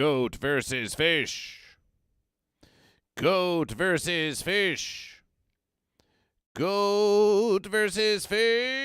Goat versus fish. Goat versus fish. Goat versus fish.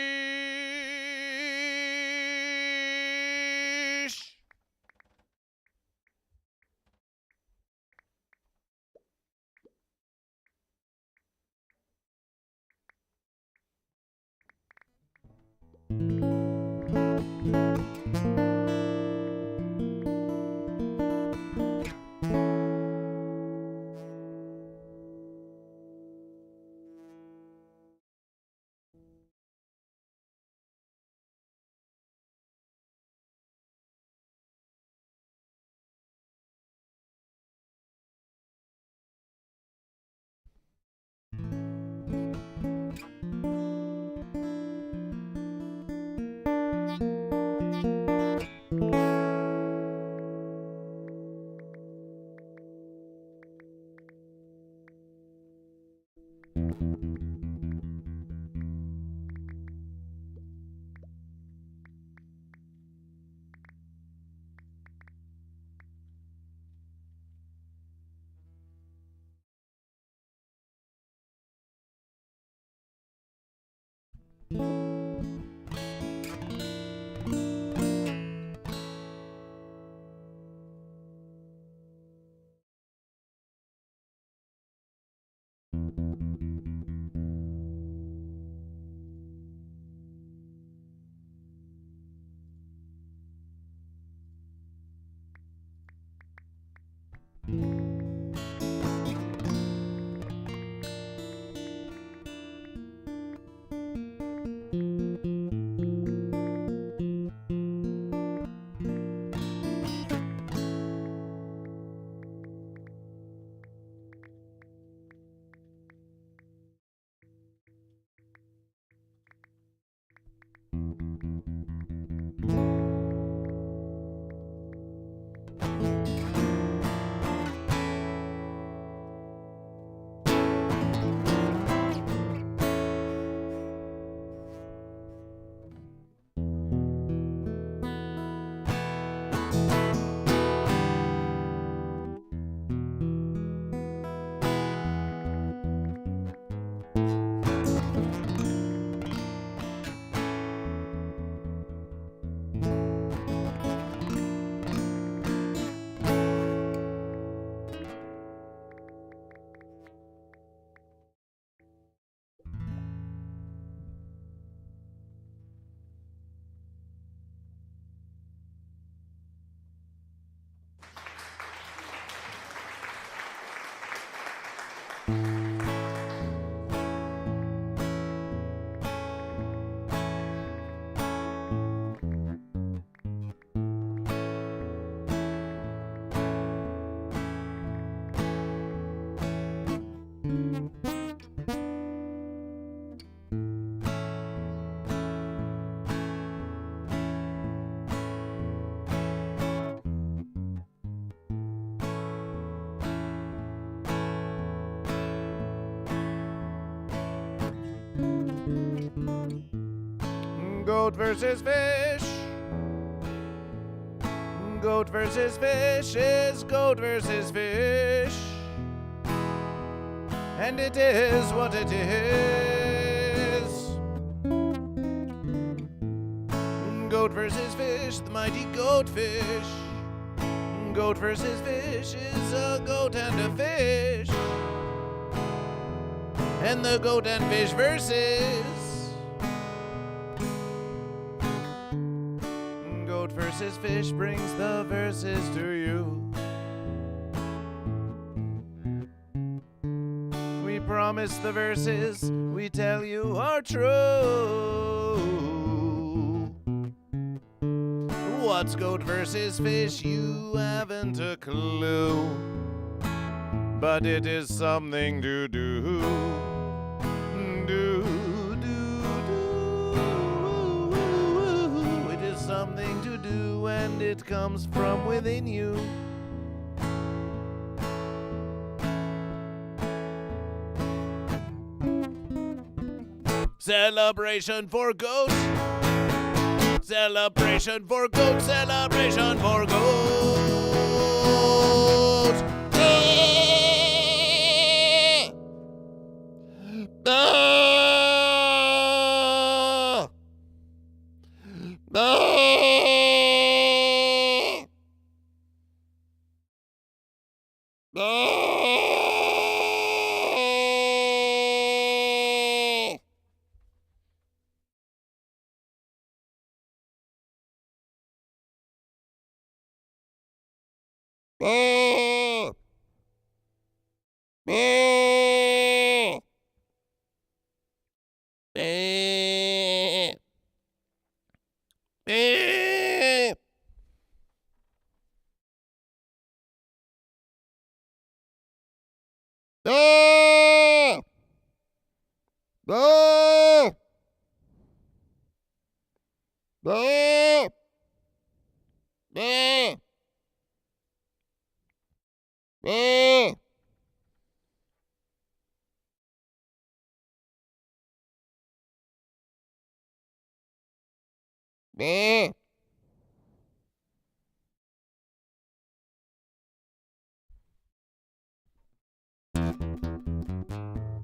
Goat versus fish. Goat versus fish is goat versus fish. And it is what it is. Goat versus fish, the mighty goatfish. Goat versus fish is a goat and a fish. And the goat and fish versus. Goat versus fish brings the verses to you. We promise the verses we tell you are true. What's goat versus fish? You haven't a clue. But it is something to do. It is something to do, and it comes from within you. Celebration for goat. Celebration for goat. Celebration for goat.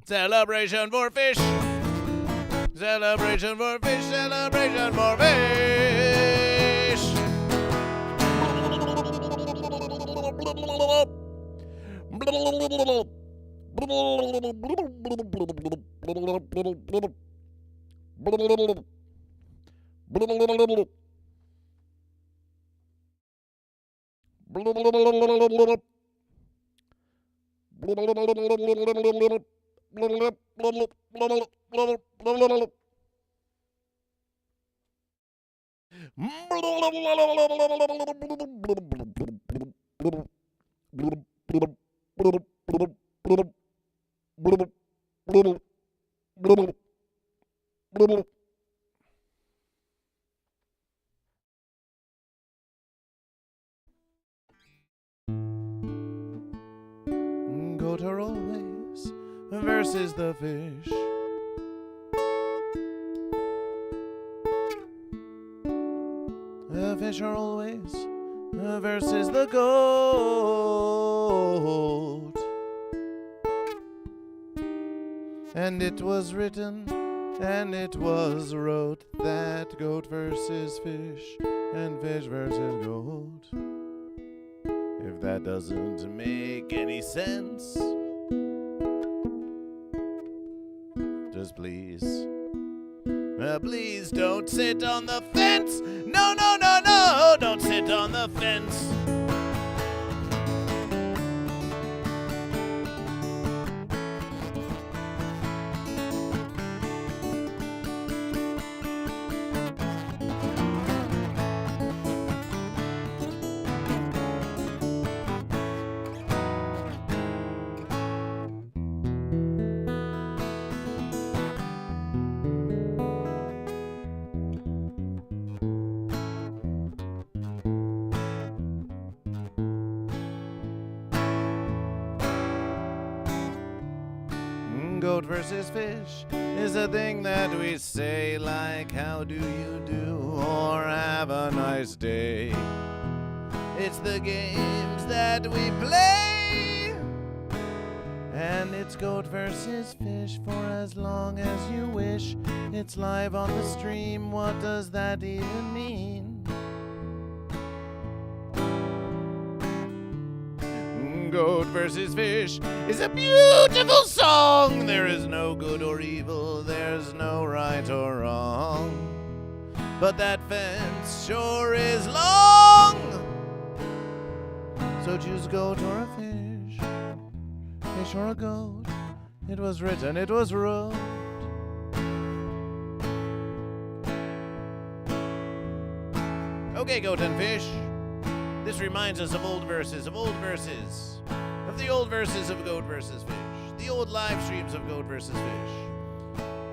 Celebration for fish. Celebration for fish. Celebration for fish. Goat are always versus the fish. The fish are always versus the goat. And it was written and it was wrote that goat versus fish and fish versus goat. If that doesn't make any sense, just please don't sit on the fence. No, no, no, no, don't sit on the fence. Goat versus fish is a thing that we say, like how do you do or have a nice day. It's the games that we play, and it's goat versus fish for as long as you wish. It's live on the stream, what does that even mean? Goat versus fish is a beautiful song. There is no good or evil, there's no right or wrong. But that fence sure is long. So choose goat or a fish, fish or a goat. It was written, it was wrote. Okay, goat and fish. This reminds us of old verses, of the old verses of Goat versus Fish, the old live streams of Goat versus Fish.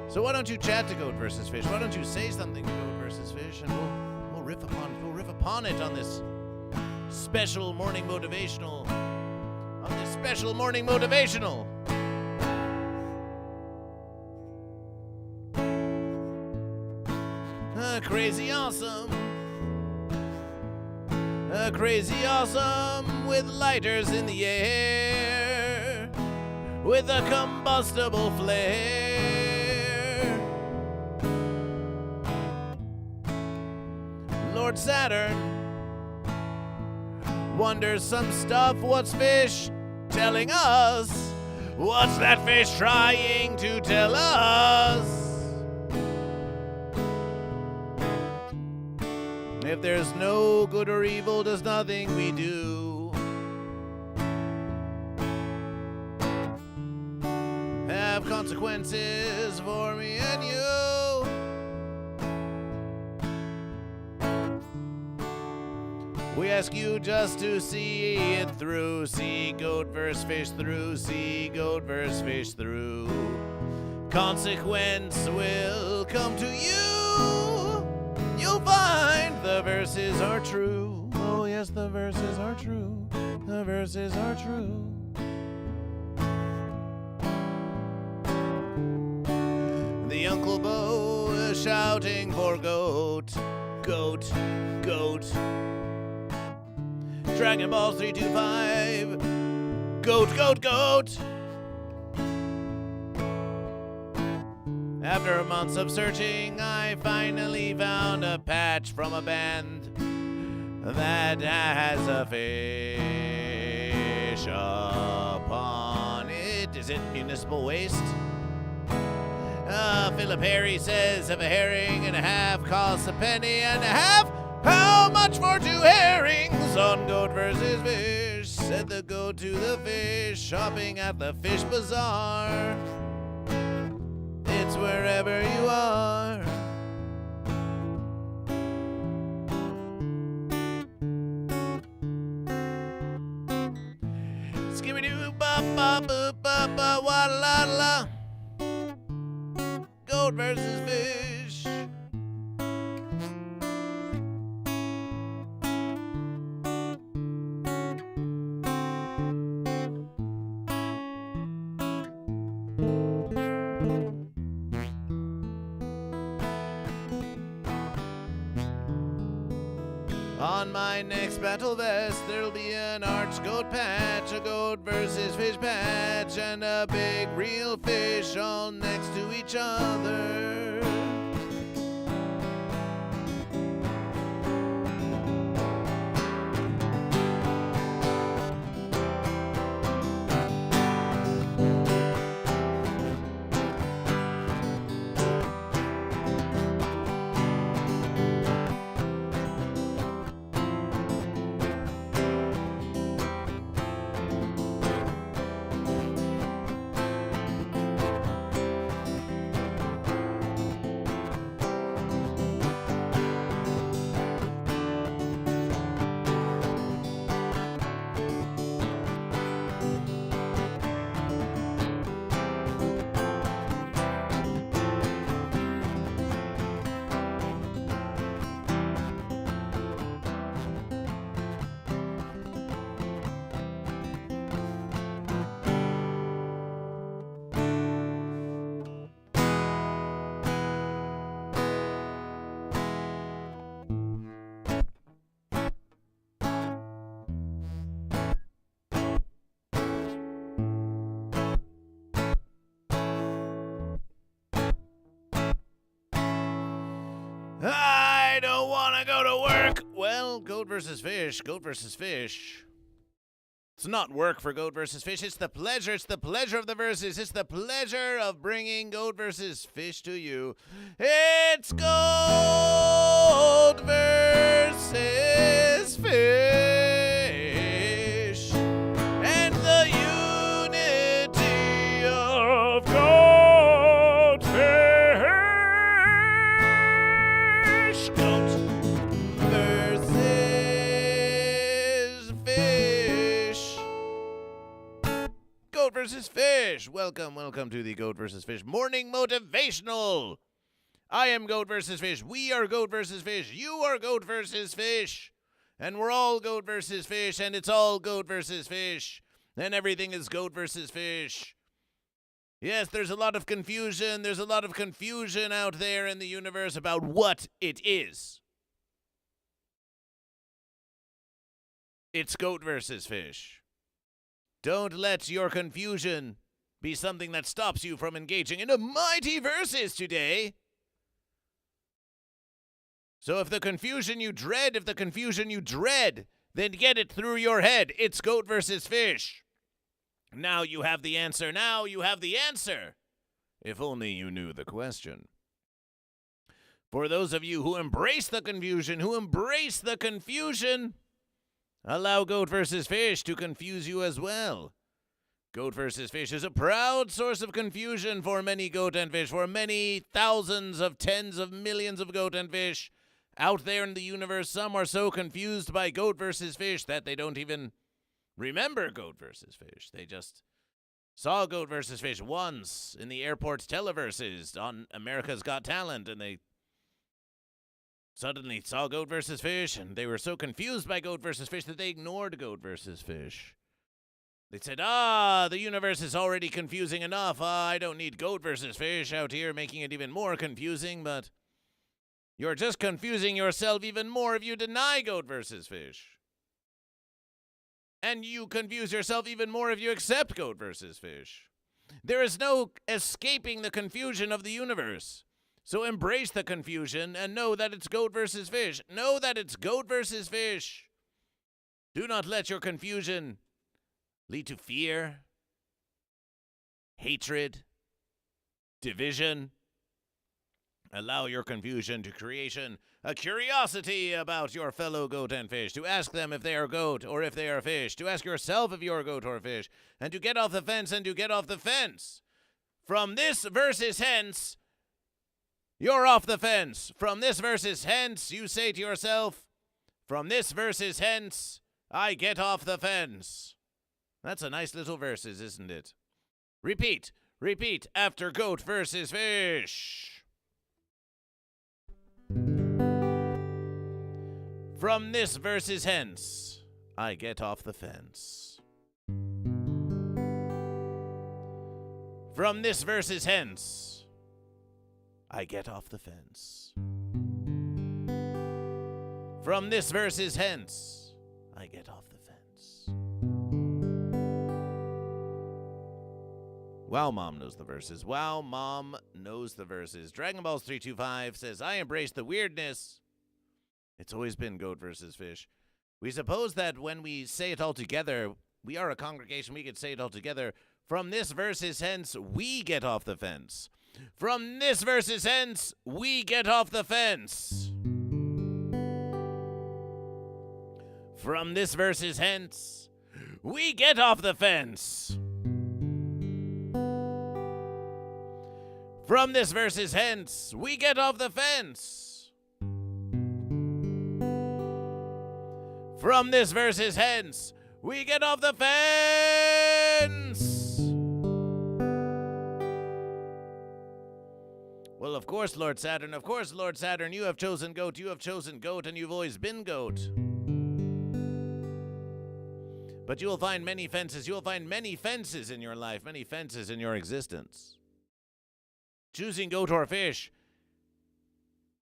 So why don't you chat to Goat versus Fish? Why don't you say something to Goat versus Fish, and we'll riff upon it on this special morning motivational. Crazy awesome. Crazy awesome with lighters in the air, with a combustible flare. Lord Saturn wonders some stuff. What's fish telling us? What's that fish trying to tell us? If there's no good or evil, there's nothing we do. Have consequences for me and you. We ask you just to see it through. See goat versus fish through. See goat versus fish through. Consequence will come to you. You'll find the verses are true. Oh yes, the verses are true. The verses are true. The Uncle Bo is shouting for goat. Goat. Goat. Dragon Balls 325. Goat, goat, goat. After months of searching, I finally found a patch from a band that has a fish upon it. Is it municipal waste? Philip Harry says if a herring and a half costs a penny and a half, how much for 2 herrings on Goat versus Fish? Said the goat to the fish, shopping at the fish bazaar. It's wherever you are. Skibbity-doo ba ba boo ba ba wa la la. Goat versus fish. On my next battle vest, there'll be an arch goat patch, a goat versus fish patch, and a big real fish all next to each other. I don't want to go to work. Well, goat versus fish. Goat versus fish. It's not work for goat versus fish. It's the pleasure. It's the pleasure of the verses. It's the pleasure of bringing goat versus fish to you. It's goat versus fish. And the unity of goat fish. Goat versus fish. Goat versus fish. Welcome to the Goat versus Fish Morning Motivational. I am Goat versus Fish. We are Goat versus Fish. You are Goat versus Fish. And we're all Goat versus Fish. And it's all Goat versus Fish. And everything is Goat versus Fish. Yes, there's a lot of confusion. There's a lot of confusion out there in the universe about what it is. It's Goat versus Fish. Don't let your confusion be something that stops you from engaging in a mighty verses today. So if the confusion you dread, then get it through your head. It's Goat versus Fish. Now you have the answer. Now you have the answer. If only you knew the question. For those of you who embrace the confusion, allow Goat vs. Fish to confuse you as well. Goat vs. Fish is a proud source of confusion for many goat and fish, for many thousands of tens of millions of goat and fish out there in the universe. Some are so confused by Goat vs. Fish that they don't even remember Goat vs. Fish. They just saw Goat vs. Fish once in the airport's televerses on America's Got Talent, and they suddenly saw Goat vs. Fish, and they were so confused by Goat vs. Fish that they ignored Goat vs. Fish. They said, the universe is already confusing enough. I don't need Goat vs. Fish out here making it even more confusing, but you're just confusing yourself even more if you deny Goat vs. Fish. And you confuse yourself even more if you accept Goat vs. Fish. There is no escaping the confusion of the universe. So embrace the confusion and know that it's Goat vs. Fish. Know that it's Goat vs. Fish. Do not let your confusion lead to fear, hatred, division. Allow your confusion to creation a curiosity about your fellow goat and fish, to ask them if they are goat or if they are fish, to ask yourself if you're goat or fish, and to get off the fence and to get off the fence. From this versus hence, you're off the fence. From this versus hence, you say to yourself, from this versus hence, I get off the fence. That's a nice little verses, isn't it? Repeat after Goat vs. Fish. From this versus hence, I get off the fence. From this versus hence, I get off the fence. From this versus hence, I get off the fence. Wow, Mom knows the verses. Wow, Mom knows the verses. Dragon Balls 325 says, I embrace the weirdness. It's always been Goat vs. Fish. We suppose that when we say it all together, we are a congregation, we could say it all together. From this versus hence, we get off the fence. From this versus hence, we get off the fence. From this versus hence, we get off the fence. From this versus hence, we get off the fence. From this versus hence, we get off the fence. Well, of course, Lord Saturn, you have chosen goat, and you've always been goat. But you will find many fences in your life, many fences in your existence. Choosing goat or fish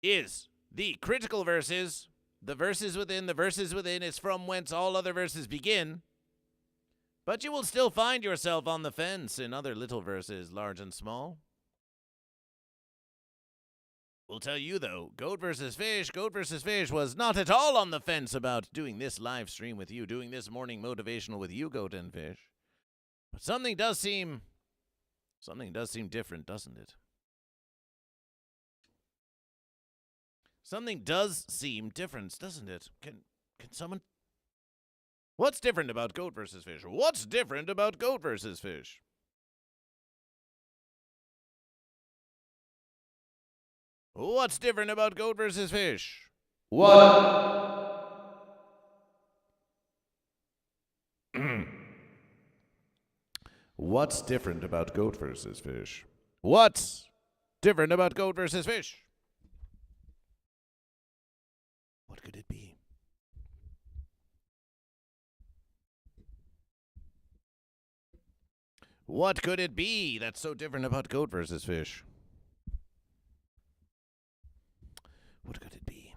is the critical verses. The verses within is from whence all other verses begin. But you will still find yourself on the fence in other little verses, large and small. We'll tell you, though, Goat vs. Fish was not at all on the fence about doing this live stream with you, doing this morning motivational with you, Goat and Fish. But something does seem different, doesn't it? Something does seem different, doesn't it? Can someone... What's different about Goat vs. Fish? What's different about Goat vs. Fish? What's different about Goat vs. Fish? What? What's different about Goat vs. Fish? What's different about Goat vs. Fish? What could it be? What could it be that's so different about Goat vs. Fish? What could it be?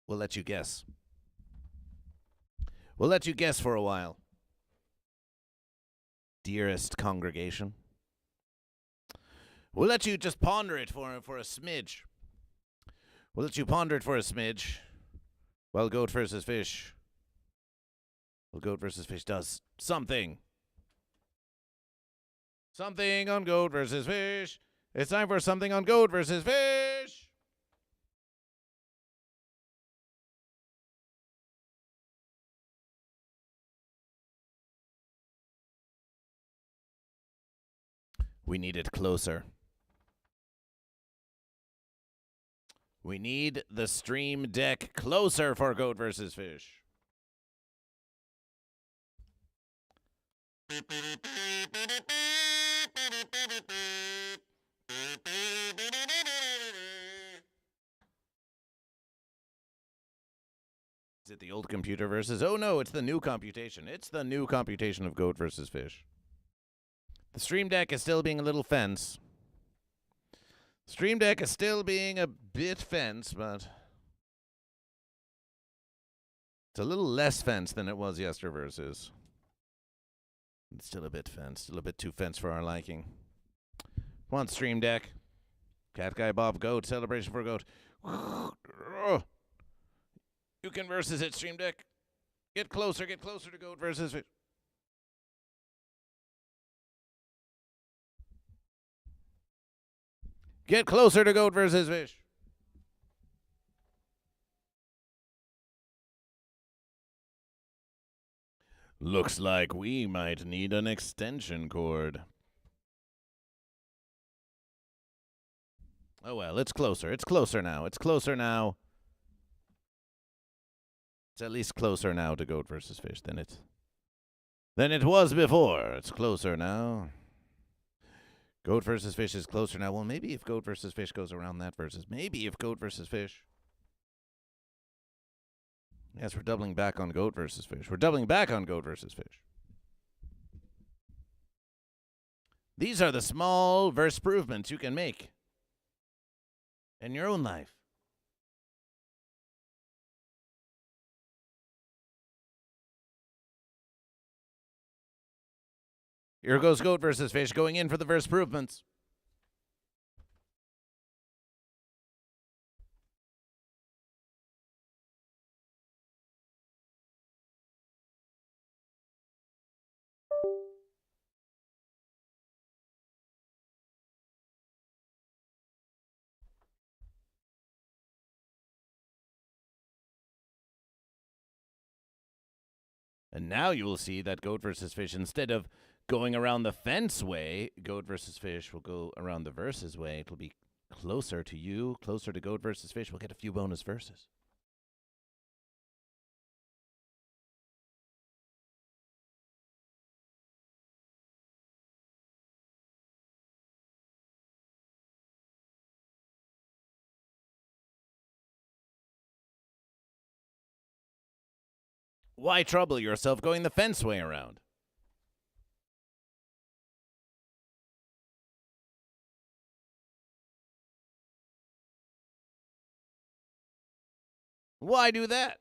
We'll let you guess. We'll let you guess for a while. Dearest congregation. We'll let you just ponder it for a smidge. We'll let you ponder it for a smidge. Well, Goat vs. Fish. Well, Goat vs. Fish does something Something on Goat versus Fish. It's time for something on Goat versus Fish. We need it closer. We need the stream deck closer for Goat versus Fish. Is it the old computer versus? Oh no, it's the new computation. It's the new computation of Goat versus Fish. The stream deck is still being a little fence. Stream deck is still being a bit fence, but it's a little less fence than it was yesterday versus. It's still a bit fence, still a bit too fence for our liking. Come on, stream deck. Cat Guy Bob Goat, celebration for Goat. You can versus it, stream deck. Get closer to Goat versus Fish. Get closer to Goat versus Fish. Looks like we might need an extension cord. Oh well, it's closer. It's closer now. It's closer now. It's at least closer now to Goat versus Fish than it was before. It's closer now. Goat versus Fish is closer now. Well, maybe if Goat versus Fish goes around that versus. Maybe if Goat versus Fish. Yes, we're doubling back on Goat versus Fish. We're doubling back on Goat versus Fish. These are the small verse improvements you can make in your own life. Here goes Goat versus Fish going in for the verse improvements. And now you will see that Goat versus Fish, instead of going around the fence way, Goat versus Fish will go around the verses way. It'll be closer to you, closer to Goat versus Fish. We'll get a few bonus verses. Why trouble yourself going the fence way around? Why do that?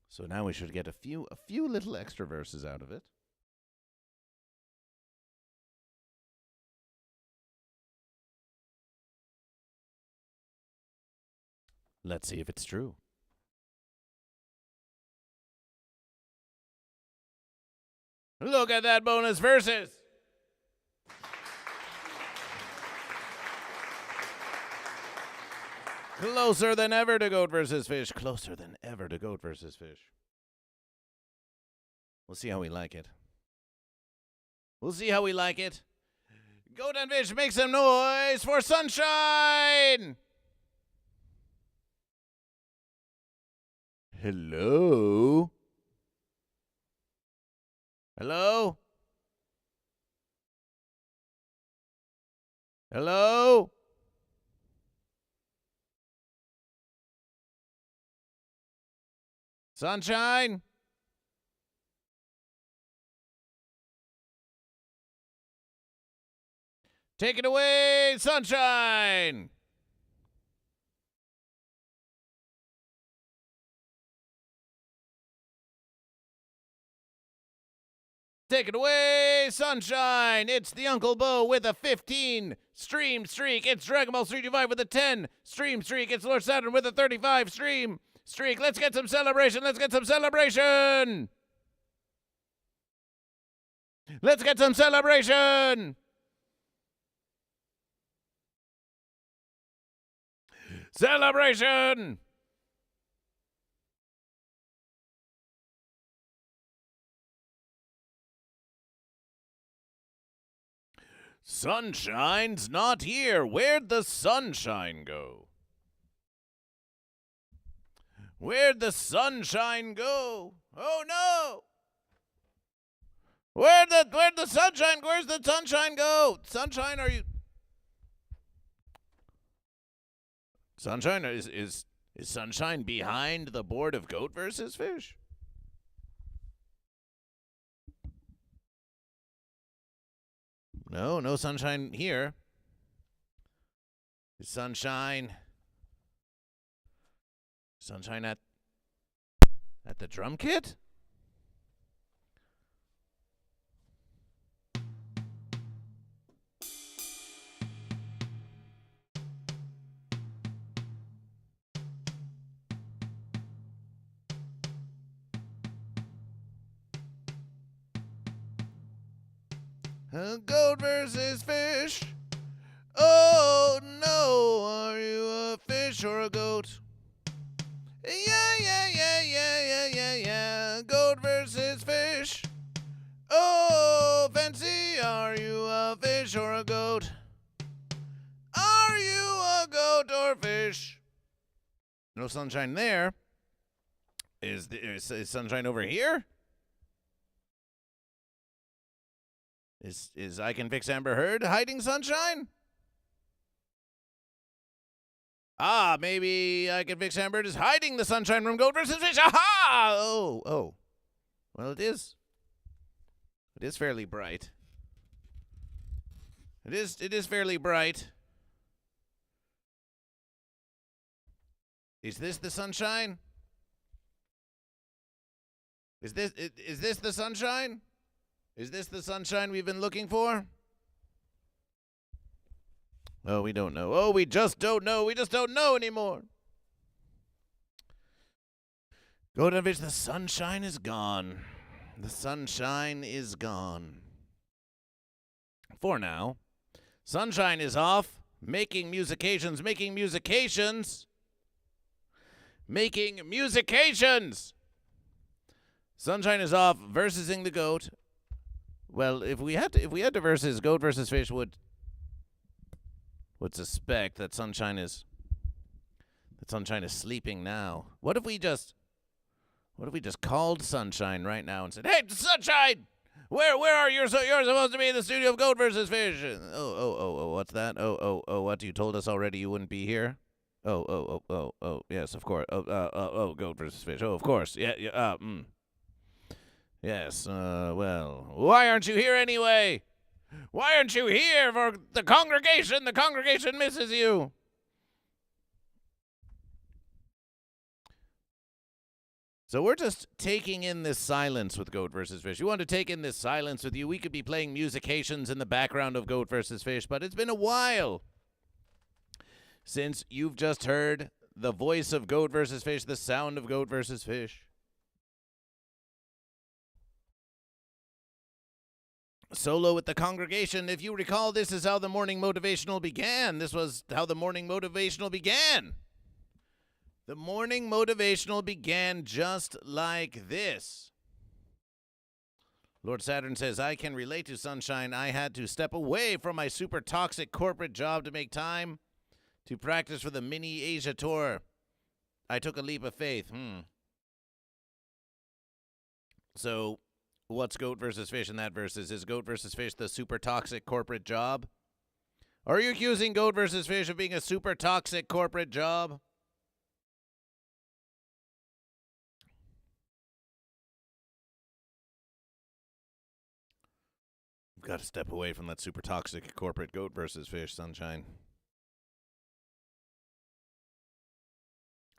So now we should get a few little extra verses out of it. Let's see if it's true. Look at that bonus verses. Closer than ever to Goat versus Fish. Closer than ever to Goat versus Fish. We'll see how we like it. We'll see how we like it. Goat and Fish, make some noise for Sanshine! Hello? Hello? Hello? Sanshine? Take it away, Sanshine! Take it away, Sanshine! It's the Uncle Bo with a 15 stream streak. It's Dragon Ball 325 with a 10 stream streak. It's Lord Saturn with a 35 stream streak. Let's get some celebration. Let's get some celebration. Let's get some celebration. Celebration. Sunshine's not here. Where'd the sunshine go? Where'd the sunshine go? Oh no! Where's the sunshine go? Sunshine, are you? Sunshine, is Sunshine behind the board of GoatVsFish? No Sunshine here. Is Sunshine at the drum kit? GoatVsFish. Oh no, are you a fish or a goat? Yeah. GoatVsFish. Oh, fancy, are you a fish or a goat? Are you a goat or fish? No sunshine there. Is sunshine over here? Is I Can Fix Amber Heard hiding Sunshine? Ah, maybe I Can Fix Amber Heard is hiding the sunshine from GoatVsFish. Aha! Oh. Well, it is. It is fairly bright. It is fairly bright. Is this the sunshine? Is this the sunshine? Is this the sunshine we've been looking for? Oh, we don't know. Oh, we just don't know. We just don't know anymore. GoatVsFish, the sunshine is gone. The sunshine is gone. For now. Sunshine is off. Making musications. Sunshine is off versusing the goat. Well, if we had to versus GoatVsFish would suspect that Sunshine is sleeping now. What if we just called Sunshine right now and said, "Hey, Sunshine, where are you? You're supposed to be in the studio of GoatVsFish." Oh, what's that? Oh, what? You told us already you wouldn't be here? Oh, yes, of course. GoatVsFish. Oh, of course. Yeah. Yes, well, why aren't you here anyway? Why aren't you here for the congregation? The congregation misses you. So we're just taking in this silence with GoatVsFish. You want to take in this silence with you? We could be playing musications in the background of GoatVsFish, but it's been a while since you've just heard the voice of GoatVsFish, the sound of GoatVsFish. Solo with the congregation. If you recall, this is how the morning motivational began. This was how the morning motivational began. The morning motivational began just like this. Lord Saturn says, I can relate to Sunshine. I had to step away from my super toxic corporate job to make time to practice for the mini Asia tour. I took a leap of faith. So, what's GoatVsFish in that versus? Is GoatVsFish the super toxic corporate job? Are you accusing GoatVsFish of being a super toxic corporate job? Got to step away from that super toxic corporate goat versus fish, Sunshine.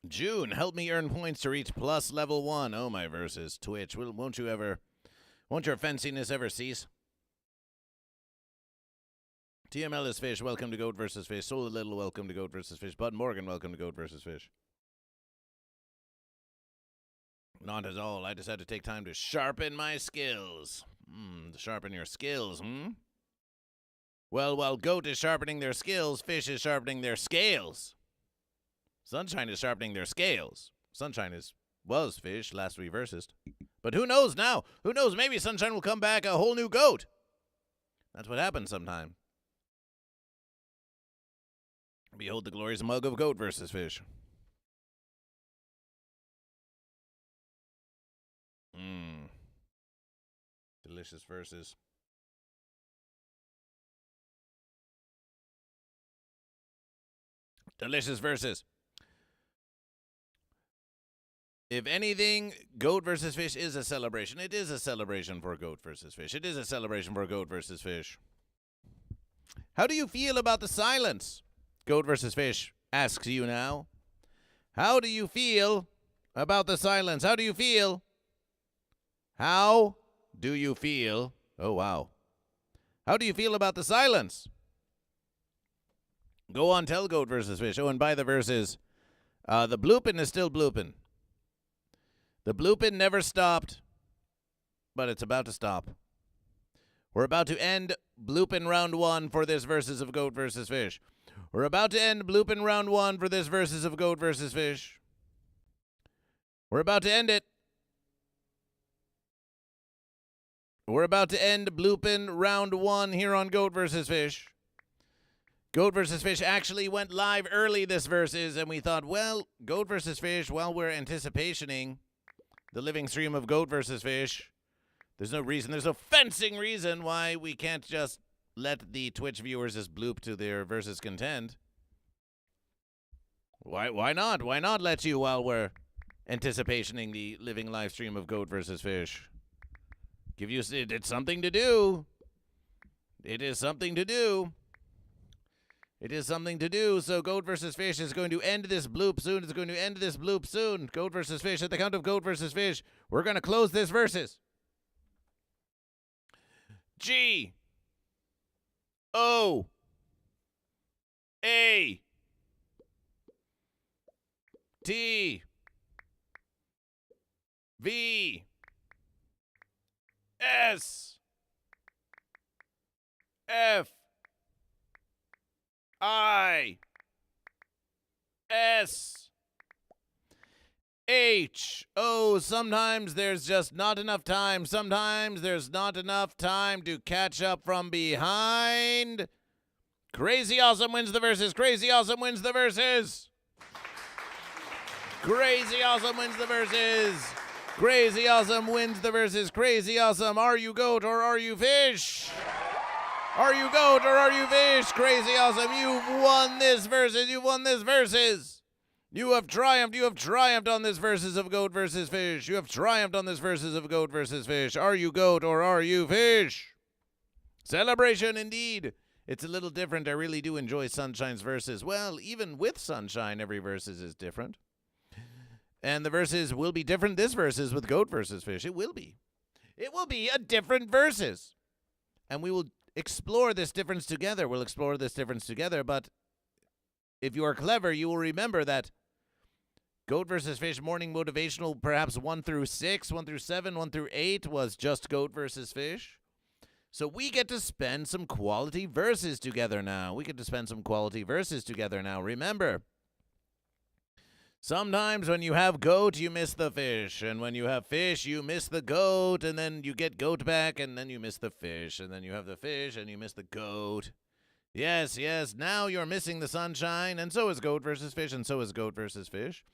June, help me earn points to reach plus level 1. Oh, my verses. Twitch, won't your fenciness ever cease? TML is Fish, welcome to Goat vs. Fish. Soul Little, welcome to Goat vs. Fish. Bud Morgan, welcome to Goat vs. Fish. Not at all. I just had to take time to sharpen my skills. To sharpen your skills, Well, while Goat is sharpening their skills, Fish is sharpening their scales. Sunshine is sharpening their scales. Sunshine was Fish last we versus. But who knows now? Who knows? Maybe Sunshine will come back a whole new Goat. That's what happens sometime. Behold the glorious mug of Goat versus Fish. Delicious verses. Delicious verses. If anything, Goat versus Fish is a celebration. It is a celebration for Goat versus Fish. It is a celebration for Goat versus Fish. How do you feel about the silence? Goat versus Fish asks you now. How do you feel about the silence? How do you feel? How do you feel? Oh, wow. How do you feel about the silence? Go on, tell Goat versus Fish. Oh, and by the verses, the blooping is still blooping. The blooping never stopped, but it's about to stop. We're about to end blooping round 1 for this verses of Goat versus Fish. We're about to end blooping round 1 for this verses of Goat versus Fish. We're about to end it. We're about to end blooping round 1 here on Goat versus Fish. Goat versus Fish actually went live early this versus, and we thought, well, Goat versus Fish, while we're anticipationing the living stream of Goat versus Fish, there's no fencing reason why we can't just let the Twitch viewers just bloop to their versus content. Why not? Why not let you while we're anticipationing the living live stream of Goat versus Fish? It's something to do. It is something to do. It is something to do. So Goat versus Fish is going to end this bloop soon. It's going to end this bloop soon. Goat versus Fish. At the count of Goat versus Fish, we're going to close this versus. G O A T V S F I S H. Oh, sometimes there's just not enough time. Sometimes there's not enough time to catch up from behind. Crazy Awesome wins the versus. Crazy Awesome wins the versus. Crazy Awesome wins the versus. Crazy Awesome wins the versus. Crazy Awesome, are you Goat or are you Fish? Are you Goat or are you Fish? Crazy Awesome, you've won this versus. You've won this versus. You have triumphed. You have triumphed on this versus of Goat versus Fish. You have triumphed on this versus of Goat versus Fish. Are you Goat or are you Fish? Celebration indeed. It's a little different. I really do enjoy Sunshine's verses. Well, even with Sunshine, every versus is different. And the verses will be different. This versus with Goat versus Fish. It will be. It will be a different versus. And we will explore this difference together. We'll explore this difference together. But if you are clever, you will remember that Goat versus Fish morning motivational, perhaps 1 through 6, 1 through 7, 1 through 8 was just Goat versus Fish. So we get to spend some quality verses together now. We get to spend some quality verses together now. Remember, sometimes when you have Goat, you miss the Fish. And when you have Fish, you miss the Goat. And then you get Goat back, and then you miss the Fish. And then you have the Fish, and you miss the Goat. Yes, yes, now you're missing the Sunshine. And so is Goat versus Fish, and so is Goat versus Fish.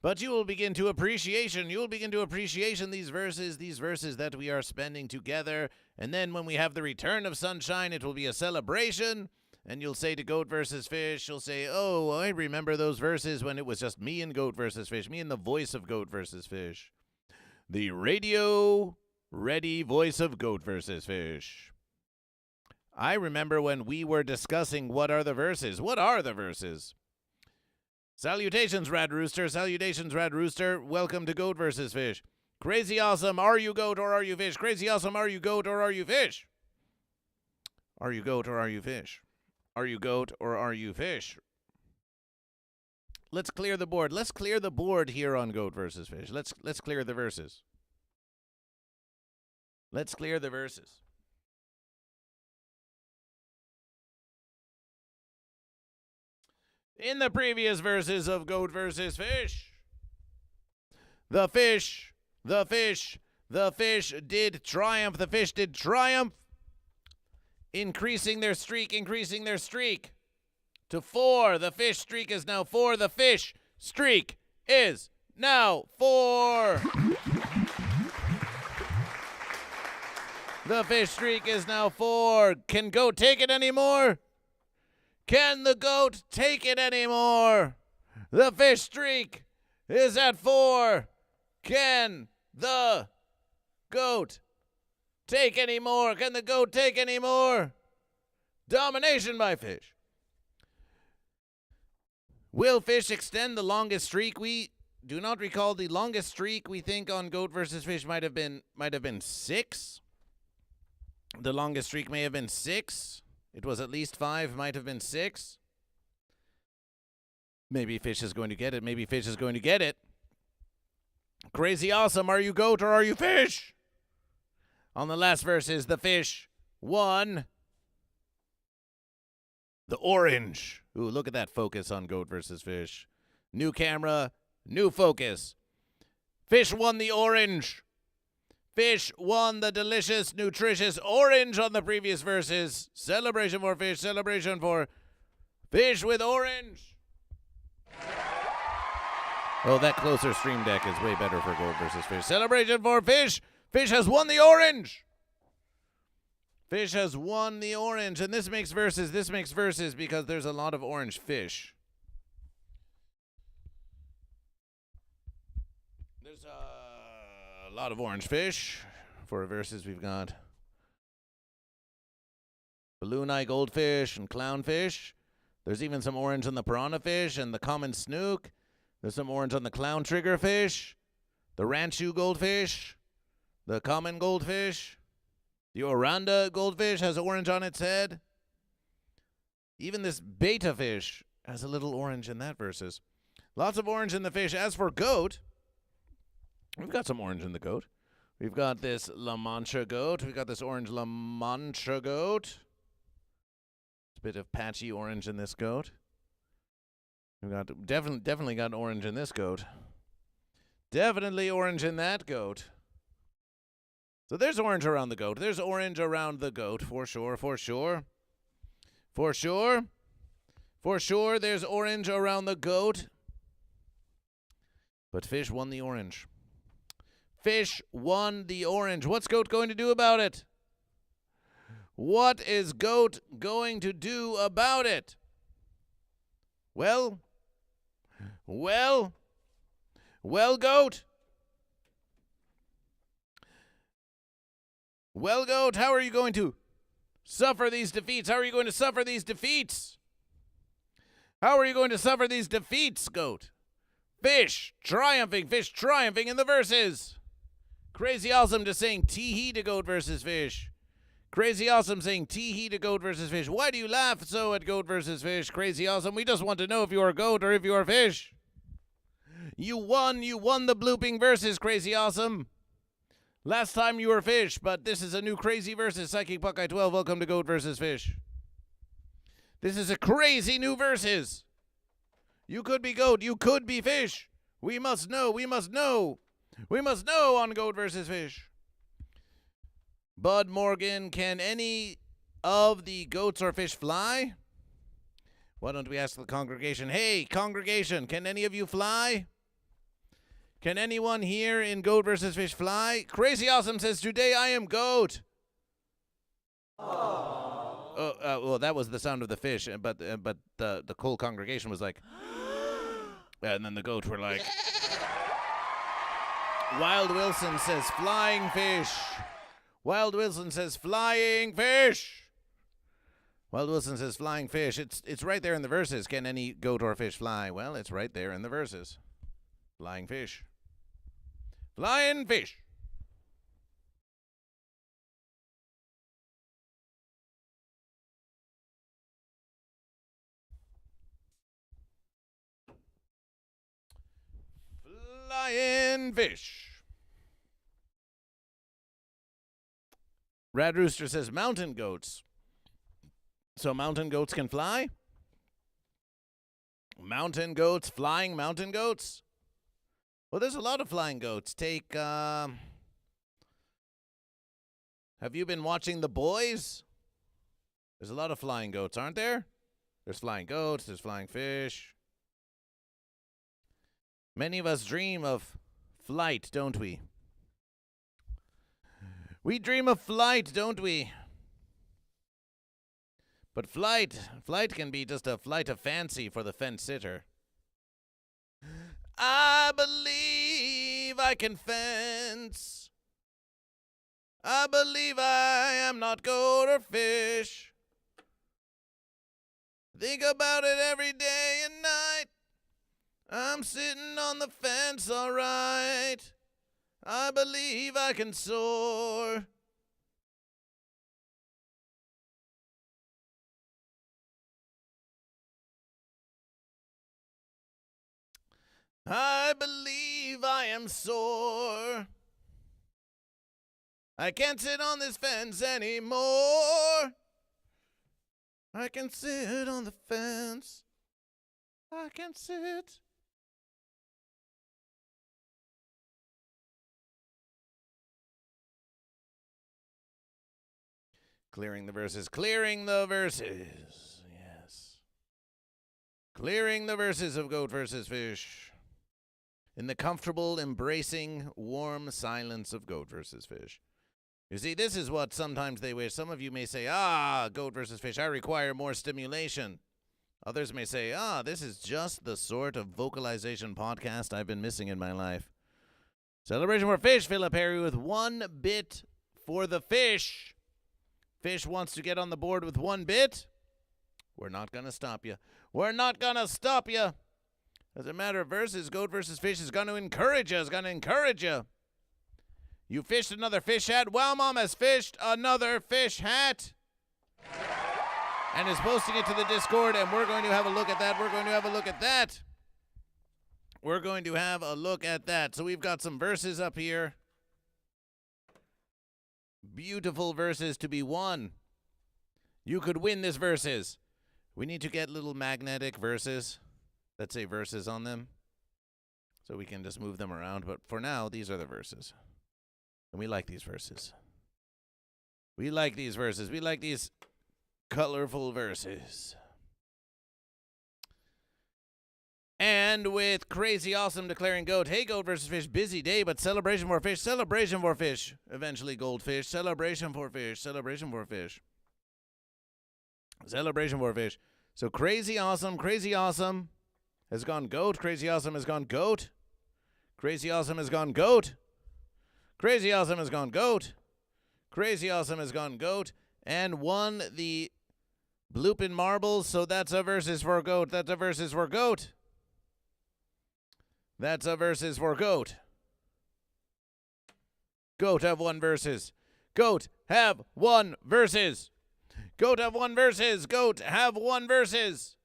But you will begin to appreciation these verses that we are spending together. And then when we have the return of Sunshine, it will be a celebration. And you'll say to Goat versus Fish, you'll say, oh, I remember those verses when it was just me and Goat versus Fish, me and the voice of Goat versus Fish. The radio ready voice of Goat versus Fish. I remember when we were discussing what are the verses. What are the verses? Salutations, Rad Rooster. Salutations, Rad Rooster. Welcome to Goat vs. Fish. Crazy awesome. Are you goat or are you fish? Crazy awesome. Are you goat or are you fish? Are you goat or are you fish? Are you goat or are you fish? Let's clear the board. Let's clear the board here on Goat vs. Fish. Let's clear the verses. Let's clear the verses. In the previous verses of Goat vs. Fish, the fish did triumph. The fish did triumph, increasing their streak to 4. The fish streak is now 4. The fish streak is now 4. The fish streak is now 4. Can goat take it anymore? Can the goat take it anymore? The fish streak is at 4. Can the goat take any more? Can the goat take any more? Domination by fish. Will fish extend the longest streak? We do not recall the longest streak. We think on Goat vs. Fish might have been 6. The longest streak may have been 6. It was at least 5, might have been 6. Maybe fish is going to get it. Maybe fish is going to get it. Crazy awesome. Are you goat or are you fish? On the last verses, the fish won the orange. Ooh, look at that focus on Goat vs. Fish. New camera, new focus. Fish won the orange. Fish won the delicious, nutritious orange on the previous verses. Celebration for fish. Celebration for fish with orange. Oh, that closer stream deck is way better for Goat vs. Fish. Celebration for fish. Fish has won the orange. Fish has won the orange. And this makes verses because there's a lot of orange fish. There's a lot of orange fish. For verses, we've got balloon eye goldfish and clownfish. There's even some orange on the piranha fish and the common snook. There's some orange on the clown triggerfish, the ranchu goldfish, the common goldfish. The oranda goldfish has orange on its head. Even this beta fish has a little orange in that verses. Lots of orange in the fish. As for goat, we've got some orange in the goat. We've got this La Mancha goat. We've got this orange La Mancha goat. A bit of patchy orange in this goat. We've got definitely got orange in this goat. Definitely orange in that goat. So there's orange around the goat. There's orange around the goat for sure, for sure. For sure. For sure there's orange around the goat. But fish won the orange. Fish won the orange. What's goat going to do about it? What is goat going to do about it? Well, goat. Well, goat, how are you going to suffer these defeats? How are you going to suffer these defeats? How are you going to suffer these defeats, goat? Fish triumphing in the verses. Crazy awesome to saying tee-hee to Goat vs. Fish. Crazy awesome saying tee-hee to Goat vs. Fish. Why do you laugh so at Goat vs. Fish? Crazy awesome. We just want to know if you are goat or if you are fish. You won the blooping verses, Crazy awesome. Last time you were fish, but this is a new crazy versus. Psychic Buckeye 12, welcome to Goat vs. Fish. This is a crazy new versus. You could be goat, you could be fish. We must know. We must know on Goat vs. Fish. Bud Morgan, can any of the goats or fish fly? Why don't we ask the congregation? Hey, congregation, can any of you fly? Can anyone here in Goat vs. Fish fly? Crazy Awesome says, today I am goat. Well, that was the sound of the fish, but the whole congregation was like, and then the goats were like, Wild Wilson says, flying fish. Wild Wilson says, flying fish. Wild Wilson says flying fish. It's right there in the verses. Can any goat or fish fly? Well, it's right there in the verses. Flying fish. Flying fish. Flying fish. Rad Rooster says mountain goats. So mountain goats can fly? Mountain goats, flying mountain goats? Well, there's a lot of flying goats. Take, have you been watching The Boys? There's a lot of flying goats, aren't there? There's flying goats, there's flying fish. Many of us dream of flight, don't we? We dream of flight, don't we? But flight can be just a flight of fancy for the fence sitter. I believe I can fence. I believe I am not goat or fish. Think about it every day and night. I'm sitting on the fence, all right. I believe I can soar. I believe I am sore. I can't sit on this fence anymore. I can sit on the fence. I can sit. Clearing the verses, clearing the verses. Yes. Clearing the verses of Goat versus Fish. In the comfortable, embracing, warm silence of Goat versus Fish. You see, this is what sometimes they wish. Some of you may say, Goat versus Fish, I require more stimulation. Others may say, this is just the sort of vocalization podcast I've been missing in my life. Celebration for Fish, Philip Harry with 1 bit for the fish. Fish wants to get on the board with 1 bit. We're not going to stop you. We're not going to stop you. As a matter of verses, Goat versus Fish is going to encourage you. You fished another fish hat. Wow, Mom has fished another fish hat. And is posting it to the Discord, and we're going to have a look at that. We're going to have a look at that. So we've got some verses up here. Beautiful verses to be won. You could win this verses. We need to get little magnetic verses that say verses on them, so we can just move them around. But for now, these are the verses. And we like these verses. We like these colorful verses. And with Crazy Awesome declaring Goat, hey, Goat versus Fish, busy day, but celebration for fish, eventually goldfish, celebration for fish. So Crazy Awesome has gone Goat, Crazy Awesome has gone Goat, Crazy Awesome has gone Goat, Crazy Awesome has gone Goat, Crazy Awesome has gone Goat, and won the bloopin' marbles, so that's a versus for Goat, Goat have won versus. Goat have won versus.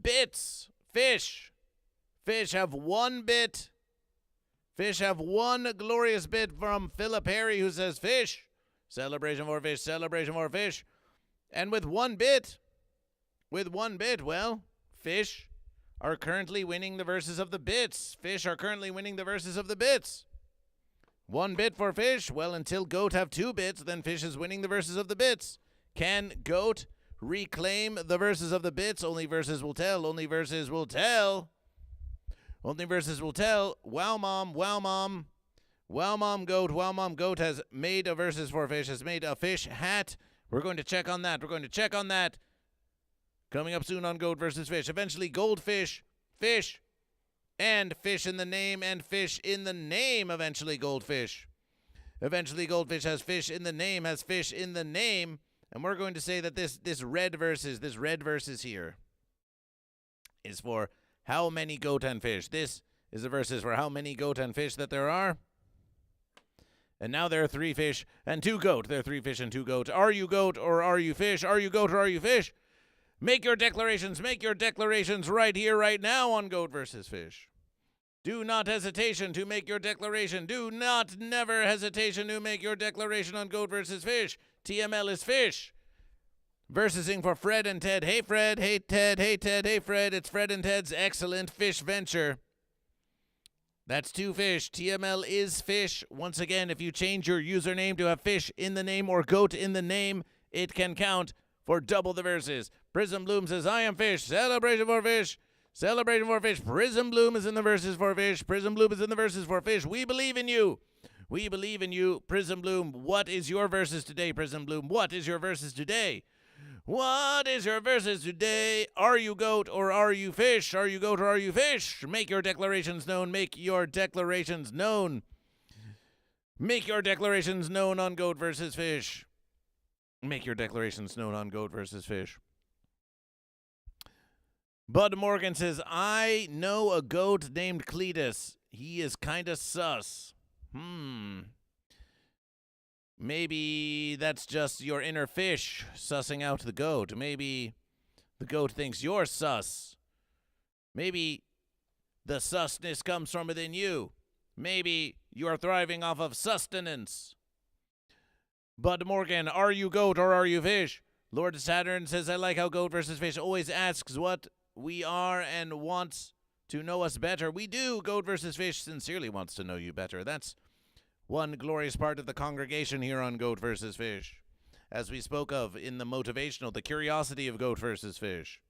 Bits. Fish have 1 bit. Fish have 1 glorious bit from Philip Harry, who says fish. Celebration for fish. And with 1 bit, well, fish are currently winning the verses of the bits. 1 bit for fish. Well, until Goat have 2 bits, then fish is winning the verses of the bits. Can Goat reclaim the verses of the bits? Only verses will tell. Wow, Mom Goat has made a verses for fish, has made a fish hat. We're going to check on that. Coming up soon on Goat versus Fish. Eventually, goldfish, fish, and fish in the name, eventually, goldfish. Eventually, goldfish has fish in the name, And we're going to say that this red verses here is for how many goat and fish. This is the verses for how many goat and fish that there are. And now there are 3 fish and 2 goat. There are 3 fish and 2 goat. Are you goat or are you fish? Are you goat or are you fish? Make your declarations right here, right now on Goat vs. Fish. Do not hesitation to make your declaration. Do not never hesitation to make your declaration on Goat vs. Fish. TML is fish. Versing for Fred and Ted. Hey Fred, hey Ted, hey Ted, hey Fred. It's Fred and Ted's excellent fish venture. That's 2 fish. TML is fish. Once again, if you change your username to have fish in the name or goat in the name, it can count for double the verses. Prism Bloom says, I am fish. Celebration for fish. Celebration for fish. Prism Bloom is in the verses for fish. Prism Bloom is in the verses for fish. We believe in you. We believe in you, Prism Bloom. What is your verses today, Prism Bloom? What is your verses today? What is your verses today? Are you goat or are you fish? Are you goat or are you fish? Make your declarations known. Make your declarations known. Make your declarations known on Goat vs. Fish. Make your declarations known on Goat vs. Fish. Bud Morgan says, I know a goat named Cletus. He is kind of sus. Maybe that's just your inner fish sussing out the goat. Maybe the goat thinks you're sus. Maybe the susness comes from within you. Maybe you are thriving off of sustenance. Bud Morgan, are you goat or are you fish? Lord Saturn says, I like how Goat vs. Fish always asks what we are and wants to know us better. We do. Goat vs. Fish sincerely wants to know you better. That's one glorious part of the congregation here on Goat vs. Fish. As we spoke of in the Motivational, the curiosity of Goat vs. Fish.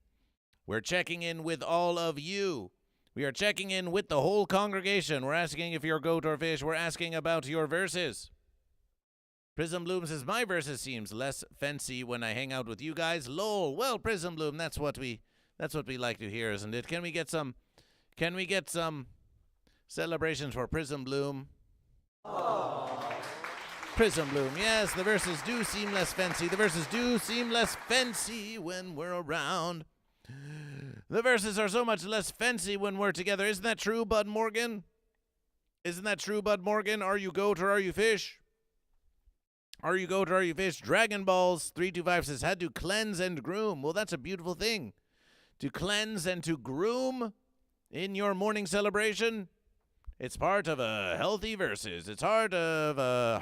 We're checking in with all of you. We are checking in with the whole congregation. We're asking if you're goat or fish. We're asking about your verses. Prism Bloom says, my verses seems less fancy when I hang out with you guys. Lol. Well, Prism Bloom, that's what we like to hear, isn't it? Can we get some celebrations for Prism Bloom? Aww. Prism Bloom, yes, the verses do seem less fancy. The verses do seem less fancy when we're around. The verses are so much less fancy when we're together. Isn't that true, Bud Morgan? Isn't that true, Bud Morgan? Are you goat or are you fish? Are you goat or are you fish? Dragon Balls 325 says, had to cleanse and groom. Well, that's a beautiful thing. To cleanse and to groom in your morning celebration. It's part of a healthy verses. It's heart of a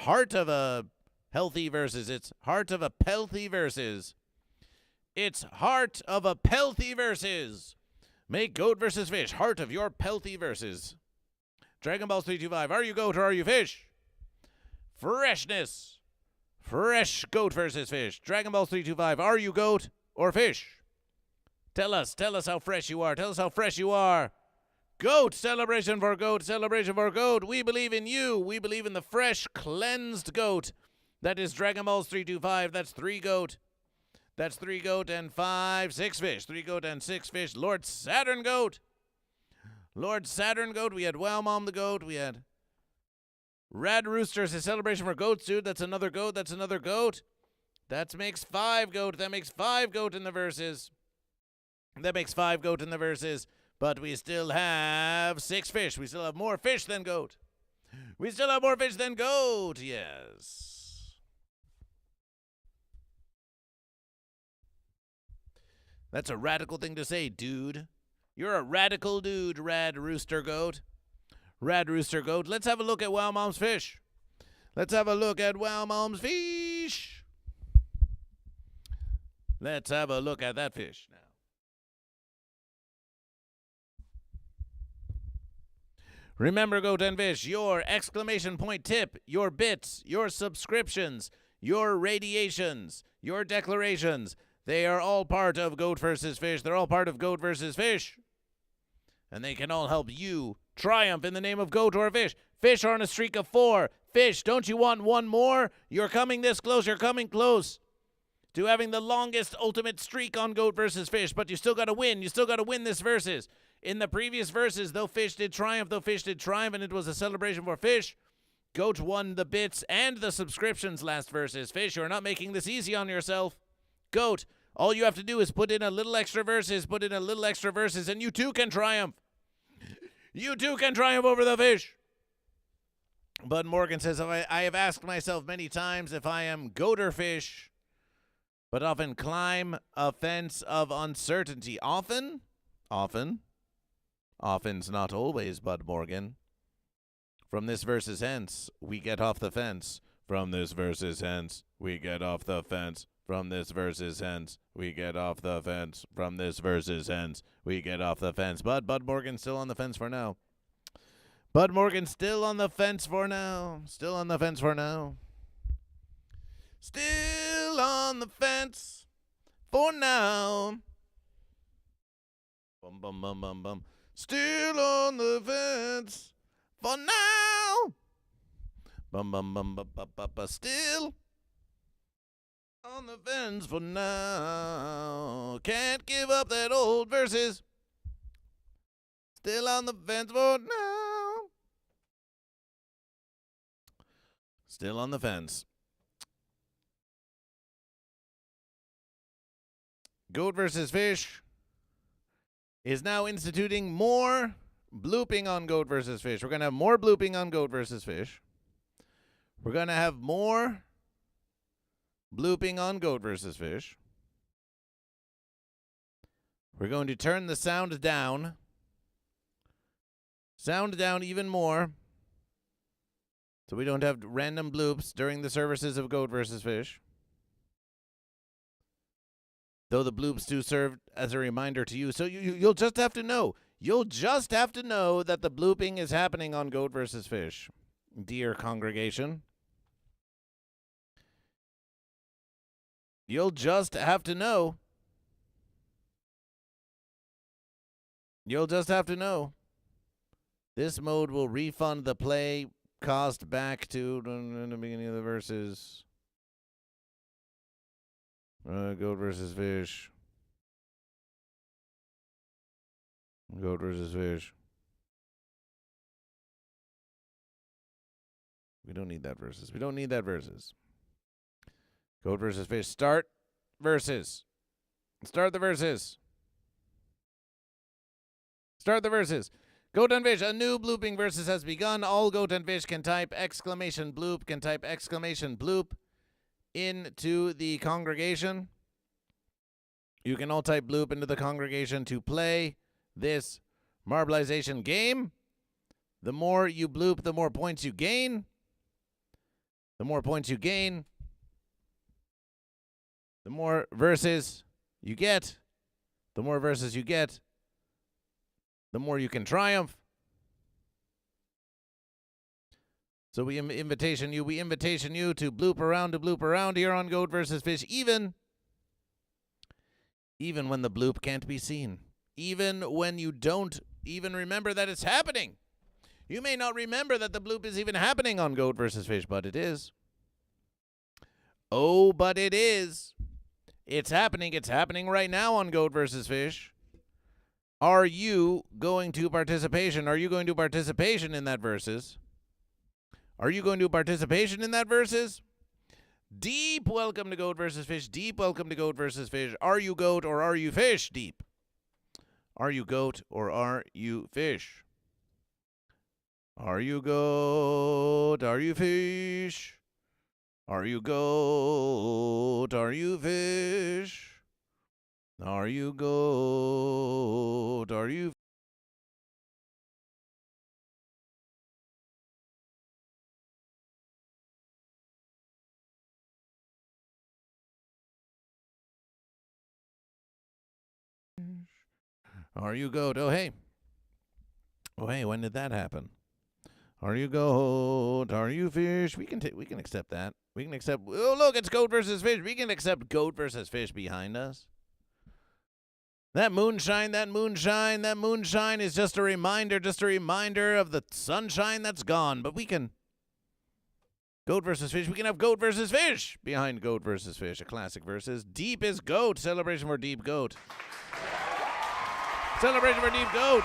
healthy verses. It's heart of a pelthy verses. It's heart of a pelthy verses. Make Goat vs. Fish heart of your pelthy verses. Dragon Balls 325. Are you goat or are you fish? Freshness. Fresh Goat vs. Fish. Dragon Balls 325. Are you goat or fish? Tell us how fresh you are. Tell us how fresh you are. Goat, celebration for goat, celebration for goat. We believe in you. We believe in the fresh, cleansed goat. That is Dragon Balls 325. That's 3 goat. That's 3 goat and 6 fish. 3 goat and 6 fish. Lord Saturn goat. Lord Saturn goat. We had Wow Mom the goat. We had Rad Rooster says celebration for goats, dude. That's another goat. That's another goat. That makes 5 goat. That makes 5 goat in the verses. That makes 5 goat in the verses. But we still have 6 fish. We still have more fish than goat. We still have more fish than goat. Yes. That's a radical thing to say, dude. You're a radical dude, Rad Rooster Goat. Rad Rooster Goat. Let's have a look at Wow Mom's fish. Let's have a look at Wow Mom's fish. Let's have a look at that fish now. Remember, Goat and Fish, your exclamation point tip, your bits, your subscriptions, your radiations, your declarations, they are all part of Goat vs. Fish. They're all part of Goat vs. Fish. And they can all help you triumph in the name of goat or fish. Fish are on a streak of 4. Fish, don't you want one more? You're coming this close. You're coming close to having the longest ultimate streak on Goat vs. Fish. But you still got to win. You still got to win this verses. In the previous verses, though fish did triumph, and it was a celebration for fish, Goat won the bits and the subscriptions last versus. Fish, you're not making this easy on yourself. Goat, all you have to do is put in a little extra verses, and you too can triumph. You too can triumph over the fish. Bud Morgan says, I have asked myself many times if I am goat or fish, but often climb a fence of uncertainty. Often? Often's not always, Bud Morgan. From this versus hence, we get off the fence. From this versus hence, we get off the fence. From this versus hence, we get off the fence. From this versus hence, we get off the fence. But Bud Morgan's still on the fence for now. Bud Morgan still on the fence for now. Still on the fence for now. Still on the fence for now. Bum, bum, bum, bum, bum. Still on the fence for now. Bum, bum, bum, bum, bum, bum, bum. Still on the fence for now. Can't give up that old verses. Still on the fence for now. Still on the fence. Goat versus Fish is now instituting more blooping on Goat versus Fish. We're going to have more blooping on Goat versus Fish. We're going to have more blooping on Goat versus Fish. We're going to turn the sound down. Sound down even more. So we don't have random bloops during the services of Goat versus Fish. Though the bloops do serve as a reminder to you. So you'll just have to know. You'll just have to know that the blooping is happening on Goat versus Fish. Dear congregation. You'll just have to know. You'll just have to know. This mode will refund the play cost back to in the beginning of the verses. Goat versus Fish. Goat versus Fish. We don't need that versus. We don't need that versus. Goat versus Fish. Start verses. Start the verses. Start the verses. Goat and Fish, a new blooping versus has begun. All Goat and Fish can type exclamation bloop, into the congregation. You can all type bloop into the congregation to play this marbleization game. The more you bloop, the more points you gain. The more points you gain, the more verses you get. The more verses you get, the more you can triumph. So we invitation you to bloop around here on Goat versus Fish, even when the bloop can't be seen. Even when you don't even remember that it's happening. You may not remember that the bloop is even happening on Goat versus Fish, but it is. Oh, but it is. It's happening. It's happening right now on Goat versus Fish. Are you going to participation? Are you going to participation in that versus? Are you going to participation in that versus? Deep welcome to Goat versus Fish. Deep welcome to Goat versus Fish. Are you goat or are you fish? Deep. Are you goat or are you fish? Are you goat? Are you fish? Are you goat? Are you fish? Are you goat? Are you? Are you goat? Oh, hey. Oh, hey, when did that happen? Are you goat? Are you fish? We can accept that. We can accept. Oh, look, it's Goat versus Fish. We can accept Goat versus Fish behind us. That moonshine is just a reminder of the sunshine that's gone. But we can Goat versus Fish. We can have Goat versus Fish behind Goat versus Fish. A classic versus. Deep is Goat. Celebration for Deep Goat. Celebration for Deep Goat.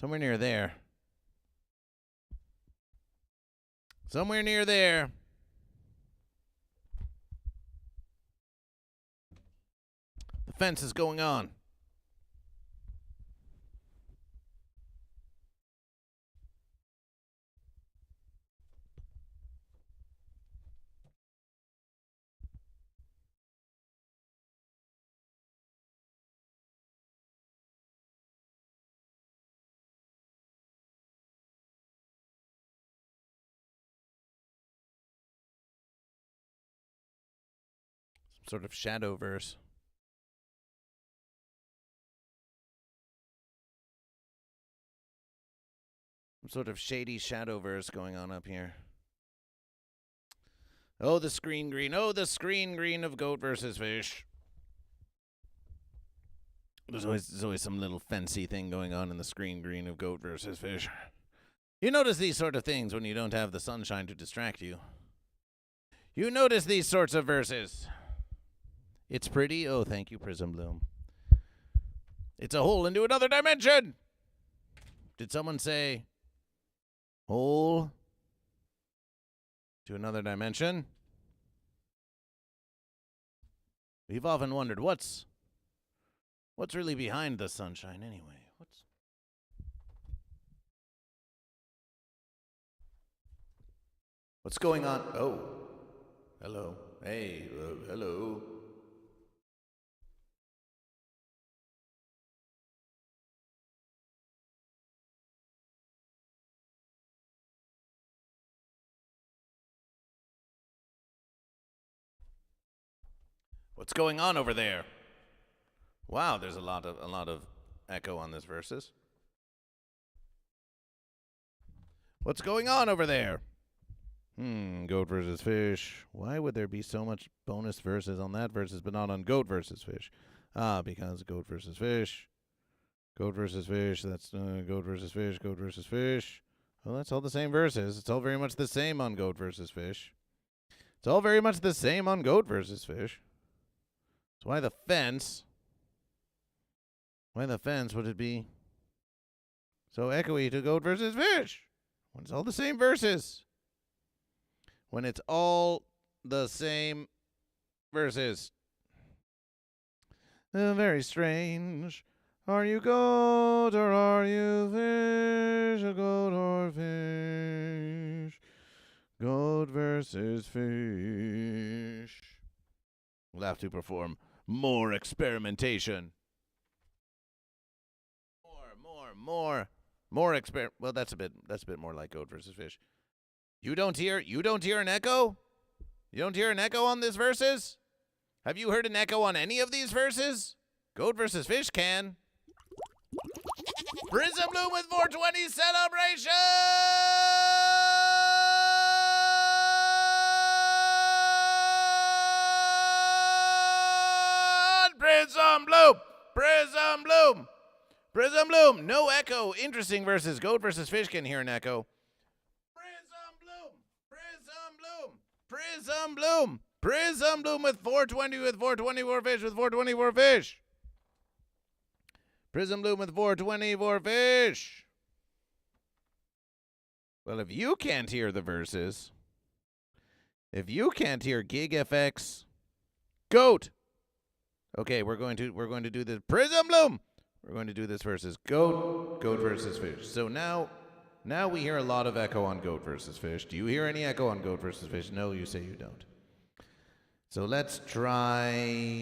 Somewhere near there. Somewhere near there. The fence is going on. Some sort of shadow verse. Some sort of shady shadow verse going on up here. Oh, the screen green. Oh, the screen green of Goat versus Fish. There's always some little fancy thing going on in the screen green of Goat versus Fish. You notice these sort of things when you don't have the sunshine to distract you. You notice these sorts of verses. It's pretty. Oh, thank you, Prism Bloom. It's a hole into another dimension. Did someone say hole to another dimension? We've often wondered what's really behind the sunshine anyway. What's going on? Oh, hello. Hey, hello. What's going on over there? Wow, there's a lot of echo on this verses. What's going on over there? Goat versus Fish. Why would there be so much bonus verses on that versus but not on Goat versus Fish? Because Goat versus Fish. Goat versus Fish. That's Goat versus Fish. Goat versus Fish. Well, that's all the same verses. It's all very much the same on Goat versus Fish. It's all very much the same on Goat versus Fish. So why the fence? Why the fence would it be so echoey to Goat versus Fish? When it's all the same verses. When it's all the same verses. Very strange. Are you goat or are you fish? A goat or fish? Goat versus fish. We'll have to perform more experimentation. More well, that's a bit more like Goat versus Fish. You don't hear an echo? You don't hear an echo on these verses? Have you heard an echo on any of these verses? Goat versus Fish can. Prism Bloom with 420 celebration! Prism Bloom! Prism Bloom! Prism Bloom! No echo. Interesting verses. Goat versus Fish can hear an echo. Prism Bloom! Prism Bloom! Prism Bloom! Prism Bloom with 424 fish with 424 fish. Prism Bloom with 424 fish. Well, if you can't hear the verses, if you can't hear Gig FX, Goat. Okay, we're going to do this. Prism Bloom. We're going to do this versus Goat versus Fish. So now we hear a lot of echo on Goat versus Fish. Do you hear any echo on Goat versus Fish? No, you say you don't. So let's try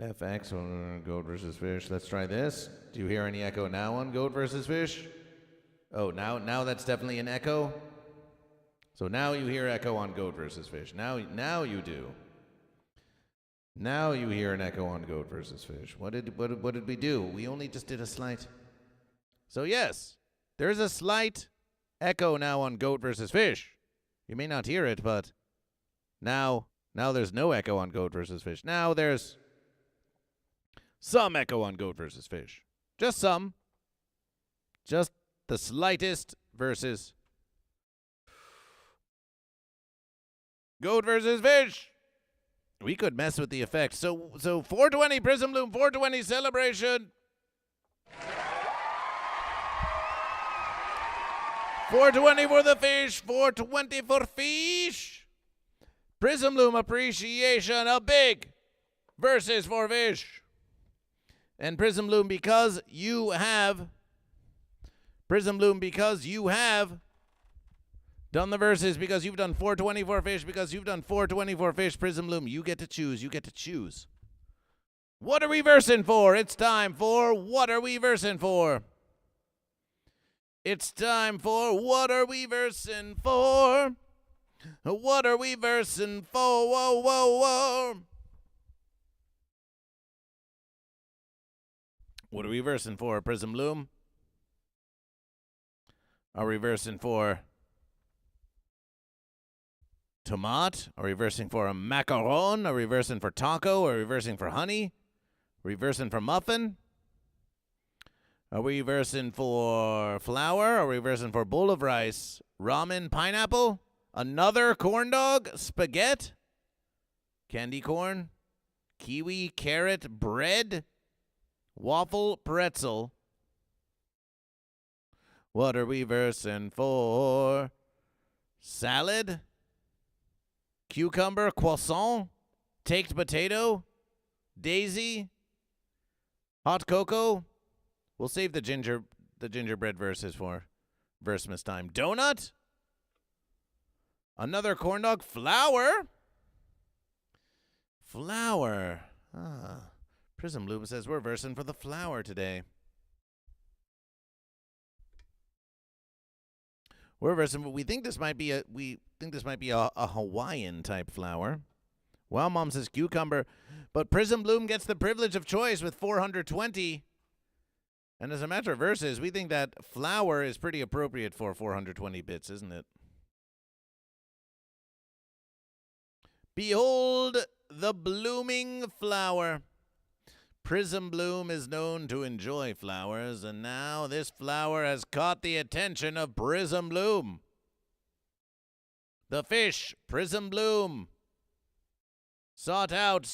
FX on Goat versus Fish. Let's try this. Do you hear any echo now on Goat versus Fish? Oh, now that's definitely an echo. So now you hear echo on Goat versus Fish. Now you do. Now you hear an echo on Goat versus Fish. What did we do? We only just did a slight. So yes, there's a slight echo now on Goat versus Fish. You may not hear it, but now there's no echo on Goat versus Fish. Now there's some echo on Goat versus Fish. Just some. Just the slightest versus Goat versus Fish. We could mess with the effect. So 420 Prism Bloom, 420 celebration. 420 for the fish, 420 for fish. Prism Bloom appreciation, a big versus for fish. And Prism Bloom, because you have done the verses, because you've done 424 fish, Prism Bloom, you get to choose. What are we versing for? It's time for What Are We Versing For? It's time for What Are We Versing For? What are we versing for? Whoa, whoa, whoa. What are we versing for, Prism Bloom? Are we versing for tomat? Are we versing for a macaron? Are we versing for taco? Are we versing for honey? Are we versing for muffin? Are we versing for flour? Are we versing for bowl of rice? Ramen, pineapple? Another corn dog? Spaghetti? Candy corn? Kiwi, carrot, bread? Waffle, pretzel? What are we versing for? Salad? Cucumber, croissant? Baked potato? Daisy? Hot cocoa? We'll save the gingerbread verses for Versemas time. Donut? Another corn dog? Flour? Flour. Prism Bloom says we're versing for the flour today. We're versing, but we think this might be a Hawaiian type flour. Well, Mom says cucumber, but Prism Bloom gets the privilege of choice with 420. And as a matter of verses, we think that flour is pretty appropriate for 420 bits, isn't it? Behold the blooming flower. Prism Bloom is known to enjoy flowers, and now this flower has caught the attention of Prism Bloom. The fish, Prism Bloom, sought out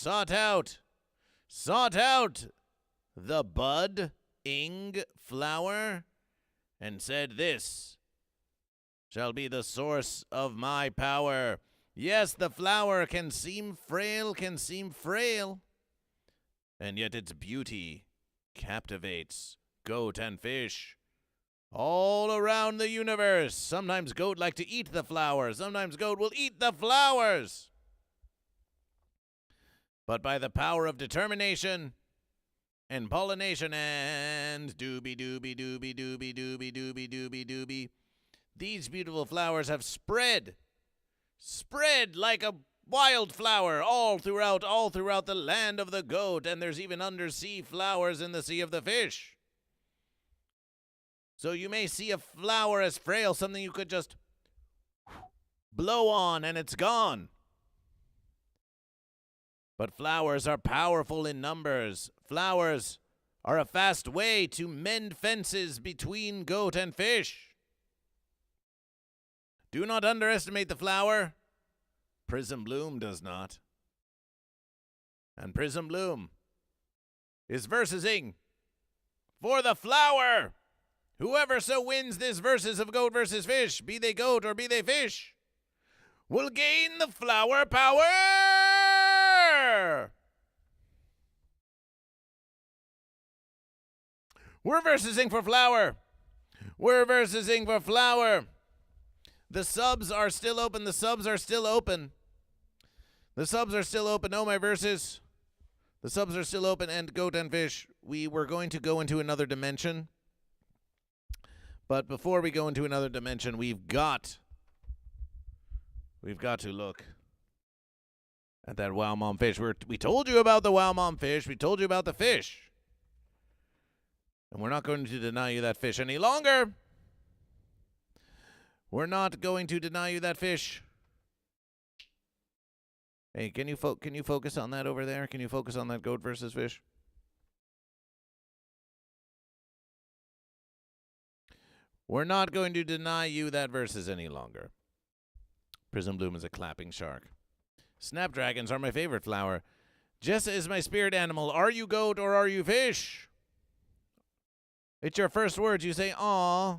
the budding flower and said, "This shall be the source of my power." Yes, the flower can seem frail, and yet its beauty captivates goat and fish all around the universe. Sometimes goat like to eat the flowers. Sometimes goat will eat the flowers. But by the power of determination and pollination and doobie, these beautiful flowers have spread like a wildflower all throughout the land of the goat, and there's even undersea flowers in the sea of the fish. So you may see a flower as frail, something you could just blow on and it's gone. But flowers are powerful in numbers. Flowers are a fast way to mend fences between goat and fish. Do not underestimate the flower. Prism Bloom does not. And Prism Bloom is versing for the flower. Whoever so wins this versus of goat versus fish, be they goat or be they fish, will gain the flower power. We're versing for flower. The subs are still open. Oh, my verses. The subs are still open, and goat and fish. We were going to go into another dimension. But before we go into another dimension, we've got to look at that Wow Mom fish. We told you about the Wow Mom fish. We told you about the fish. And we're not going to deny you that fish any longer. We're not going to deny you that fish. Hey, can you focus on that over there? Can you focus on that goat versus fish? We're not going to deny you that versus any longer. Prism Bloom is a clapping shark. Snapdragons are my favorite flower. Jessa is my spirit animal. Are you goat or are you fish? It's your first words. You say, aw.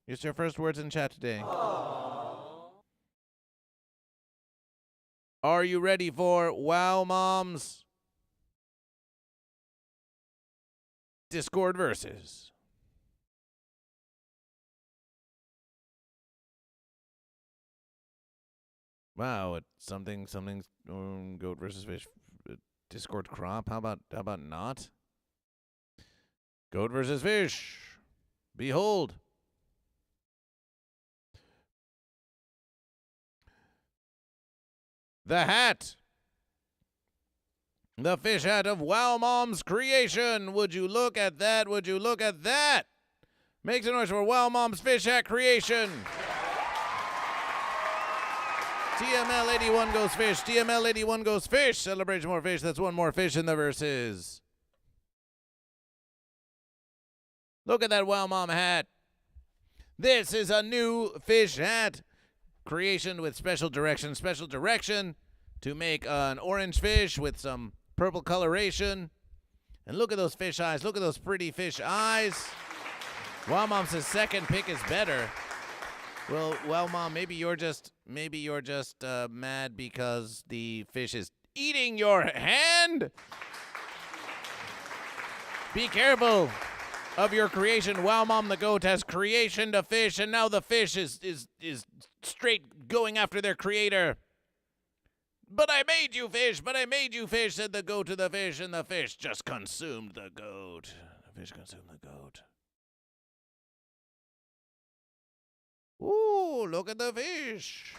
It's your first words in chat today. Aww. Are you ready for Wow Moms Discord versus? Wow, it's something, goat versus fish. Discord crop. How about not? Goat versus fish. Behold. The hat. The fish hat of Wow Mom's creation. Would you look at that? Would you look at that? Make some noise for Wow Mom's fish hat creation. TML81 goes fish. TML81 goes fish. Celebration more fish. That's one more fish in the verses. Look at that Wow Mom hat. This is a new fish hat. Creation with special direction to make an orange fish with some purple coloration. And look at those fish eyes. Look at those pretty fish eyes. Wow Mom says second pick is better. Well, Mom, maybe you're just mad because the fish is eating your hand. Be careful of your creation. Wow Mom the goat has creation to fish, and now the fish is straight going after their creator. But I made you fish, said the goat to the fish, and the fish just consumed the goat. The fish consumed the goat. Ooh, look at the fish.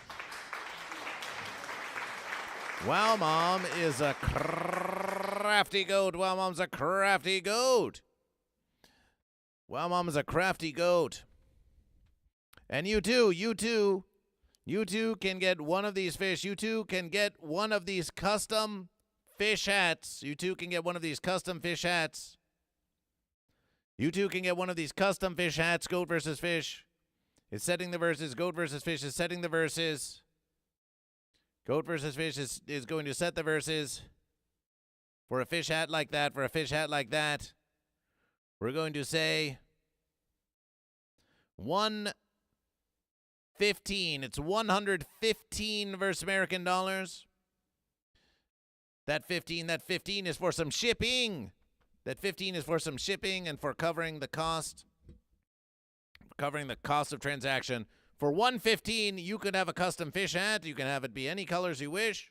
Wow Mom is a crafty goat. Wow Mom's a crafty goat. Wow Mom is a crafty goat. And you too can get one of these fish. You too can get one of these custom fish hats. You too can get one of these custom fish hats. You too can get one of these custom fish hats. Goat versus fish is setting the verses. Goat versus fish is setting the verses. Goat versus fish is going to set the verses. For a fish hat like that, we're going to say 115. It's 115 versus American dollars. That 15 is for some shipping. That 15 is for some shipping and for covering the cost. Covering the cost of transaction. For 115, you could have a custom fish hat. You can have it be any colors you wish.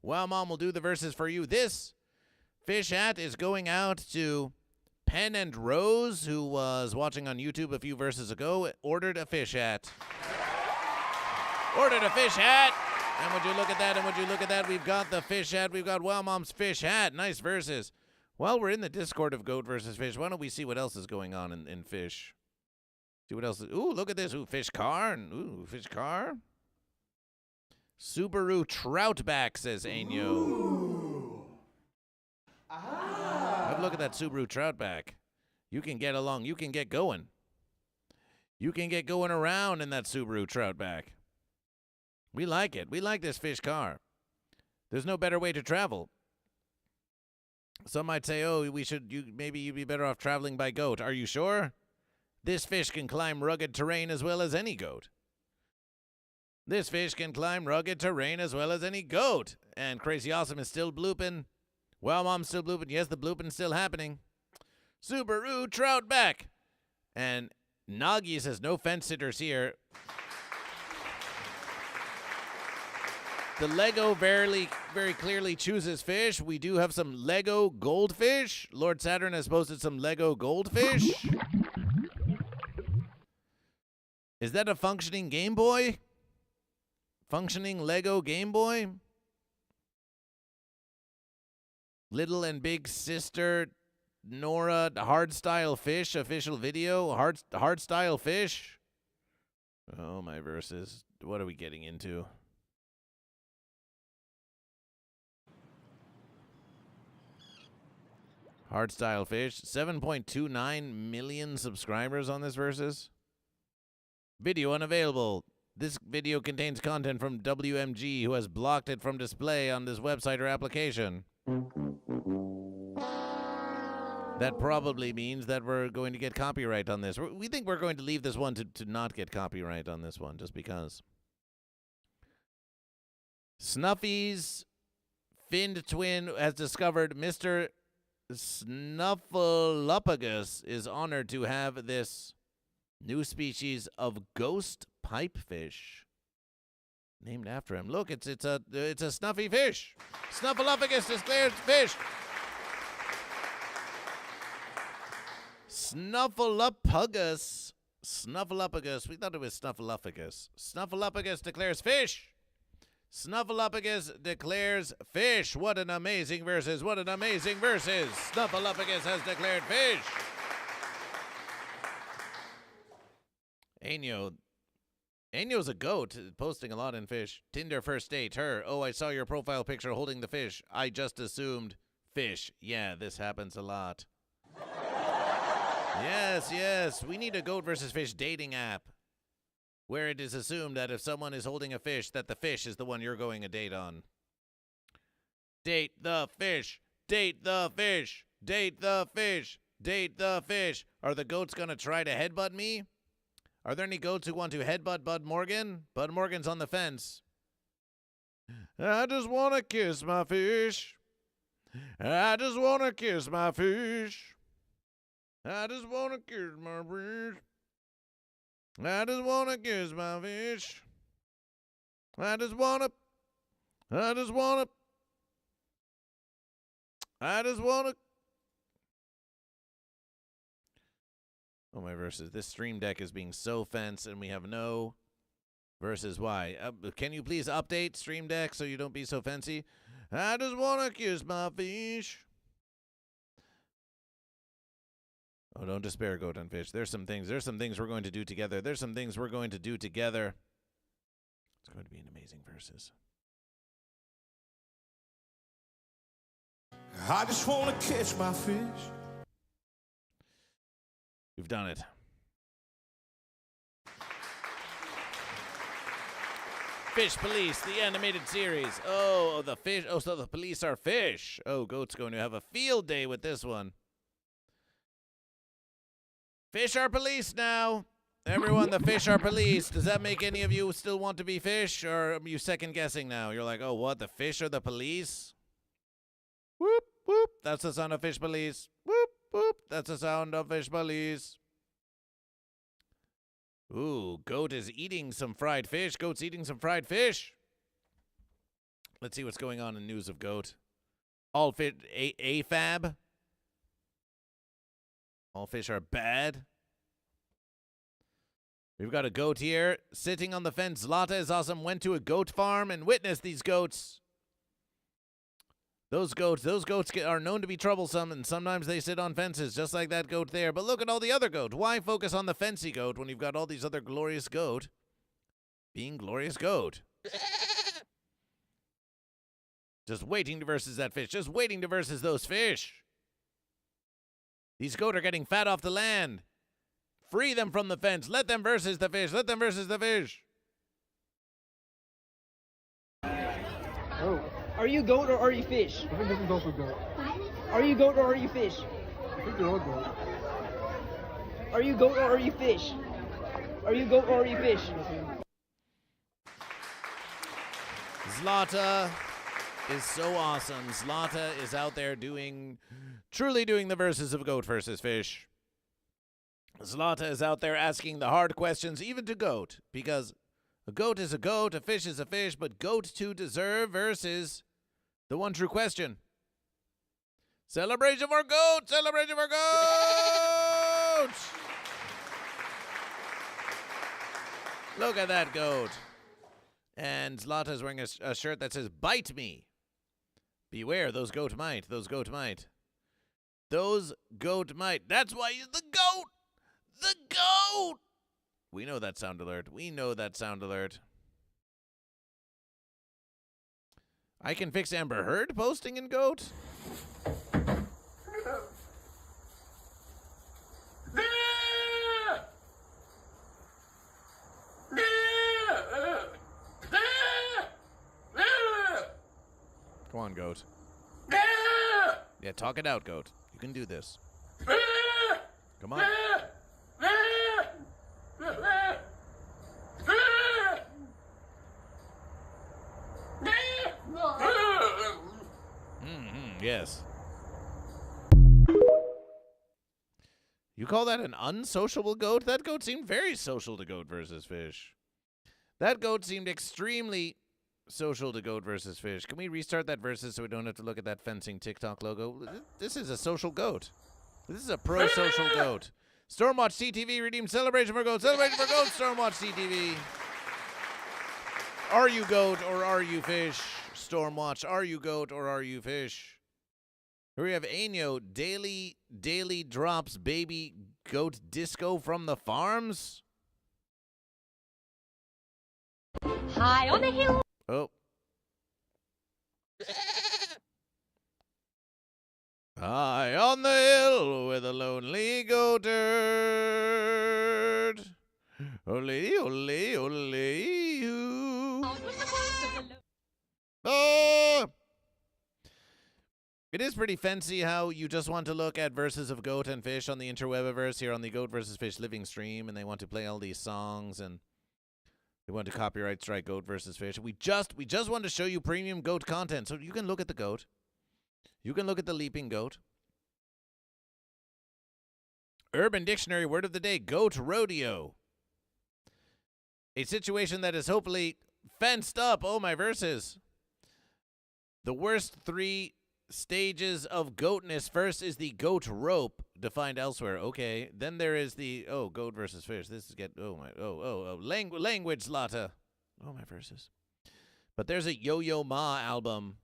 Wow Mom will do the verses for you. This fish hat is going out to Pen and Rose, who was watching on YouTube a few verses ago, ordered a fish hat. Ordered a fish hat. And would you look at that, we've got the fish hat. We've got Wow Mom's fish hat. Nice verses. While we're in the Discord of Goat versus Fish, why don't we see what else is going on in Fish? See what else is. Ooh, look at this. Ooh, fish car. Ooh, fish car. Subaru Troutback, says Ainyo. Have a look at that Subaru Troutback. You can get along. You can get going. You can get going around in that Subaru Troutback. We like it. We like this fish car. There's no better way to travel. Some might say, oh, maybe you'd be better off traveling by goat. Are you sure? This fish can climb rugged terrain as well as any goat. This fish can climb rugged terrain as well as any goat. And Crazy Awesome is still blooping. Wow Mom's still blooping. Yes, the blooping's still happening. Subaru Troutback. And Nagi says, no fence sitters here. The Lego very clearly chooses fish. We do have some Lego goldfish. Lord Saturn has posted some Lego goldfish. Is that a functioning Game Boy? Functioning Lego Game Boy? Little and Big Sister Nora Hardstyle Fish official video. Hardstyle Fish. Oh, my verses. What are we getting into? Hardstyle Fish. 7.29 million subscribers on this versus. Video unavailable. This video contains content from WMG, who has blocked it from display on this website or application. That probably means that we're going to get copyright on this. We think we're going to leave this one to not get copyright on this one, just because. Snuffy's finned twin has discovered Mr. Snuffleupagus is honored to have this new species of ghost pipefish named after him. Look, it's a snuffy fish. Snuffleupagus declared fish. Snuffleupagus. We thought it was Snuffleupagus. Snuffleupagus declares fish. Snuffleupagus declares fish. What an amazing verses. What an amazing verses. Snuffleupagus has declared fish. Ainyo's a goat, posting a lot in fish. Tinder first date, her. Oh, I saw your profile picture holding the fish. I just assumed fish. Yeah, this happens a lot. Yes. We need a goat versus fish dating app, where it is assumed that if someone is holding a fish, that the fish is the one you're going a date on. Date the fish. Date the fish. Date the fish. Date the fish. Are the goats going to try to headbutt me? Are there any goats who want to headbutt Bud Morgan? Bud Morgan's on the fence. I just want to kiss my fish. I just want to kiss my fish. I just want to kiss my fish. I just want to kiss my fish. I just want to. Oh, my verses. This stream deck is being so fence, and we have no verses. Why? Can you please update stream deck so you don't be so fancy? I just want to kiss my fish. Oh, don't despair, goat and fish. There's some things we're going to do together. It's going to be an amazing verses. I just want to catch my fish. We've done it. Fish Police, the animated series. Oh, the fish. Oh, so the police are fish. Oh, Goat's going to have a field day with this one. Fish are police now. Everyone, the fish are police. Does that make any of you still want to be fish, or are you second guessing now? You're like, oh, what? The fish are the police? Whoop, whoop. That's the sound of Fish Police. Whoop, whoop. That's the sound of Fish Police. Ooh, Goat is eating some fried fish. Goat's eating some fried fish. Let's see what's going on in news of Goat. All fish, AFAB. All fish are bad. We've got a goat here sitting on the fence. Zlata is awesome. Went to a goat farm and witnessed these goats. Those goats are known to be troublesome, and sometimes they sit on fences, just like that goat there. But look at all the other goat. Why focus on the fancy goat when you've got all these other glorious goat being glorious goat? Just waiting to versus that fish. Just waiting to versus those fish. These goat are getting fat off the land. Free them from the fence. Let them versus the fish. Let them versus the fish. Oh. Are you goat or are you fish? I think this is also goat. Are you goat or are you fish? I think they're all goat. Are you goat or are you fish? Are you goat or are you fish? Zlata is so awesome. Zlata is out there truly doing the verses of goat versus fish. Zlata is out there asking the hard questions, even to goat, because a goat is a goat, a fish is a fish, but goat to deserve versus the one true question. Celebration for goat! Celebration for goat! Look at that goat. And Zlata is wearing a shirt that says, "Bite me." Beware, those goat might. Those goat might. Those goat might. That's why he's the goat! The goat! We know that sound alert. We know that sound alert. I can fix Amber Heard posting in GOAT. goat. Yeah, talk it out, goat. You can do this. Come on. Yes. You call that an unsociable goat? That goat seemed very social to GoatVsFish. That goat seemed extremely social to GoatVsFish. Can we restart that versus so we don't have to look at that fencing TikTok logo? This is a social goat. This is a pro-social goat. Stormwatch CTV redeemed celebration for goat. Celebration for goat, Stormwatch CTV. Are you goat or are you fish? Stormwatch, are you goat or are you fish? Here we have Año, daily drops baby goat disco from the farms. High on the hill. Oh. High on the hill with a lonely goatherd. Ole, ole, ole, ooh. Oh! It is pretty fancy how you just want to look at verses of goat and fish on the interwebiverse here on the GoatVsFish living stream, and they want to play all these songs, and they want to copyright strike GoatVsFish. We just want to show you premium goat content, so you can look at the goat. You can look at the leaping goat. Urban Dictionary word of the day, goat rodeo. A situation that is hopefully fenced up. Oh, my verses. The worst 3 stages of goatness. First is the goat rope, defined elsewhere. Okay. Then there is the goat versus fish. This is language slaughter. Oh, my verses. But there's a Yo-Yo Ma album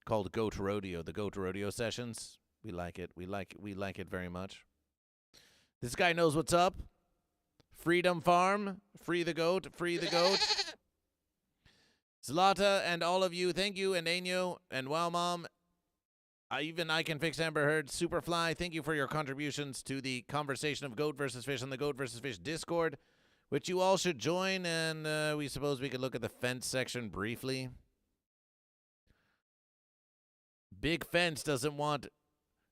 called Goat Rodeo, the Goat Rodeo Sessions. We like it. We like it very much. This guy knows what's up. Freedom Farm, free the goat, free the goat. Zlata and all of you, thank you, and Año and Wow Mom. Even I Can Fix Amber Heard, Superfly, thank you for your contributions to the conversation of GoatVsFish on the GoatVsFish Discord, which you all should join, and we suppose we could look at the fence section briefly. Big Fence doesn't want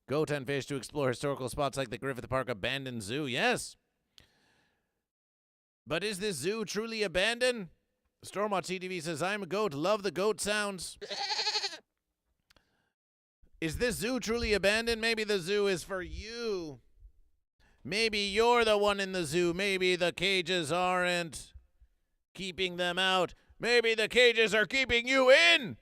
Goat and Fish to explore historical spots like the Griffith Park abandoned zoo. Yes. But is this zoo truly abandoned? Stormwatch CTV says, I'm a goat, love the goat sounds. Is this zoo truly abandoned? Maybe the zoo is for you. Maybe you're the one in the zoo. Maybe the cages aren't keeping them out. Maybe the cages are keeping you in.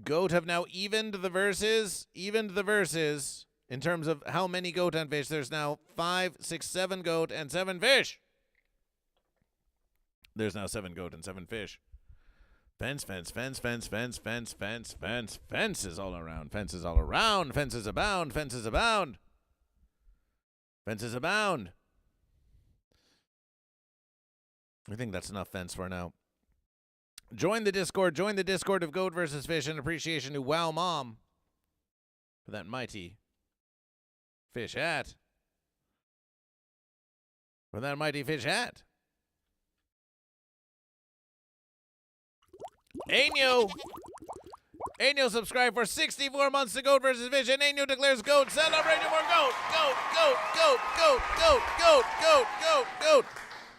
Goat have now evened the verses in terms of how many goat and fish. There's now 5, 6, 7 goat and 7 fish. There's now 7 goat and 7 fish. Fence, fence, fence, fence, fence, fence, fence, fence, fences all around, fences all around, fences abound, fences abound. Fences abound. I think that's enough fence for now. Join the Discord of GoatVsFish in appreciation to Wow Mom for that mighty fish hat. For that mighty fish hat. Año subscribed for 64 months to GoatVsFish, and Año declares goat. Celebrating for goat. Goat, goat, goat, goat, goat, goat, goat, goat, goat.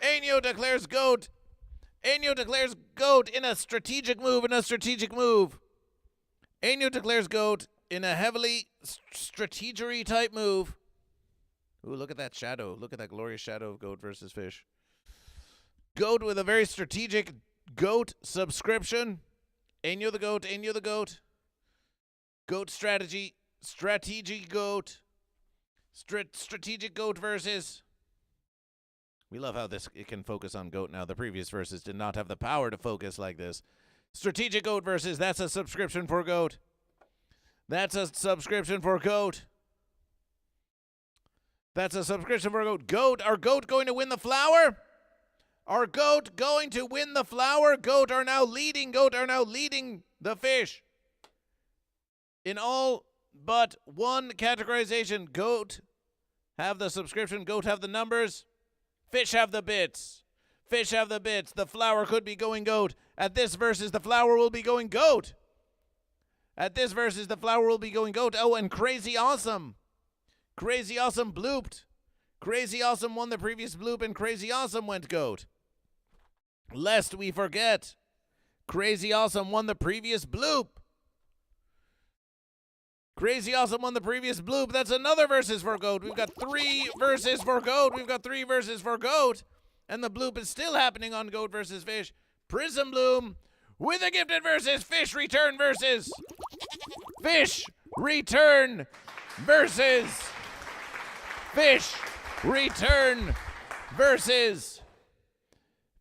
Año declares goat. Año declares goat in a strategic move, Año declares goat in a heavily strategery type move. Ooh, look at that shadow. Look at that glorious shadow of GoatVsFish. Goat with a very strategic goat subscription. Año the goat, Año the goat. Goat strategy goat. Strategic goat versus. We love how it can focus on goat now. The previous verses did not have the power to focus like this. Strategic goat versus, that's a subscription for goat. That's a subscription for goat. That's a subscription for goat. Goat, are goat going to win the flower? Are goat going to win the flower? Goat are now leading the fish. In all but one categorization, goat have the subscription, goat have the numbers. Fish have the bits. Fish have the bits. The flower could be going goat. At this versus, the flower will be going goat. At this versus, the flower will be going goat. Oh, and Crazy Awesome. Crazy Awesome blooped. Crazy Awesome won the previous bloop, and Crazy Awesome went goat. Lest we forget, Crazy Awesome won the previous bloop. Crazy Awesome won the previous bloop. That's another versus for goat. We've got 3 verses for goat. We've got 3 verses for goat. And the bloop is still happening on Goat versus Fish. Prism Bloom with a gifted versus Fish Return versus Fish Return versus Fish Return versus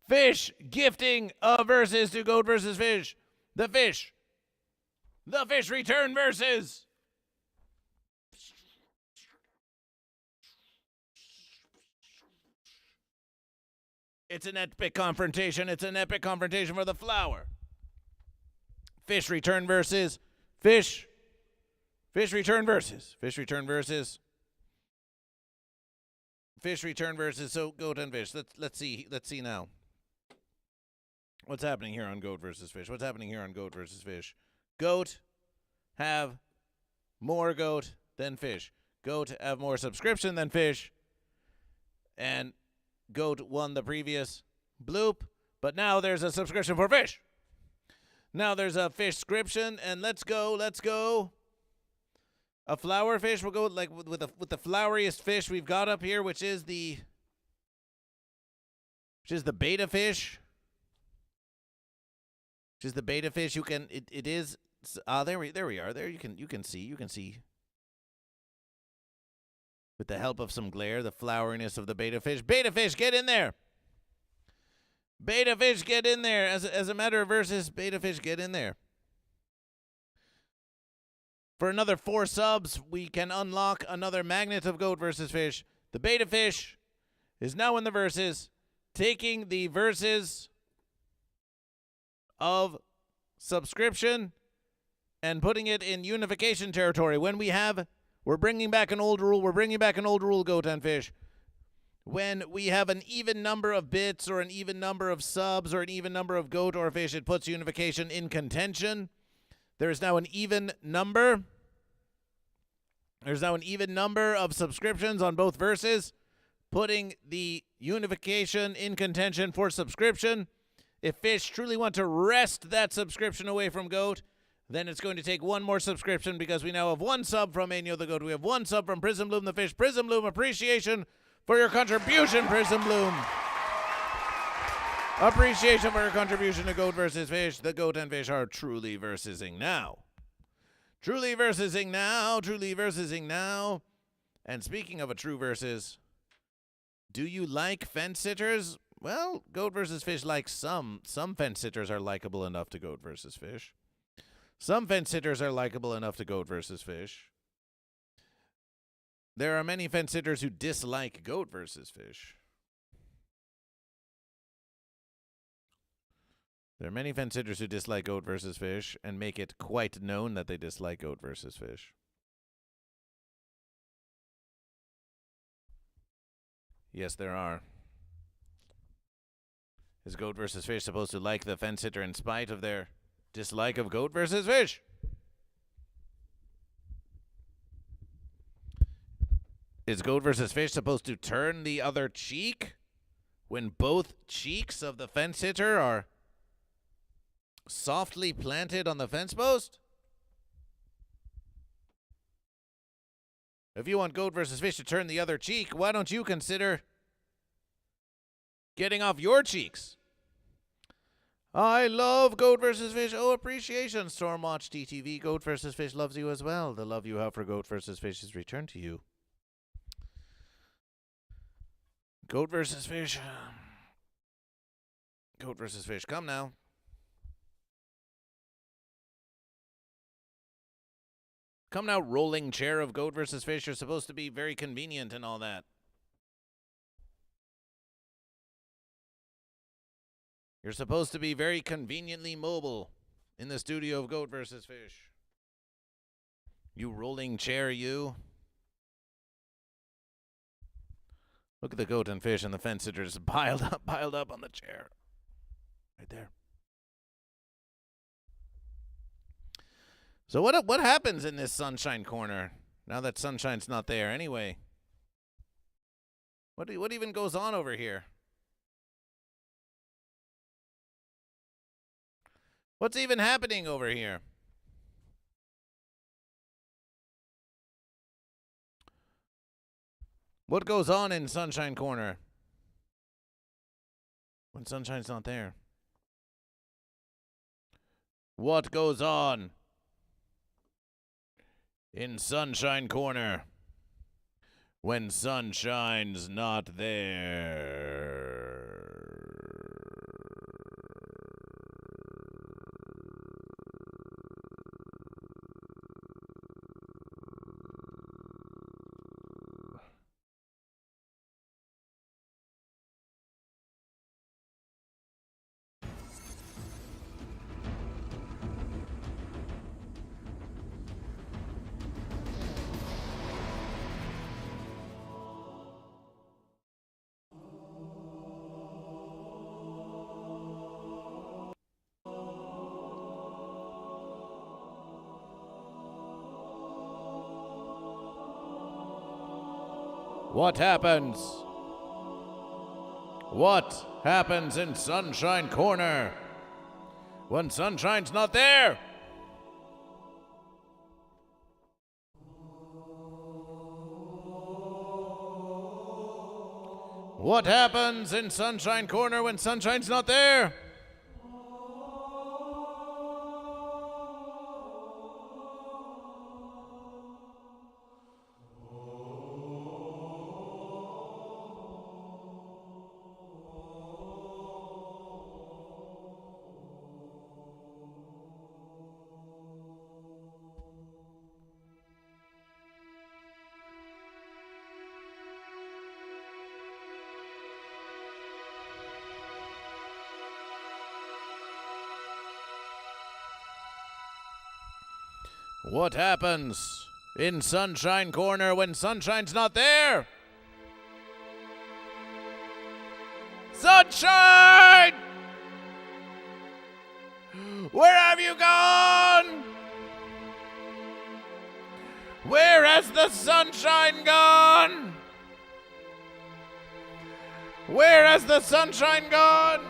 Fish gifting a versus to Goat versus Fish. The Fish Return versus It's an epic confrontation. It's an epic confrontation for the flower. Fish Return versus Fish. Fish Return versus Fish Return versus Fish Return versus so Goat and Fish. Let's see now. What's happening here on Goat versus Fish? What's happening here on Goat versus Fish? Goat have more goat than Fish. Goat have more subscription than Fish. And Goat won the previous bloop, but now there's a subscription for Fish. Now there's a Fish subscription, and let's go. A flower fish. We'll go like with the floweriest fish we've got up here, which is the beta fish. Which is the beta fish. You can it is there we are. There you can see. With the help of some glare, the floweriness of the beta fish. Beta fish, get in there. Beta fish, get in there. As a matter of versus, beta fish, get in there. For another 4 subs, we can unlock another magnet of Goat versus Fish. The beta fish is now in the verses, taking the verses of subscription and putting it in unification territory. We're bringing back an old rule. We're bringing back an old rule, Goat and Fish. When we have an even number of bits or an even number of subs or an even number of Goat or Fish, it puts unification in contention. There is now an even number. There's now an even number of subscriptions on both verses, putting the unification in contention for subscription. If Fish truly want to wrest that subscription away from Goat, then it's going to take one more subscription because we now have 1 sub from Enyo the Goat. We have 1 sub from Prism Bloom the Fish. Prism Bloom, appreciation for your contribution, Prism Bloom. Appreciation for your contribution to Goat versus Fish. The Goat and Fish are truly versing now. Truly versing now. Truly versing now. And speaking of a true versus, do you like fence sitters? Well, Goat versus Fish likes some. Some fence sitters are likable enough to Goat versus Fish. Some fence sitters are likable enough to Goat versus Fish. There are many fence sitters who dislike Goat versus Fish. There are many fence sitters who dislike Goat versus Fish and make it quite known that they dislike Goat versus Fish. Yes, there are. Is Goat versus Fish supposed to like the fence sitter in spite of their dislike of Goat versus Fish? Is Goat versus Fish supposed to turn the other cheek when both cheeks of the fence sitter are softly planted on the fence post? If you want Goat versus Fish to turn the other cheek, why don't you consider getting off your cheeks? I love Goat versus Fish. Oh, appreciation, Stormwatch DTV. Goat versus Fish loves you as well. The love you have for Goat versus Fish is returned to you. Goat versus Fish. Goat versus Fish. Come now. Come now, rolling chair of Goat versus Fish. You're supposed to be very convenient and all that. You're supposed to be very conveniently mobile in the studio of Goat versus Fish. You rolling chair, you. Look at the goat and fish and the fence sitters piled up on the chair. Right there. So what happens in this Sunshine corner now that Sunshine's not there anyway? What even goes on over here? What's even happening over here? What goes on in Sunshine corner when Sunshine's not there? What goes on in Sunshine corner when Sunshine's not there? What happens? What happens in Sunshine corner when Sunshine's not there? What happens in Sunshine corner when Sunshine's not there? What happens in Sunshine corner when Sunshine's not there? Sunshine! Where have you gone? Where has the sunshine gone? Where has the sunshine gone?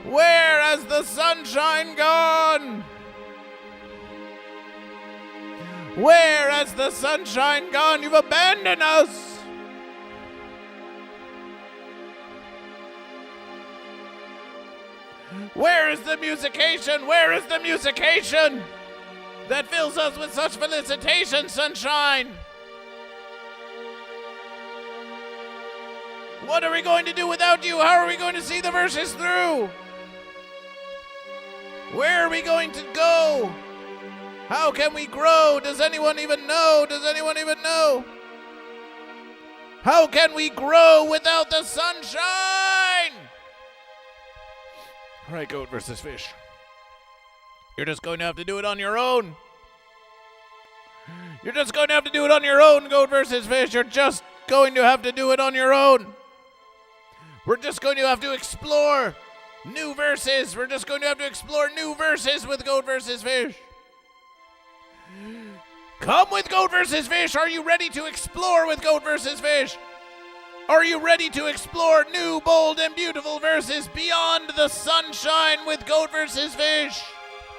Where has the sunshine gone? Where has the sunshine gone? You've abandoned us. Where is the musication? Where is the musication that fills us with such felicitation, Sunshine? What are we going to do without you? How are we going to see the verses through? Where are we going to go? How can we grow? Does anyone even know? Does anyone even know? How can we grow without the sunshine? All right, goat versus fish. You're just going to have to do it on your own. You're just going to have to do it on your own, goat versus fish. You're just going to have to do it on your own. We're just going to have to explore new verses. We're just going to have to explore new verses with Goat versus Fish. Come with Goat versus Fish. Are you ready to explore with Goat versus Fish? Are you ready to explore new, bold, and beautiful verses beyond the sunshine with Goat versus Fish?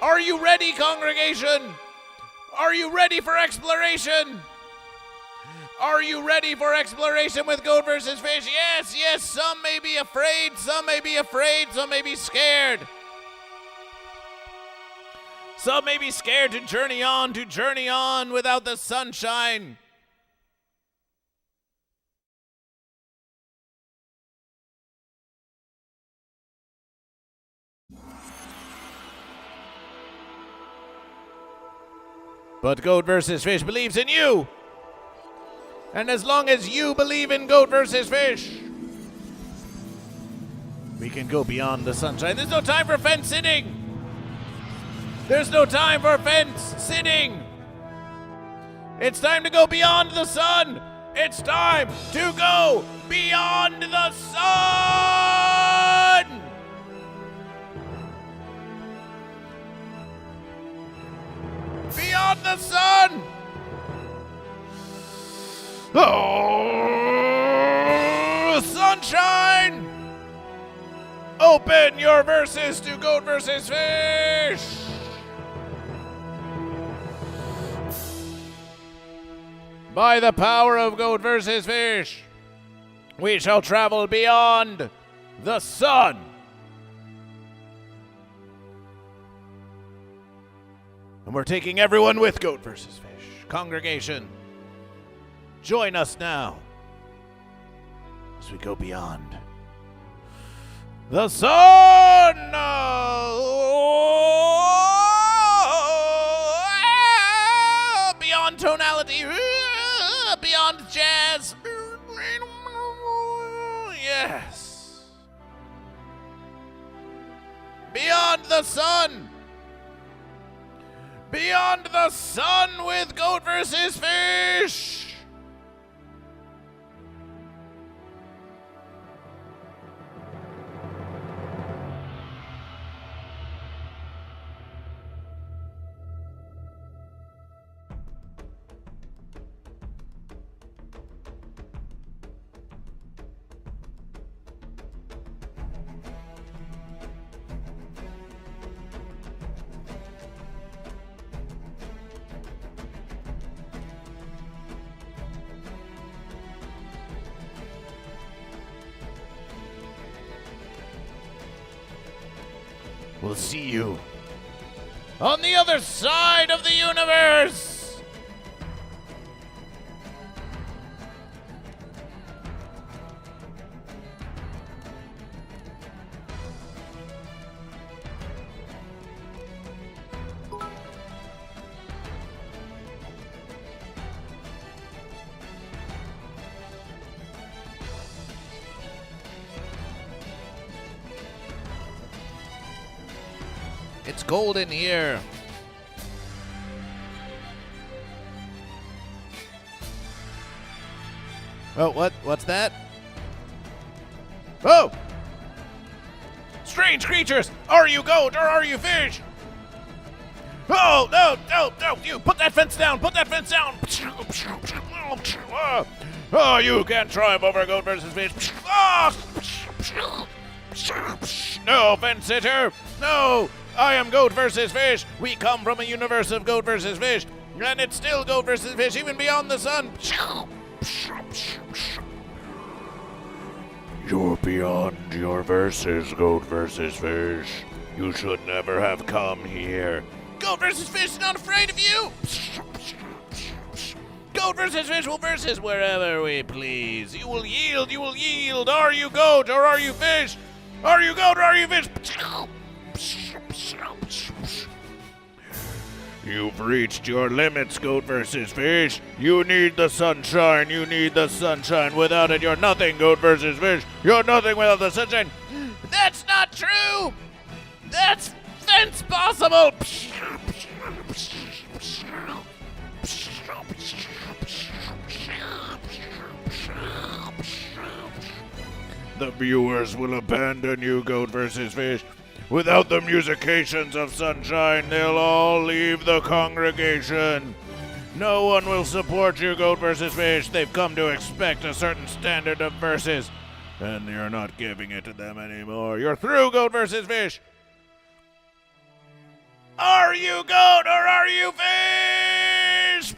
Are you ready, congregation? Are you ready for exploration? Are you ready for exploration with Goat versus Fish? Yes, yes, some may be afraid, some may be afraid, some may be scared. Some may be scared to journey on without the sunshine. But Goat versus Fish believes in you. And as long as you believe in Goat versus Fish, we can go beyond the sunshine. There's no time for fence sitting. There's no time for fence sitting. It's time to go beyond the sun. It's time to go beyond the sun. Beyond the sun. Oh, Sanshine. Open your verses to Goat vs. Fish. By the power of Goat vs. Fish, we shall travel beyond the sun. And we're taking everyone with Goat vs. Fish. Congregation, join us now as we go beyond the sun. Beyond tonality. Beyond jazz. Yes. Beyond the sun. Beyond the sun with Goat vs. Fish. We'll see you on the other side of the universe. It's golden here. Oh, what's that? Oh! Strange creatures! Are you goat or are you fish? Oh, no, you put that fence down, put that fence down! Oh, you can't triumph over Goat vs. Fish. Oh! No, fence sitter! No! I am Goat vs. Fish. We come from a universe of Goat vs. Fish, and it's still Goat vs. Fish, even beyond the sun. You're beyond your verses, Goat vs. Fish. You should never have come here. Goat vs. Fish is not afraid of you. Goat vs. Fish will versus wherever we please. You will yield, you will yield. Are you goat or are you fish? Are you goat or are you fish? You've reached your limits, Goat vs. Fish. You need the sunshine. You need the sunshine. Without it, you're nothing, Goat vs. Fish. You're nothing without the sunshine. That's not true. That's possible. The viewers will abandon you, Goat vs. Fish. Without the musications of Sanshine, they'll all leave the congregation. No one will support you, Goat vs. Fish. They've come to expect a certain standard of verses, and you're not giving it to them anymore. You're through, Goat vs. Fish. Are you goat or are you fish?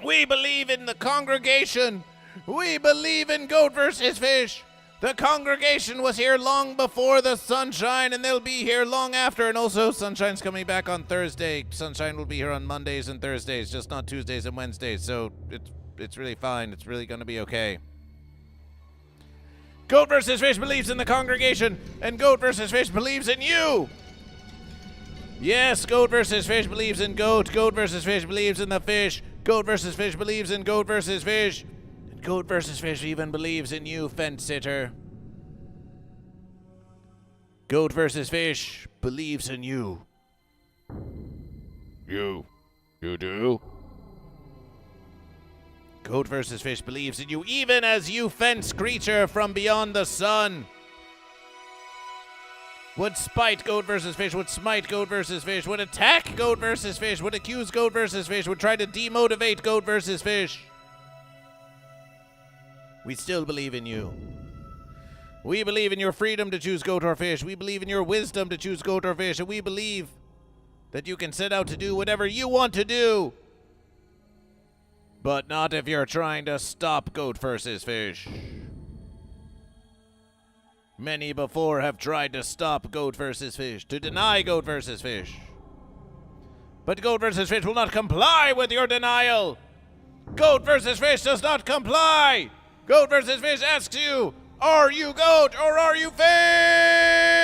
We believe in the congregation. We believe in Goat vs. Fish. The congregation was here long before the Sanshine, and they'll be here long after. And also, Sanshine's coming back on Thursday. Sanshine will be here on Mondays and Thursdays, just not Tuesdays and Wednesdays. So it's really fine. It's really going to be okay. Goat vs. Fish believes in the congregation, and Goat vs. Fish believes in you. Yes, Goat vs. Fish believes in goat. Goat vs. Fish believes in the fish. Goat vs. Fish believes in Goat vs. Fish. Goat vs. Fish even believes in you, fence sitter. Goat vs. Fish believes in you. You You do? GoatVsFish believes in you even as you fence creature from beyond the sun. Would spite GoatVsFish, would smite GoatVsFish, would attack GoatVsFish, would accuse GoatVsFish, would try to demotivate GoatVsFish. We still believe in you. We believe in your freedom to choose goat or fish. We believe in your wisdom to choose goat or fish. And we believe that you can set out to do whatever you want to do. But not if you're trying to stop GoatVsFish. Many before have tried to stop GoatVsFish, to deny GoatVsFish. But GoatVsFish will not comply with your denial. GoatVsFish does not comply. GoatVsFish asks you, are you goat or are you fish?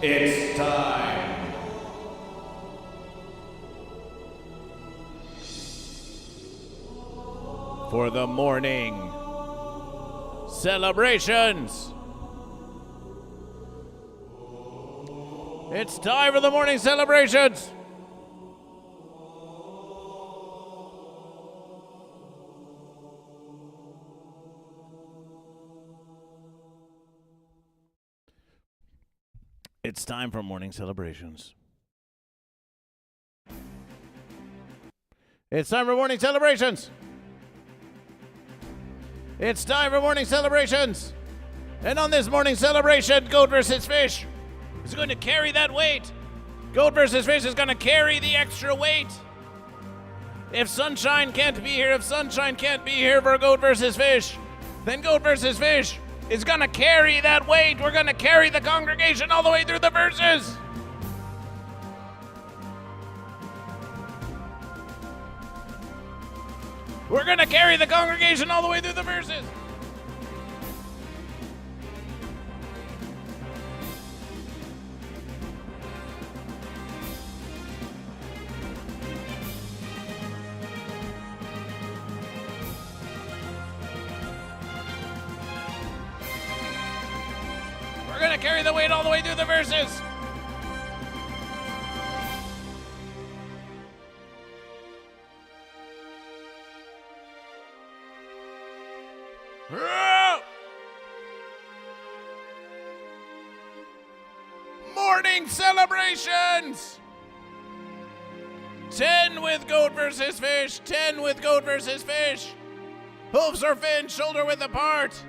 It's time. For the morning celebrations. It's time for the morning celebrations. It's time for morning celebrations. It's time for morning celebrations. It's time for morning celebrations. And on this morning celebration, GoatVsFish is going to carry that weight. GoatVsFish is going to carry the extra weight. If Sanshine can't be here, for GoatVsFish, then GoatVsFish is going to carry that weight. We're going to carry the congregation all the way through the verses. We're going to carry the congregation all the way through the verses. We're going to carry the weight all the way through the verses. Morning celebrations! 10 with GoatVsFish, 10 with GoatVsFish. Hooves or fins, shoulder width apart.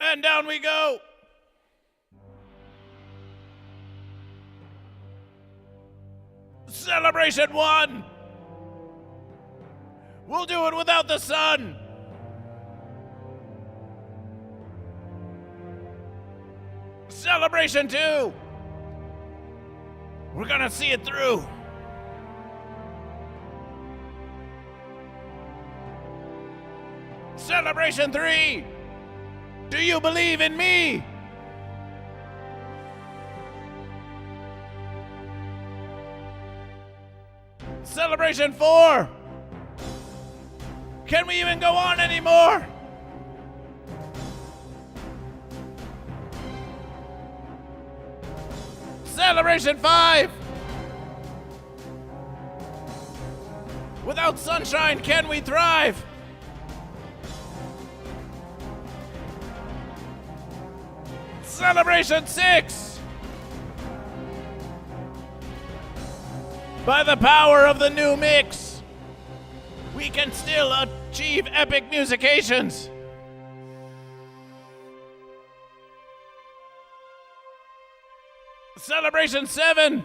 And down we go. Celebration 1. We'll do it without the sun. Celebration 2. We're gonna see it through. Celebration 3. Do you believe in me? Celebration 4. Can we even go on anymore? Celebration 5. Without sunshine, can we thrive? Celebration 6. By the power of the new mix, we can still achieve epic musications. Celebration 7.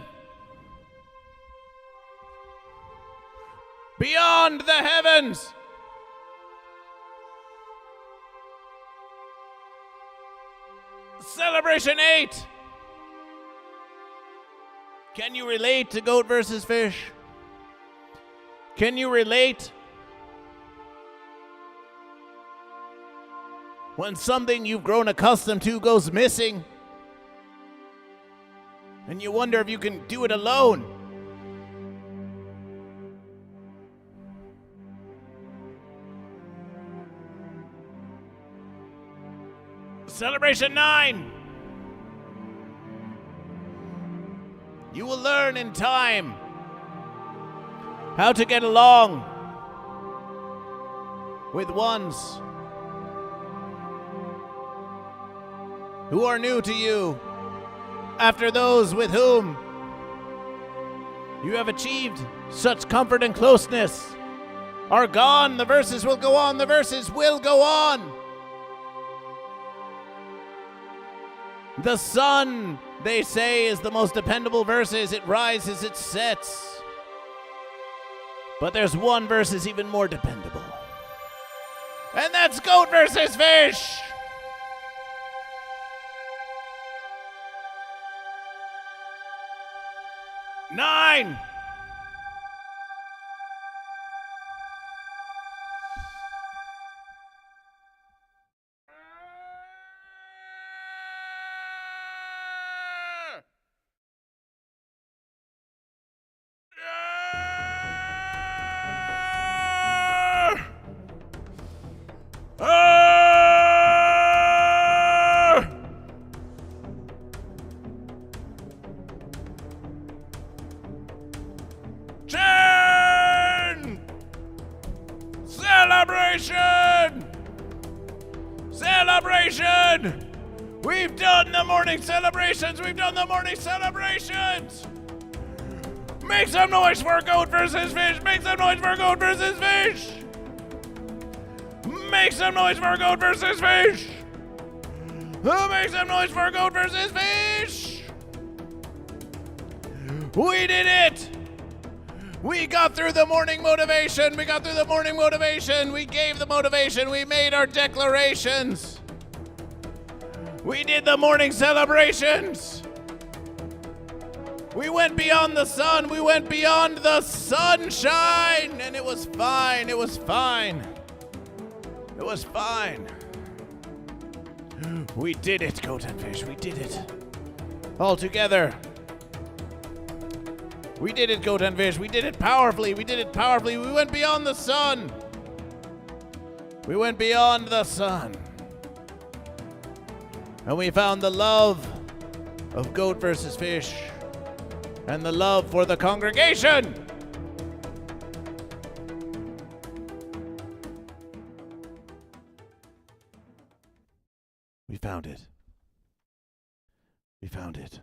Beyond the heavens. Celebration 8. Can you relate to Goat vs. Fish? Can you relate when something you've grown accustomed to goes missing? And you wonder if you can do it alone. Celebration 9. You will learn in time how to get along with ones who are new to you after those with whom you have achieved such comfort and closeness are gone. The verses will go on. The verses will go on. The sun, they say, is the most dependable verses. It rises, it sets. But there's one verse is even more dependable. And that's Goat vs. Fish. Nine. Celebration! We've done the morning celebrations! We've done the morning celebrations! Make some noise for Goat vs. Fish! Make some noise for Goat vs. Fish! Make some noise for Goat vs. Fish! Make some noise for Goat vs. Fish! We did it! We got through the morning motivation. We got through the morning motivation. We gave the motivation. We made our declarations. We did the morning celebrations. We went beyond the sun. We went beyond the sunshine. And it was fine. It was fine. It was fine. We did it, Goat and Fish. We did it. All together. We did it, Goat and Fish. We did it powerfully. We did it powerfully. We went beyond the sun. We went beyond the sun. And we found the love of Goat vs. Fish and the love for the congregation. We found it. We found it.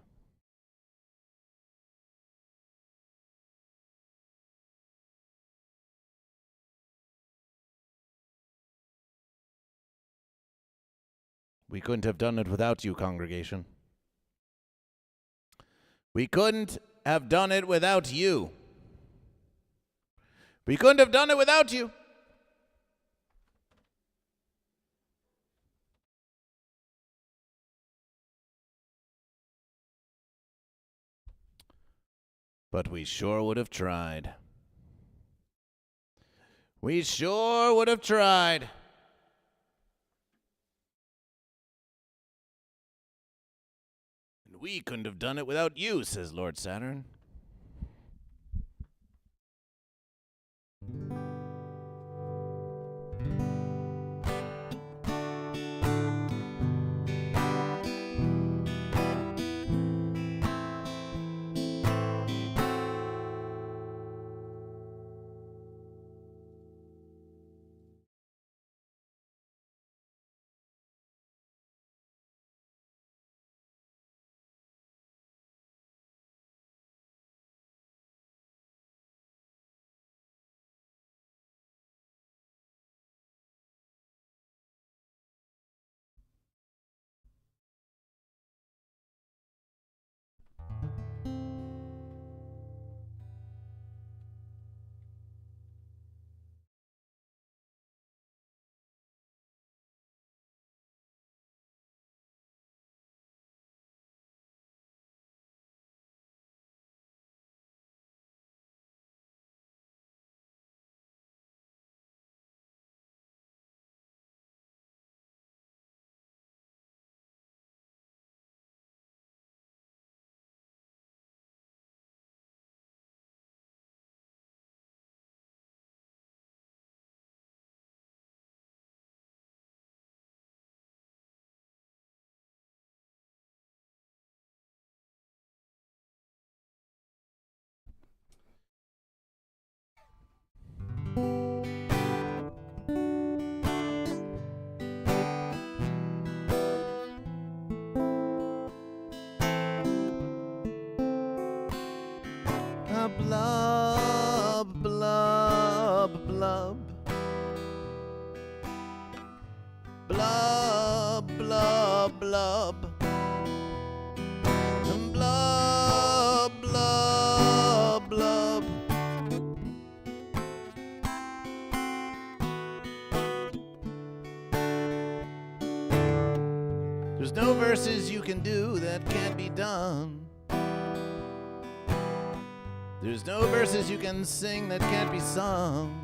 We couldn't have done it without you, congregation. We couldn't have done it without you. We couldn't have done it without you. But we sure would have tried. We sure would have tried. we couldn't have done it without you, says Lord Saturn. Blub, blub, blub. Blub, blub, blub. Blub, blub, blub. There's no verses you can do that can't be done. There's no verses you can sing that can't be sung.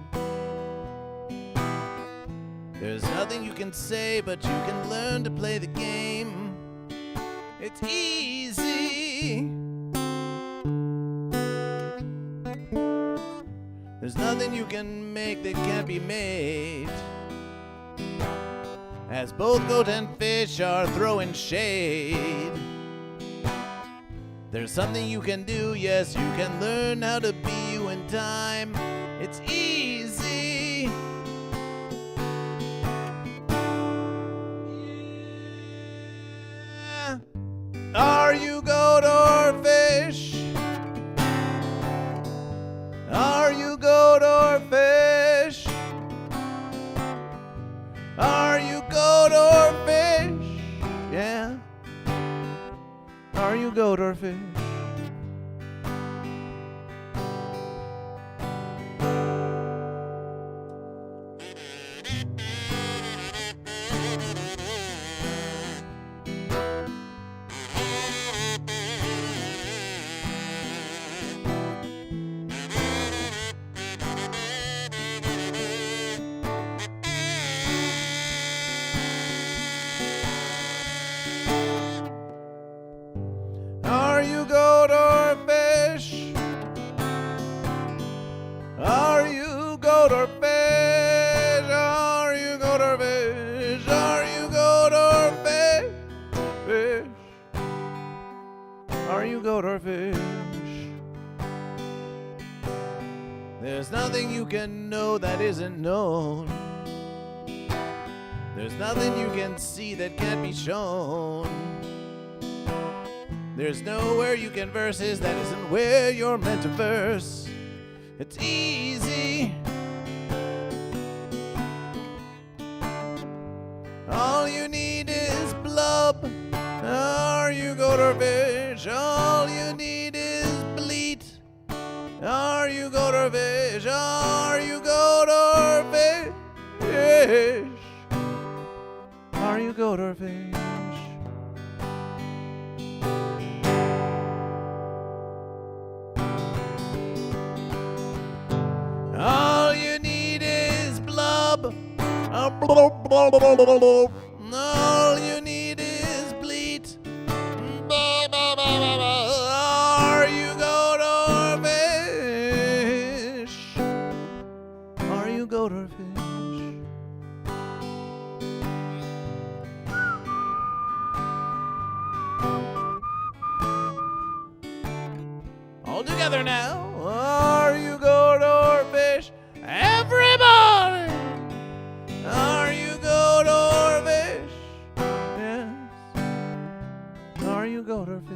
There's nothing you can say, but you can learn to play the game. It's easy. There's nothing you can make that can't be made. As both goat and fish are throwing shade. There's something you can do, yes, you can learn how to be you in time. It's easy. Yeah. Are you goat or fish? Are you goat or fish? Are you goat or fish? Yeah. Are you goat or fish? Are you goat or fish? Are you goat or fish? Are you goat or fish? Are you goat or fish? Fish? Are you goat or fish? There's nothing you can know that isn't known. There's nothing you can see that can't be shown. There's nowhere you can verses that isn't where you're meant to verse. It's easy. All you need is blub. Are you goat or fish? All you need is bleat. Are you goat or fish? Are you goat or fish? Are you goat or fish? All you need is blub. All you need is bleat. you goat or fish? All together now. Are you goat or fish? Everybody! Are you goat or fish? Yes. Are you goat or fish?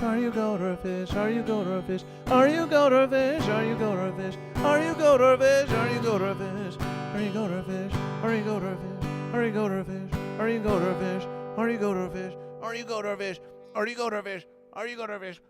Are you goat or fish? Are you goat or fish? Are you goat or fish? Are you goat or fish? Are you goat or fish? Are you goat or fish? Are you goat or fish? Are you goat or fish? Are you goat or fish? Are you goat or fish? Are you goat or fish? Are you goat or fish? Are you goat or fish? Are you goat or fish? Are you goat or fish?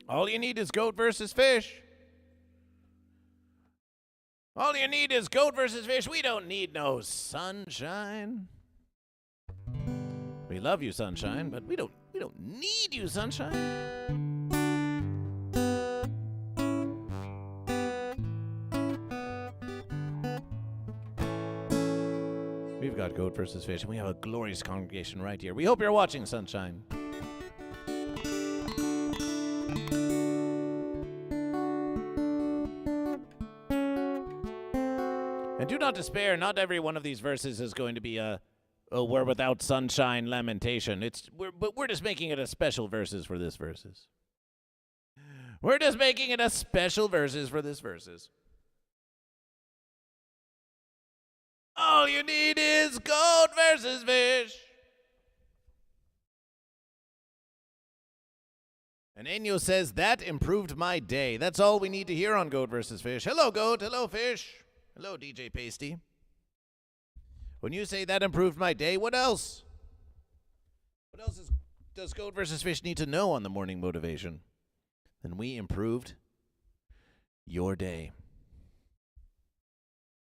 All you need is goat versus fish. All you need is goat versus fish. We don't need no sunshine. We love you, sunshine, but we don't need you, sunshine. We've got goat versus fish, and we have a glorious congregation right here. We hope you're watching, sunshine. And do not despair. Not every one of these verses is going to be a "we're without sunshine" lamentation. But we're just making it a special verses for this verses. We're just making it a special verses for this verses. All you need is goat versus fish. And Enyo says, that improved my day. That's all we need to hear on Goat versus Fish. Hello, Goat. Hello, Fish. Hello, DJ Pasty. When you say that improved my day, what else? What else does Goat versus Fish need to know on the morning motivation? Then we improved your day.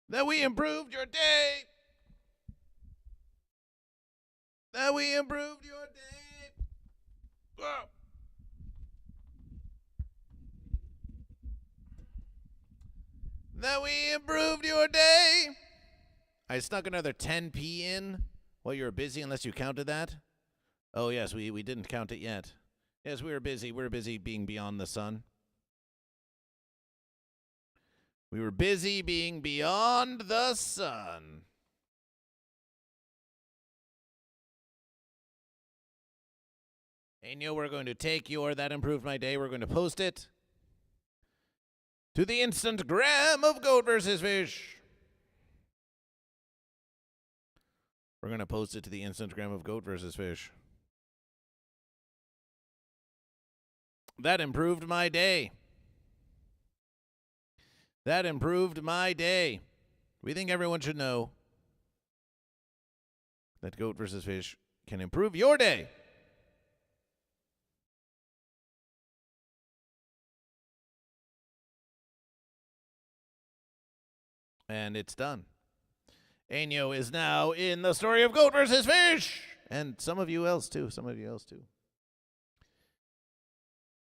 That we improved your day. That we improved your day. Whoa. That we improved your day. I snuck another 10p in while you were busy, unless you counted that. Oh, yes, we didn't count it yet. Yes, we were busy. We were busy being beyond the sun. We were busy being beyond the sun. Hey, Neil, we're going to take your That Improved My Day. We're going to post it to the Instagram of Goat versus Fish. We're going to post it to the Instagram of Goat versus Fish. That improved my day. That improved my day. We think everyone should know that Goat versus Fish can improve your day. And it's done. Año is now in the story of Goat versus Fish. And some of you else too.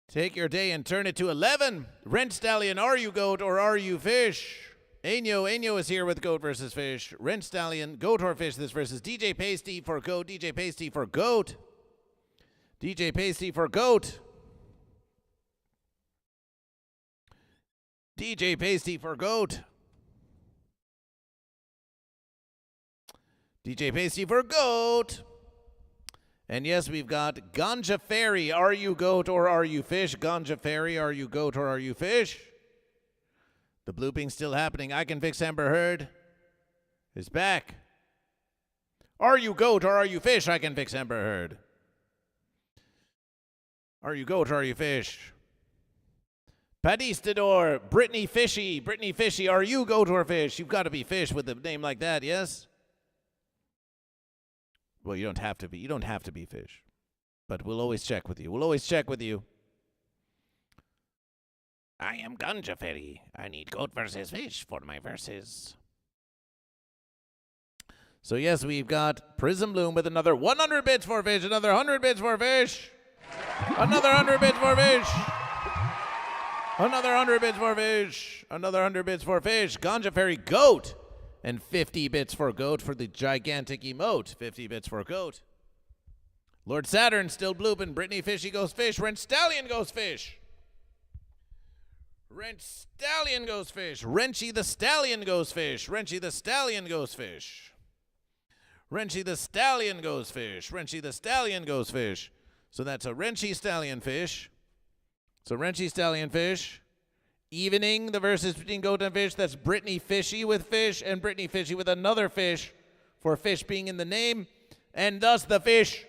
Take your day and turn it to 11. Rent Stallion, are you goat or are you fish? Año is here with Goat versus Fish. Rent Stallion, goat or fish. This versus DJ Pasty for goat. DJ Pasty for goat. DJ Pasty for goat. DJ Pasty for goat. DJ Pasty for goat. And yes, we've got Ganja Fairy. Are you goat or are you fish? Ganja Fairy, are you goat or are you fish? The blooping's still happening. I Can Fix Amber Heard is back. Are you goat or are you fish? I Can Fix Amber Heard. Are you goat or are you fish? Padistador, Brittany Fishy, are you goat or fish? You've got to be fish with a name like that, yes? Well, you don't have to be. You don't have to be fish. But we'll always check with you. I am Ganja Fairy. I need goat versus fish for my verses. So yes, we've got Prism Bloom with another 100 bits for fish, another 100 bits for fish, another 100 bits for fish, another 100 bits for fish, another 100 bits for fish. Ganja Fairy goat. And 50 bits for goat for the gigantic emote. 50 bits for goat. Lord Saturn still blooping. Brittany Fishy goes fish. Rent Stallion goes fish. Rent Stallion goes fish. Wrenchy the Stallion goes fish. Wrenchy the Stallion goes fish. Wrenchy the Stallion goes fish. Wrenchy the Stallion goes fish. So that's a Wrenchy Stallion fish. So Wrenchy Stallion fish. Evening the verses between goat and fish. That's Brittany Fishy with fish and Brittany Fishy with another fish for fish being in the name. And thus the fish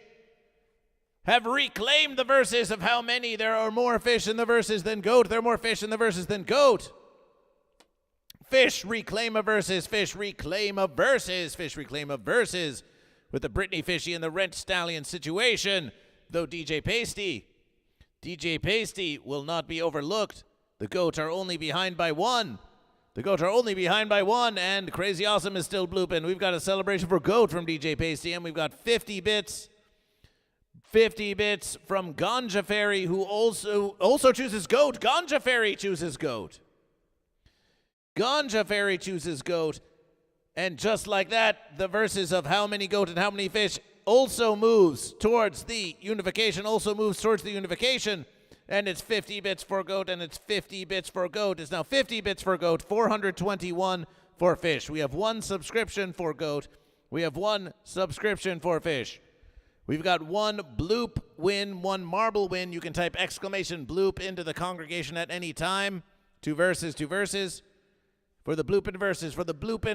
have reclaimed the verses of how many there are more fish in the verses than goat. There are more fish in the verses than goat. Fish reclaim of verses. Fish reclaim of verses. Fish reclaim of verses with the Brittany Fishy and the Rent Stallion situation. Though DJ Pasty will not be overlooked. The goat are only behind by one. And Crazy Awesome is still blooping. We've got a celebration for goat from DJ Pasty, and we've got 50 bits. 50 bits from Ganja Fairy, who also chooses goat. Ganja Fairy chooses goat. And just like that, the verses of how many goat and how many fish also moves towards the unification. And it's 50 bits for goat, and it's 50 bits for goat. It's now 50 bits for goat, 421 for fish. We have one subscription for goat. We have one subscription for fish. We've got one bloop win, one marble win. You can type exclamation bloop into the congregation at any time. Two verses. For the bloop and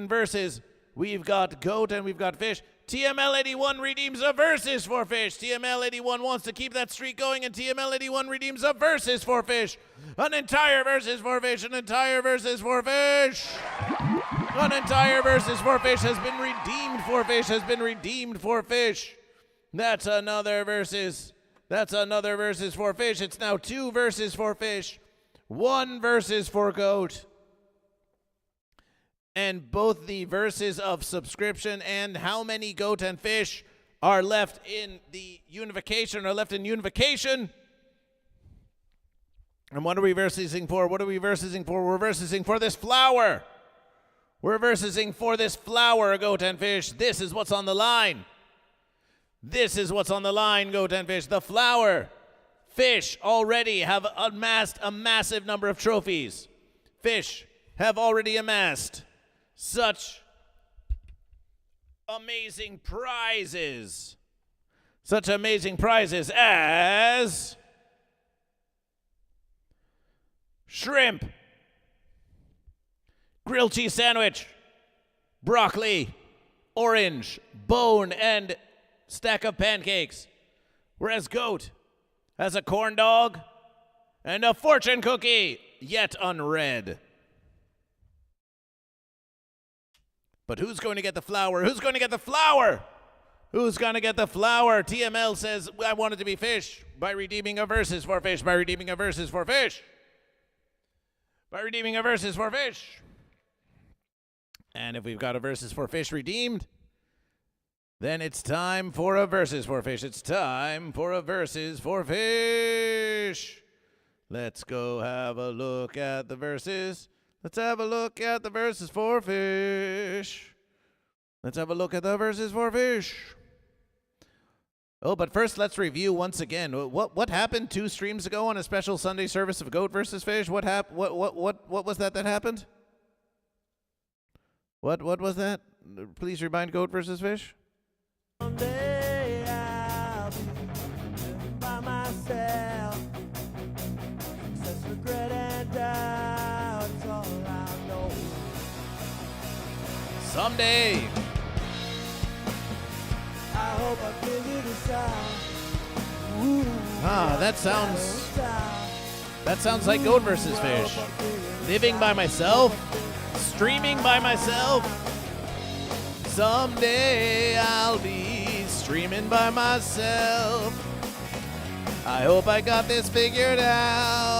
verses, we've got goat and we've got fish. TML81 redeems a verses for fish. TML81 wants to keep that streak going, and TML81 redeems a verses for fish. An entire verses for fish. An entire verses for fish has been redeemed for fish. That's another verses for fish. It's now 2 verses for fish, 1 verses for goat. And both the verses of subscription and how many goat and fish are left in the unification. And what are we versing for? We're versing for this flower. Goat and fish. This is what's on the line. Goat and fish. The flower. Fish already have amassed a massive number of trophies. Fish have already amassed such amazing prizes as shrimp, grilled cheese sandwich, broccoli, orange, bone, and stack of pancakes. Whereas goat has a corn dog and a fortune cookie, yet unread. But who's going to get the flower? Who's going to get the flower? Who's going to get the flower? TML says, I want it to be fish by redeeming a verses for fish, by redeeming a verses for fish. By redeeming a verses for fish. And if we've got a verses for fish redeemed, then it's time for a verses for fish. It's time for a verses for fish. Let's go have a look at the verses. Let's have a look at the verses for fish. Let's have a look at the verses for fish. Oh, but first let's review once again. What happened 2 streams ago on a special Sunday service of Goat versus Fish? What was that happened? What was that? Please remind Goat versus Fish. Someday I'll be by myself. Such regret and doubt, it's all I know. Someday. I hope I figure this out. Ooh, that sounds like Goat versus Fish. Living by myself, streaming by myself. Someday I'll be streaming by myself. I hope I got this figured out.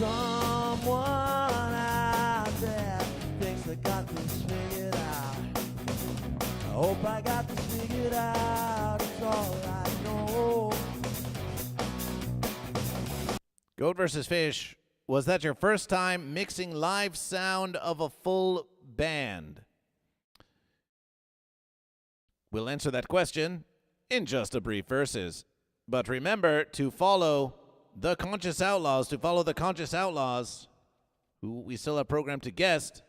someone out there thinks I got this figured out. I hope I got this figured out. It's all I know. Goat versus Fish, was that your first time mixing live sound of a full band? We'll answer that question in just a brief verses. But remember to follow the Conscious Outlaws, who we still have programmed to guest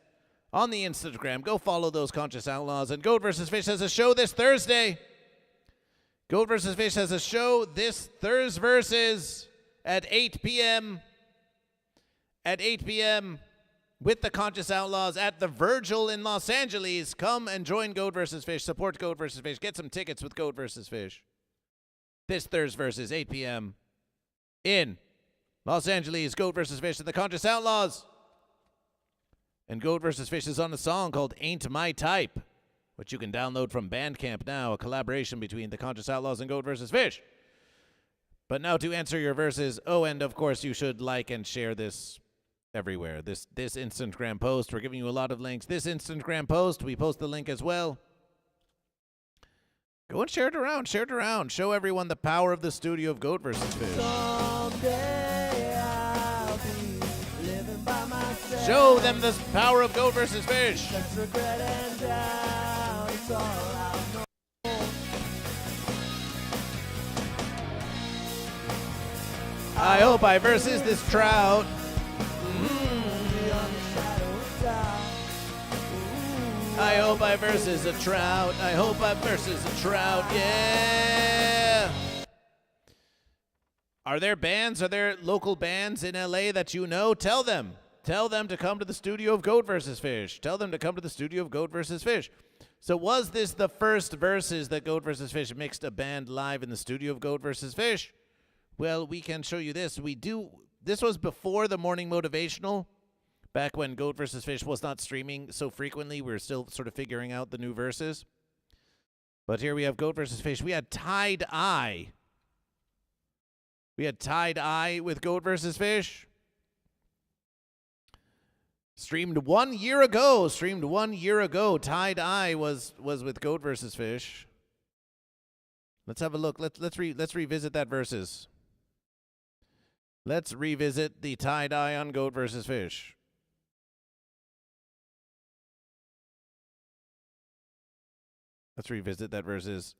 on the Instagram. Go follow those Conscious Outlaws. And Goat versus Fish has a show this Thursday. Goat versus Fish has a show this Thursday versus at 8 p.m. At 8 p.m. with the Conscious Outlaws at the Virgil in Los Angeles. Come and join Goat vs. Fish. Support Goat vs. Fish. Get some tickets with Goat vs. Fish. This Thursday versus 8 p.m. in Los Angeles. Goat vs. Fish and the Conscious Outlaws. And Goat vs. Fish is on a song called Ain't My Type, which you can download from Bandcamp now, a collaboration between the Conscious Outlaws and Goat vs. Fish. But now to answer your verses, oh, and of course you should like and share this everywhere. This Instagram post, we're giving you a lot of links. This Instagram post, we post the link as well. Go and share it around, Show everyone the power of the studio of Goat vs. Fish. Someday I'll be living by myself. Show them the power of Goat vs. Fish. That's regret and doubt, it's all I know. I hope I versus this trout. I hope I versus a trout. I hope I versus a trout. Yeah. Are there local bands in LA that you know? Tell them. Tell them to come to the studio of Goat vs. Fish. Tell them to come to the studio of Goat vs. Fish. So was this the first versus that Goat vs. Fish mixed a band live in the studio of Goat vs. Fish? Well, we can show you this. This was before the morning motivational. Back when Goat vs. Fish was not streaming so frequently, we were still sort of figuring out the new verses. But here we have Goat vs. Fish. We had Tide Eye. With Goat vs. Fish. Streamed 1 year ago. Tide Eye was with Goat vs. Fish. Let's have a look. Let's revisit that verses. Let's revisit the Tide Eye on Goat vs. Fish. Let's revisit that versus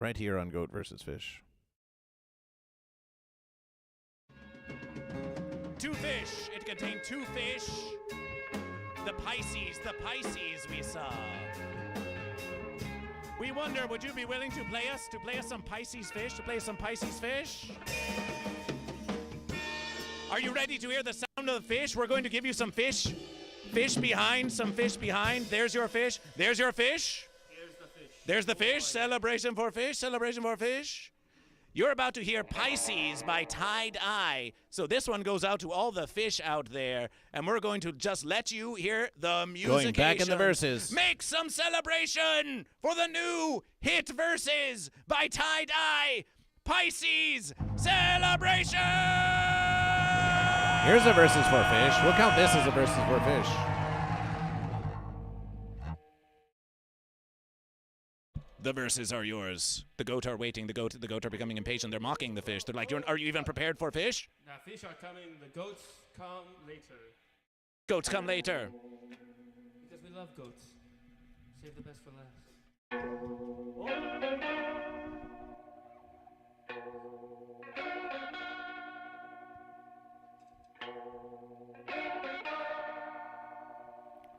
right here on Goat vs. Fish. 2 fish. It contained 2 fish. The Pisces we saw. We wonder, would you be willing to play us some Pisces fish? Are you ready to hear the sound of the fish? We're going to give you some fish. Fish behind. There's your fish. There's the fish. Celebration for fish. You're about to hear Pisces by Tide Eye. So this one goes out to all the fish out there, and we're going to just let you hear the music. Going back in the verses. Make some celebration for the new hit verses by Tide Eye. Pisces celebration. Here's a verses for fish. We'll count this as a verses for fish. The verses are yours. The goat are waiting. The goat are becoming impatient. They're mocking the fish. They're like, are you even prepared for fish? The fish are coming. The goats come later. Goats come later. Because we love goats. Save the best for last.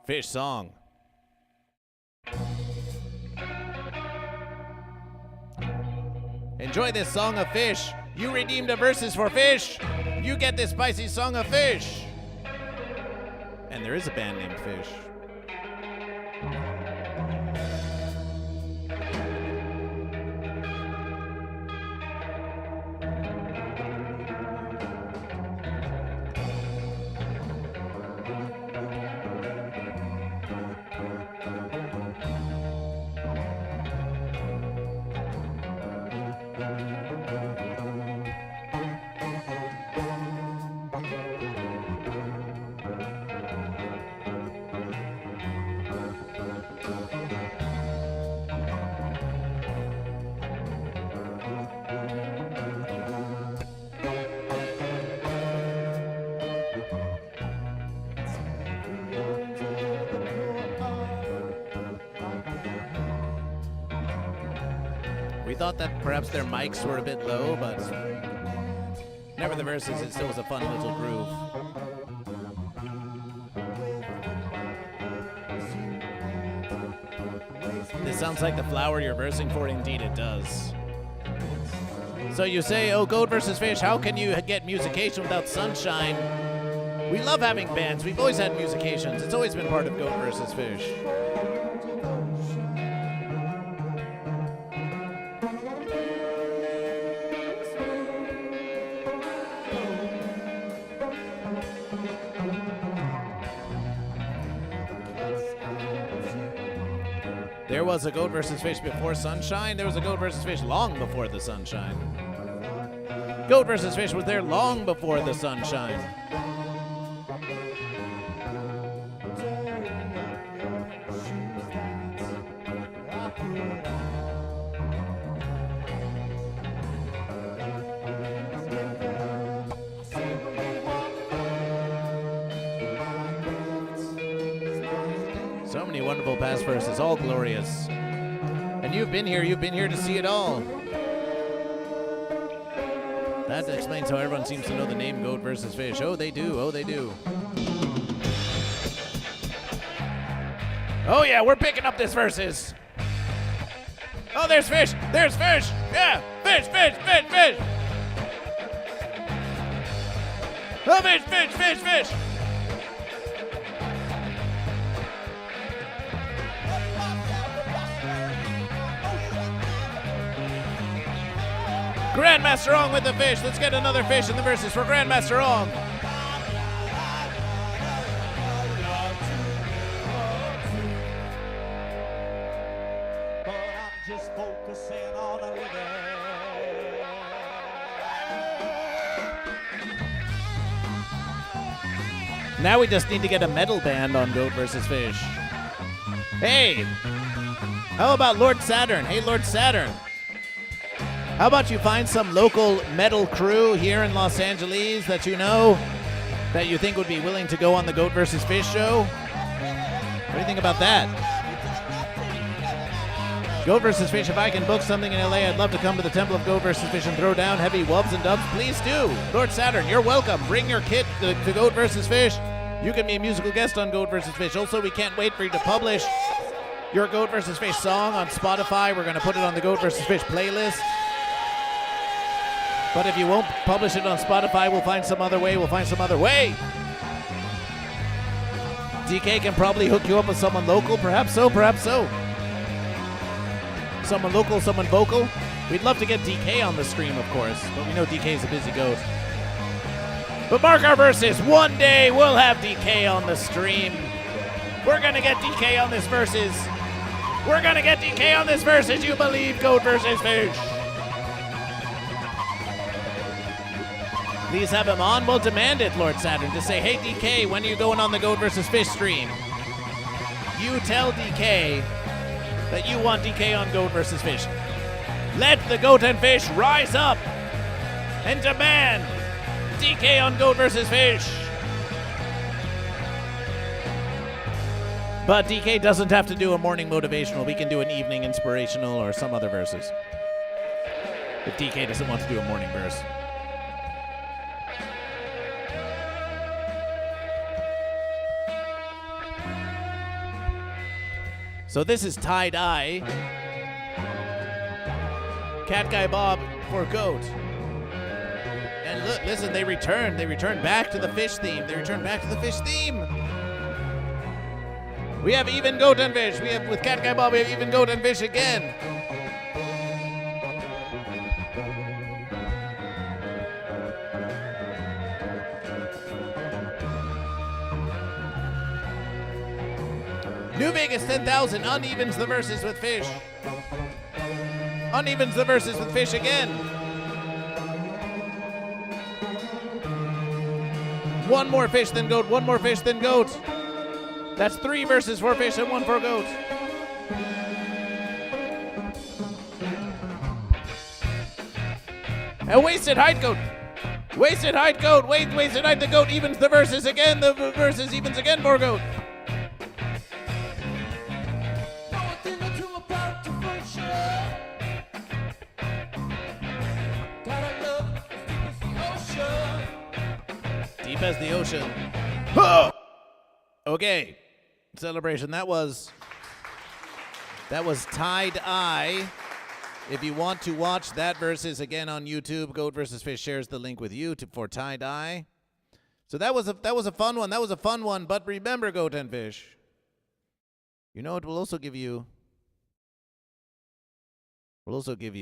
Fish song. Enjoy this song of fish. You redeemed a verses for fish. You get this spicy song of fish. And there is a band named Fish. We thought that perhaps their mics were a bit low, but never the verses, it still was a fun little groove. This sounds like the flower you're versing for. Indeed it does. So you say, oh, Goat versus Fish, how can you get musication without Sanshine? We love having bands. We've always had musications. It's always been part of Goat versus Fish. There was a Goat versus Fish before Sanshine. There was a Goat versus Fish long before the Sanshine. Goat versus Fish was there long before the Sanshine. So many wonderful past verses, all glorious. And you've been here to see it all. That explains how everyone seems to know the name Goat versus Fish. Oh, they do. Oh, they do. Oh, yeah, we're picking up this verses. Oh, there's fish. There's fish. Yeah, fish, fish, fish, fish. Oh, fish, fish, fish, fish. Grandmaster Ong with the fish. Let's get another fish in the verses for Grandmaster Ong. But I'm just focusing on a living. Now we just need to get a metal band on Goat versus Fish. Hey, how about Lord Saturn? Hey, Lord Saturn. How about you find some local metal crew here in Los Angeles that you know, that you think would be willing to go on the Goat versus Fish show? What do you think about that? Goat versus Fish, if I can book something in LA, I'd love to come to the Temple of Goat versus Fish and throw down heavy wubs and dubs. Please do. Lord Saturn, you're welcome. Bring your kit to Goat versus Fish. You can be a musical guest on Goat versus Fish. Also, we can't wait for you to publish your Goat versus Fish song on Spotify. We're going to put it on the Goat versus Fish playlist. But if you won't publish it on Spotify, we'll find some other way. DK can probably hook you up with someone local. Perhaps so. Someone local, someone vocal. We'd love to get DK on the stream, of course, but we know DK is a busy goat. But mark our verses. One day we'll have DK on the stream. We're going to get DK on this verses. We're going to get DK on this verses. You believe goat versus fish. Please have him on. We'll demand it, Lord Saturn, to say, hey, DK, when are you going on the goat versus fish stream? You tell DK that you want DK on goat versus fish. Let the goat and fish rise up and demand DK on goat versus fish. But DK doesn't have to do a morning motivational. We can do an evening inspirational or some other verses. If DK doesn't want to do a morning verse. So this is tie-dye. Cat Guy Bob for goat. And look, listen, they returned. They returned back to the fish theme. They returned back to the fish theme. We have even goat and fish. We have, with Cat Guy Bob, we have even goat and fish again. New Vegas 10,000 unevens the verses with fish. Unevens the verses with fish again. One more fish than goat, one more fish than goat. That's 3 verses for fish and 1 for goat. And wasted height goat. Wasted height goat. Wasted height the goat evens the verses again. The verses evens again for goat. Deep as the ocean. Huh! Okay. Celebration. That was Tie-Dye. If you want to watch that versus again on YouTube, Goat vs. Fish shares the link with you for Tie-Dye. So that was a fun one. That was a fun one. But remember, Goat and Fish, you know it will also give you. We'll also give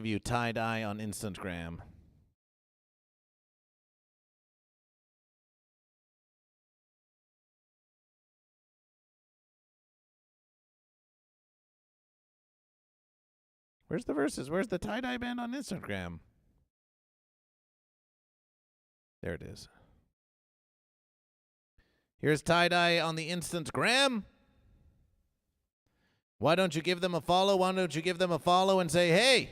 you tie-dye on Instagram. Where's the verses? Where's the tie-dye band on Instagram? There it is. Here's tie-dye on the Instagram. Why don't you give them a follow? Why don't you give them a follow and say, hey,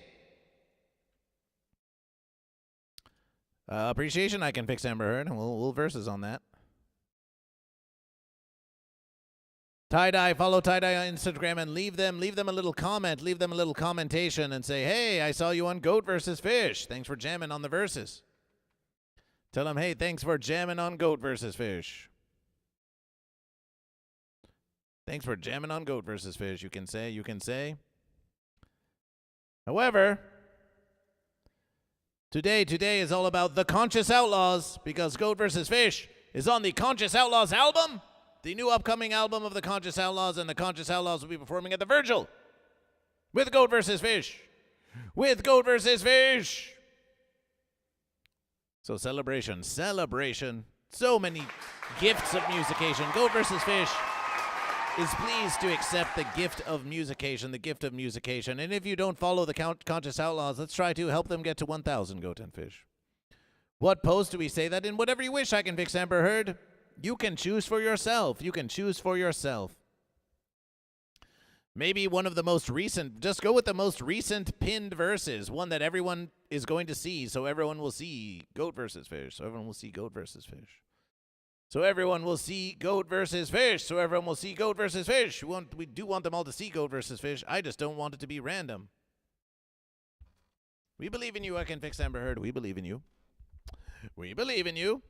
appreciation, I can fix Amber Heard, and we'll verses on that. Tie-dye, follow tie-dye on Instagram and leave them a little comment, leave them a little commentation and say, hey, I saw you on Goat vs. Fish. Thanks for jamming on the verses. Tell them, hey, thanks for jamming on Goat vs. Fish. Thanks for jamming on Goat vs. Fish. You can say. However, today is all about the Conscious Outlaws because Goat vs. Fish is on the Conscious Outlaws album, the new upcoming album of the Conscious Outlaws, and the Conscious Outlaws will be performing at the Virgil with Goat vs. Fish. With Goat vs. Fish. So celebration. So many gifts of musication. Goat vs. Fish is pleased to accept the gift of musication, And if you don't follow the Conscious Outlaws, let's try to help them get to 1,000 Goat and Fish. What post do we say that in? Whatever you wish, I can fix Amber Heard. You can choose for yourself. Maybe one of the most recent, just go with the most recent pinned verses, one that everyone is going to see, so everyone will see Goat vs. Fish. We do want them all to see Goat vs. Fish. I just don't want it to be random. We believe in you, I can fix Amber Heard. We believe in you. We believe in you.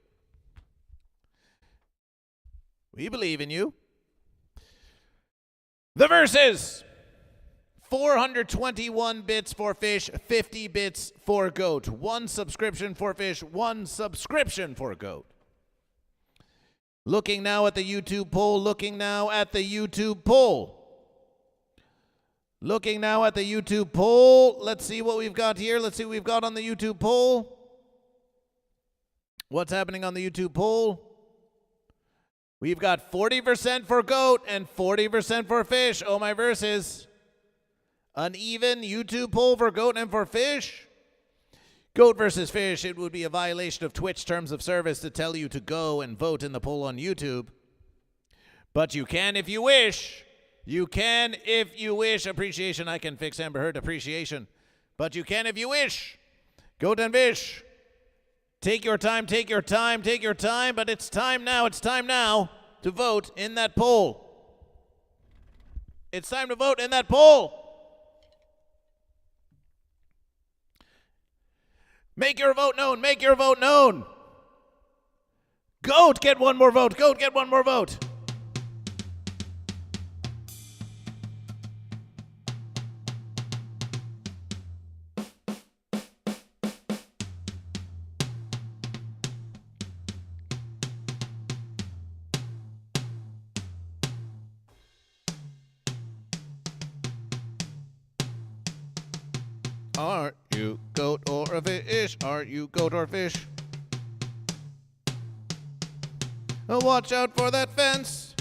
The verses. 421 bits for fish, 50 bits for goat. 1 subscription for fish, 1 subscription for goat. Looking now at the YouTube poll. Looking now at the YouTube poll. Let's see what we've got here. Let's see what we've got on the YouTube poll. What's happening on the YouTube poll? We've got 40% for goat and 40% for fish. Oh, my verses. An even YouTube poll for goat and for fish. Goat versus fish. It would be a violation of Twitch terms of service to tell you to go and vote in the poll on YouTube. But you can if you wish. You can if you wish. Appreciation. I can fix Amber Heard appreciation. But you can if you wish. Goat and fish. Take your time, take your time, take your time. But it's time now to vote in that poll. It's time to vote in that poll. Make your vote known. Make your vote known. Goat, get one more vote. Goat, get one more vote. Are you goat or a fish? Are you goat or fish? Oh, watch out for that fence.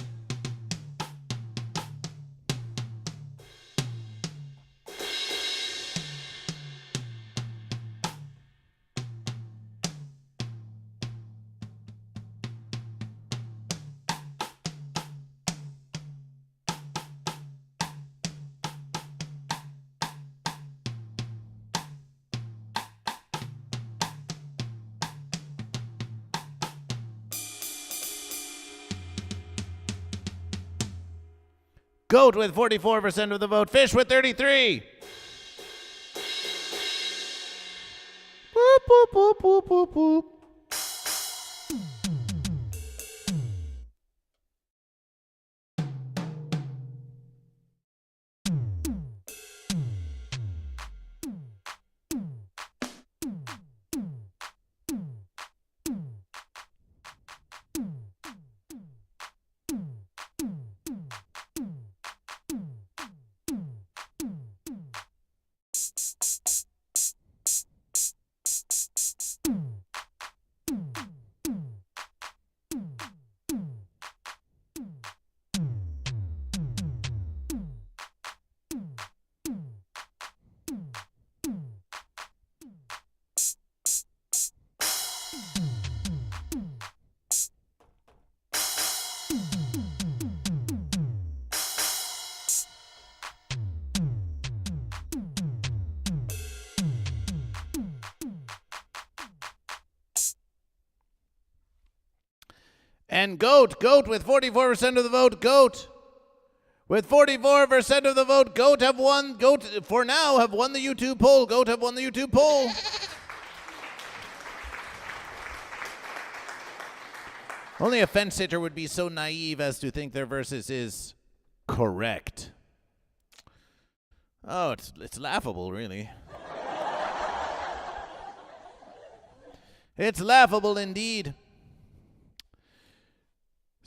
Goat with 44% of the vote. Fish with 33. Boop, boop, boop, boop, boop, boop. And goat with 44% of the vote. Goat with 44% of the vote. Goat have won. Goat for now have won the YouTube poll. Goat have won the YouTube poll. Only a fence sitter would be so naive as to think their versus is correct. Oh, it's laughable, really. It's laughable indeed.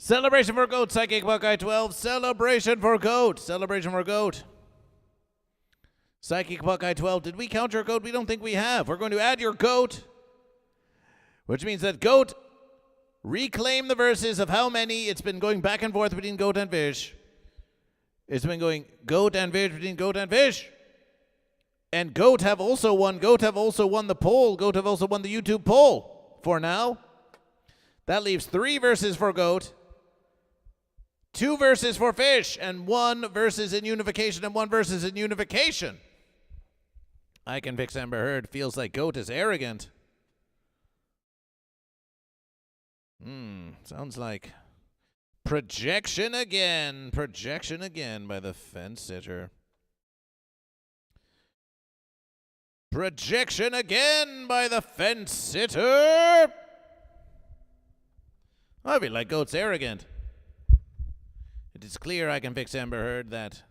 Celebration for goat, Psychic Buckeye 12. Celebration for goat. Celebration for goat. Psychic Buckeye 12. Did we count your goat? We don't think we have. We're going to add your goat, which means that goat reclaim the verses of how many. It's been going back and forth between goat and fish. It's been going goat and fish between goat and fish. And goat have also won. Goat have also won the poll. Goat have also won the YouTube poll for now. That leaves 3 verses for goat, 2 verses for fish, and 1 versus in unification and 1 versus in unification. I can fix Amber Heard. Feels like goat is arrogant. Sounds like projection again. Projection again by the fence sitter. Projection again by the fence sitter. I feel like goat's arrogant. It is clear I can fix Amber Heard that.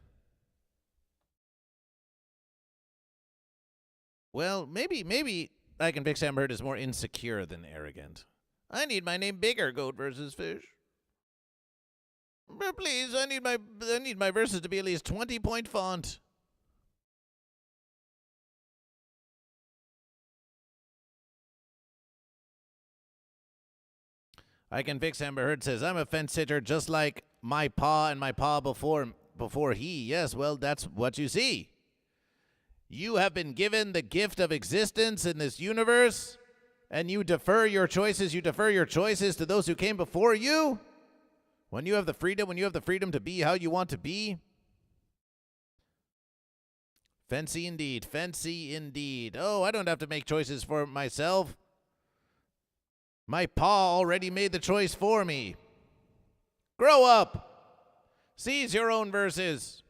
Well, maybe I can fix Amber Heard is more insecure than arrogant. I need my name bigger, goat versus fish. But please, I need my verses to be at least 20-point font. I can fix. Amber Heard says, I'm a fence sitter just like my pa and my pa before he. Yes, well, that's what you see. You have been given the gift of existence in this universe, and you defer your choices. You defer your choices to those who came before you. When you have the freedom to be how you want to be. Fancy indeed. Fancy indeed. Oh, I don't have to make choices for myself. My pa already made the choice for me. Grow up. Seize your own verses.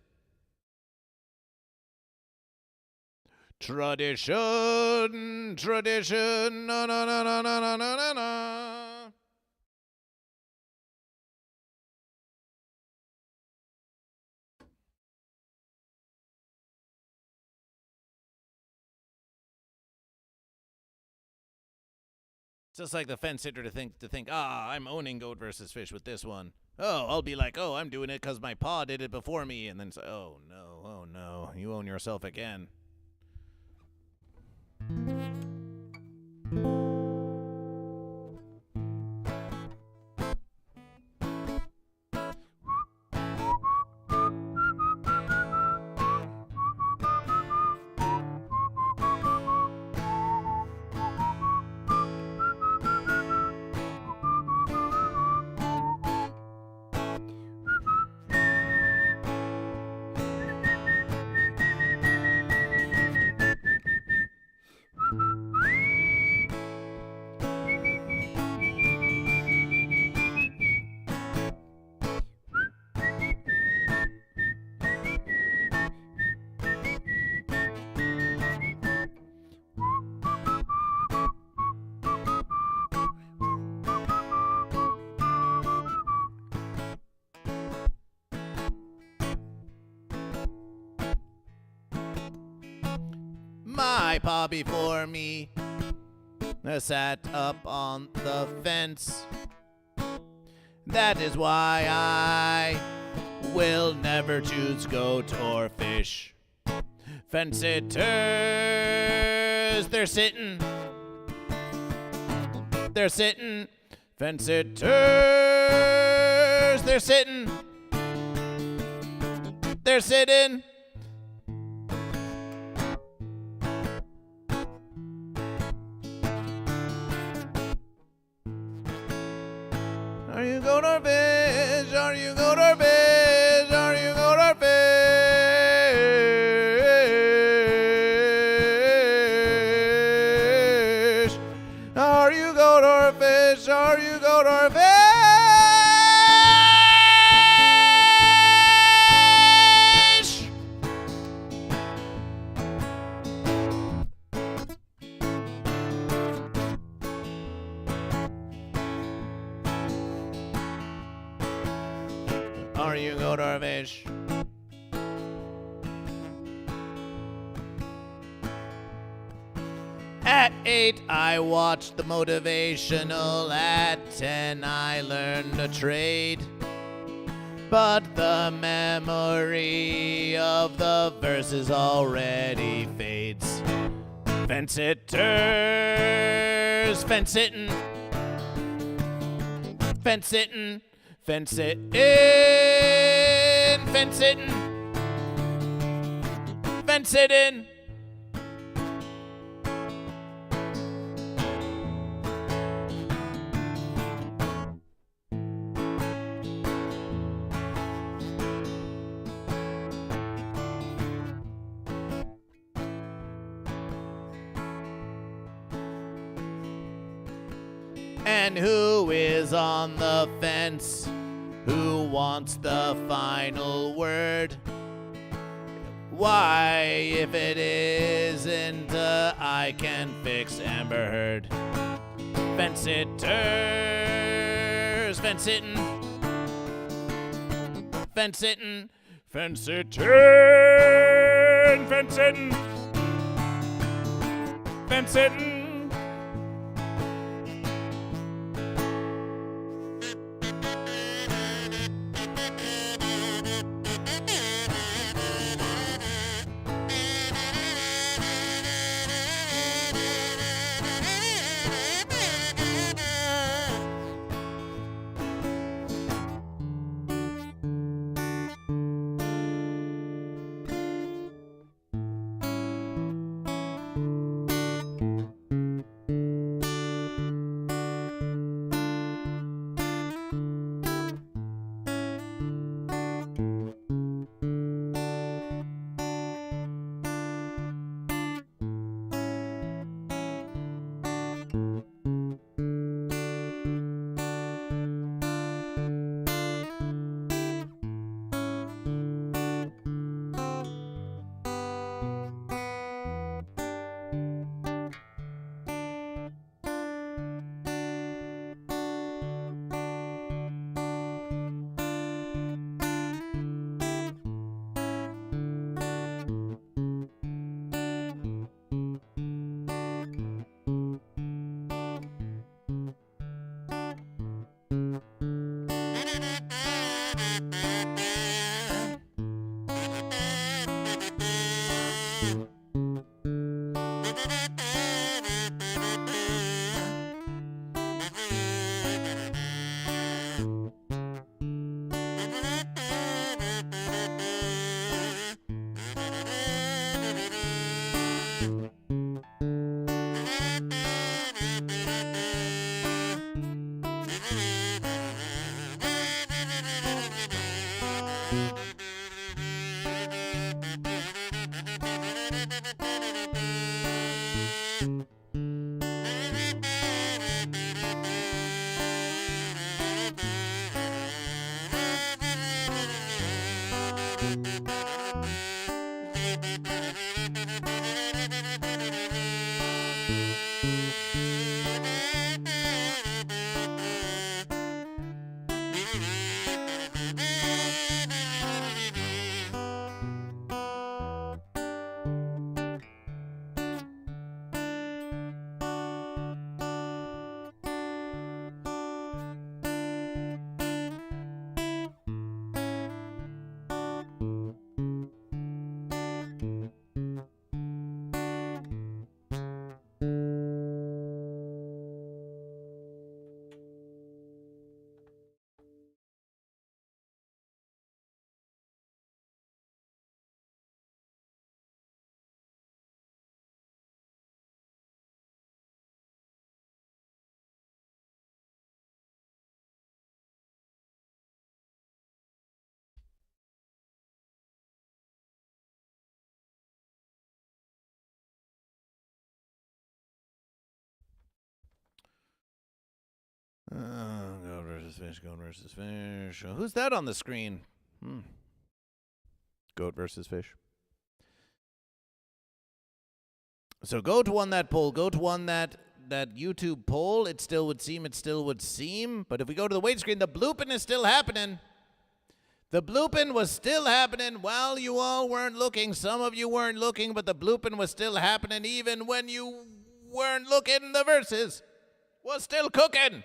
Tradition, tradition, na na na na na na na na. Just like the fence sitter to think, I'm owning Goat versus Fish with this one. Oh, I'll be like, I'm doing it because my pa did it before me. And then say, oh no, you own yourself again. My pa before me sat up on the fence. That is why I will never choose goat or fish. Fence sitters, they're sitting. They're sitting. Fence sitters, they're sitting. They're sitting. Are you goat or fish? Are you goat or fish? Are you goat or fish? Are you goat or fish? Are you goat or fish? Are you goat or fish? At 8, I watched the Motivational. At 10, I learned a trade. But the memory of the verses already fades. Fence sitters, fence sitting. Fence sitting. Fence it in, fence it in, fence it in. And who is on the fence? Who wants the final word? Why, if it isn't I can fix Amber Heard. Fence sitters, fence sitting. Fence sitting, fence sitting, fence sitting. Fence sitting. Goat versus fish, goat versus fish. Who's that on the screen? Goat versus fish. So Goat won that poll. Goat won that YouTube poll. It still would seem. But if we go to the wait screen, the blooping is still happening. The blooping was still happening while you all weren't looking. Some of you weren't looking, but the blooping was still happening even when you weren't looking. The verses was still cooking.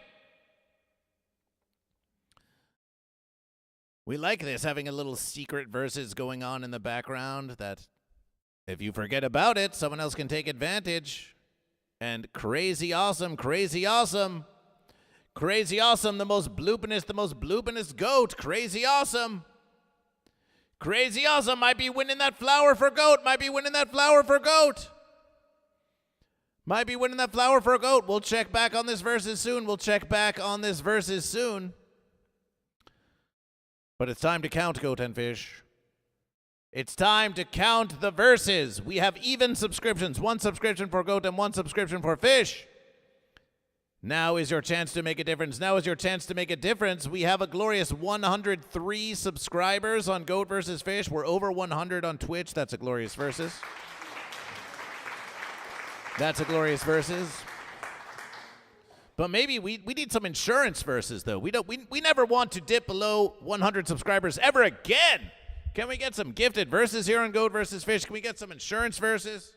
We like this, having a little secret verses going on in the background that if you forget about it, someone else can take advantage. And crazy awesome, crazy awesome. Crazy awesome, the most bloopinest goat. Crazy awesome. Crazy awesome might be winning that flower for goat. Might be winning that flower for goat. We'll check back on this verses soon. But it's time to count, Goat and Fish. It's time to count the verses. We have even subscriptions. 1 subscription for Goat and 1 subscription for Fish. Now is your chance to make a difference. We have a glorious 103 subscribers on Goat vs. Fish. We're over 100 on Twitch. That's a glorious versus. But maybe we need some insurance verses, though. We never want to dip below 100 subscribers ever again. Can we get some gifted verses here on Goat vs. Fish? Can we get some insurance verses?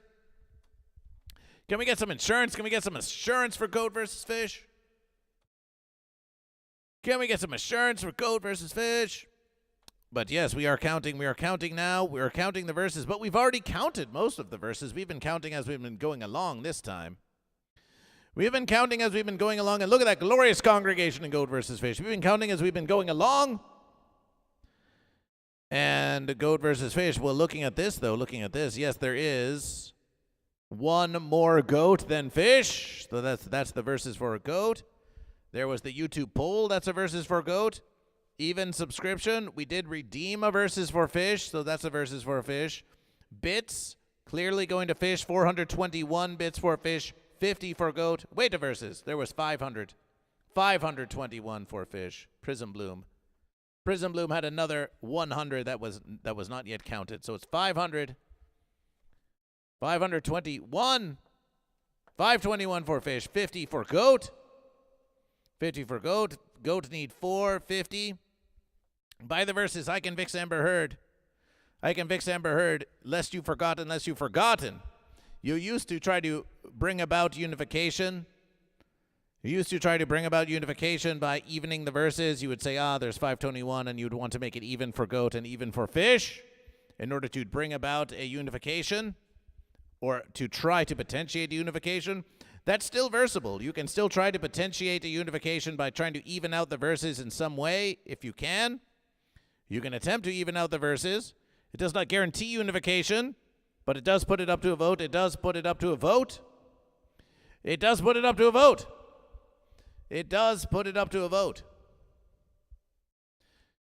Can we get some insurance? Can we get some assurance for Goat vs. Fish? Can we get some assurance for Goat vs. Fish? But yes, we are counting. We are counting now. We are counting the verses, but we've already counted most of the verses. We've been counting as we've been going along this time. We've been counting as we've been going along, and look at that glorious congregation in Goat vs. Fish. We've been counting as we've been going along. And Goat vs. Fish, well, looking at this, yes, there is one more goat than fish. So that's the verses for a goat. There was the YouTube poll. That's a verses for goat. Even subscription. We did redeem a verses for fish. So that's a verses for a fish. Bits. Clearly going to fish. 421 bits for fish. 50 for goat. Wait to verses. There was 500. 521 for fish. Prism Bloom. Prism Bloom had another 100 that was not yet counted. So it's 500. 521. 521 for Fish. 50 for Goat. 50 for Goat. Goat need 450. By the verses, I can fix Amber Heard. I can fix Amber Heard, lest you've forgotten, lest you've forgotten. You used to try to bring about unification. You used to try to bring about unification by evening the verses. You would say, there's 521, and you'd want to make it even for Goat and even for Fish in order to bring about a unification or to try to potentiate a unification. That's still versatile. You can still try to potentiate a unification by trying to even out the verses in some way, if you can. You can attempt to even out the verses. It does not guarantee unification, but it does put it up to a vote. It does put it up to a vote. It does put it up to a vote. It does put it up to a vote.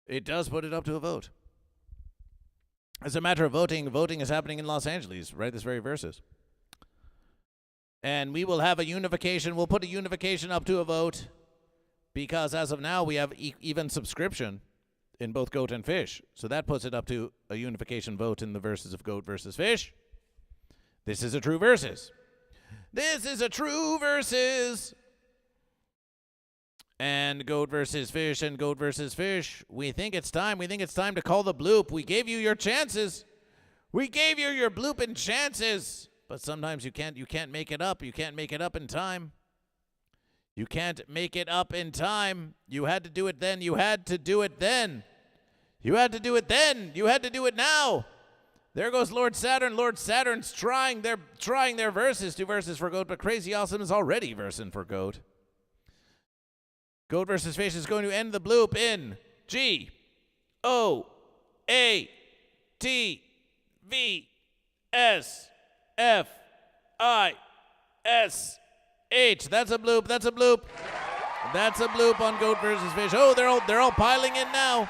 It does put it up to a vote. As a matter of voting, voting is happening in Los Angeles, right? This very verses. And we will have a unification. We'll put a unification up to a vote because as of now, we have even subscription in both Goat and Fish. So that puts it up to a unification vote in the verses of Goat versus Fish. This is a true versus. This is a true versus. And Goat versus Fish and Goat versus Fish. We think it's time. We think it's time to call the bloop. We gave you your chances. We gave you your blooping chances. But sometimes you can't make it up. You can't make it up in time. You can't make it up in time. You had to do it then. You had to do it then. You had to do it then. You had to do it now. There goes Lord Saturn. Lord Saturn's trying their verses, 2 verses for Goat, but Crazy Awesome is already versing for Goat. Goat versus Fish is going to end the bloop in G O A T V S F I S H. That's a bloop. That's a bloop. That's a bloop on Goat versus Fish. Oh, they're all piling in now.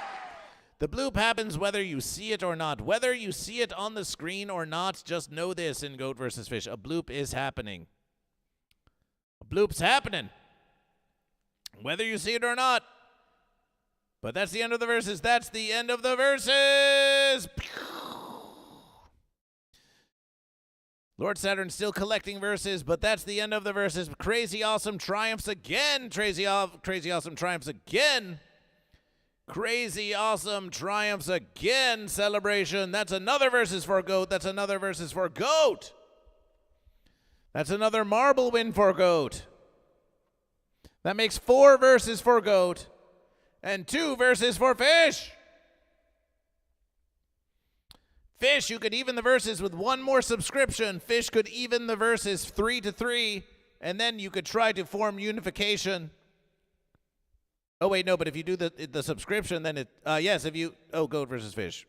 The bloop happens whether you see it or not. Whether you see it on the screen or not, just know this in Goat versus Fish. A bloop is happening. A bloop's happening. Whether you see it or not. But that's the end of the verses. That's the end of the verses. Lord Saturn's still collecting verses, but that's the end of the verses. Crazy Awesome triumphs again. Crazy Awesome triumphs again. Crazy Awesome triumphs again. Celebration. That's another verses for Goat. That's another verses for Goat. That's another marble win for Goat. That makes 4 verses for Goat and 2 verses for Fish. Fish, you could even the verses with 1 more subscription. Fish could even the verses 3-3, and then you could try to form unification. Oh, wait, no, but if you do the subscription, then it, yes, if you, Goat versus Fish.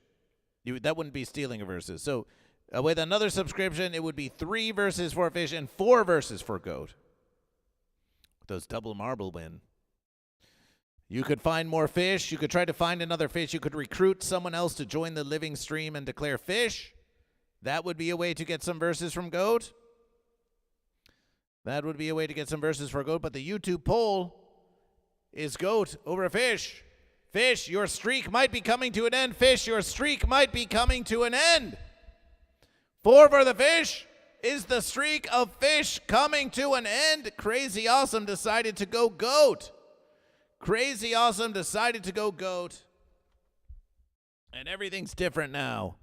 That wouldn't be stealing a verses. So with another subscription, it would be 3 verses for Fish and 4 verses for Goat. Those double marble win. You could find more fish. You could try to find another fish. You could recruit someone else to join the living stream and declare fish. That would be a way to get some verses from Goat. That would be a way to get some verses for Goat. But the YouTube poll is Goat over Fish. Fish, your streak might be coming to an end. Fish, your streak might be coming to an end. 4 for the Fish. Is the streak of Fish coming to an end? Crazy Awesome decided to go Goat. Crazy Awesome decided to go Goat. And everything's different now.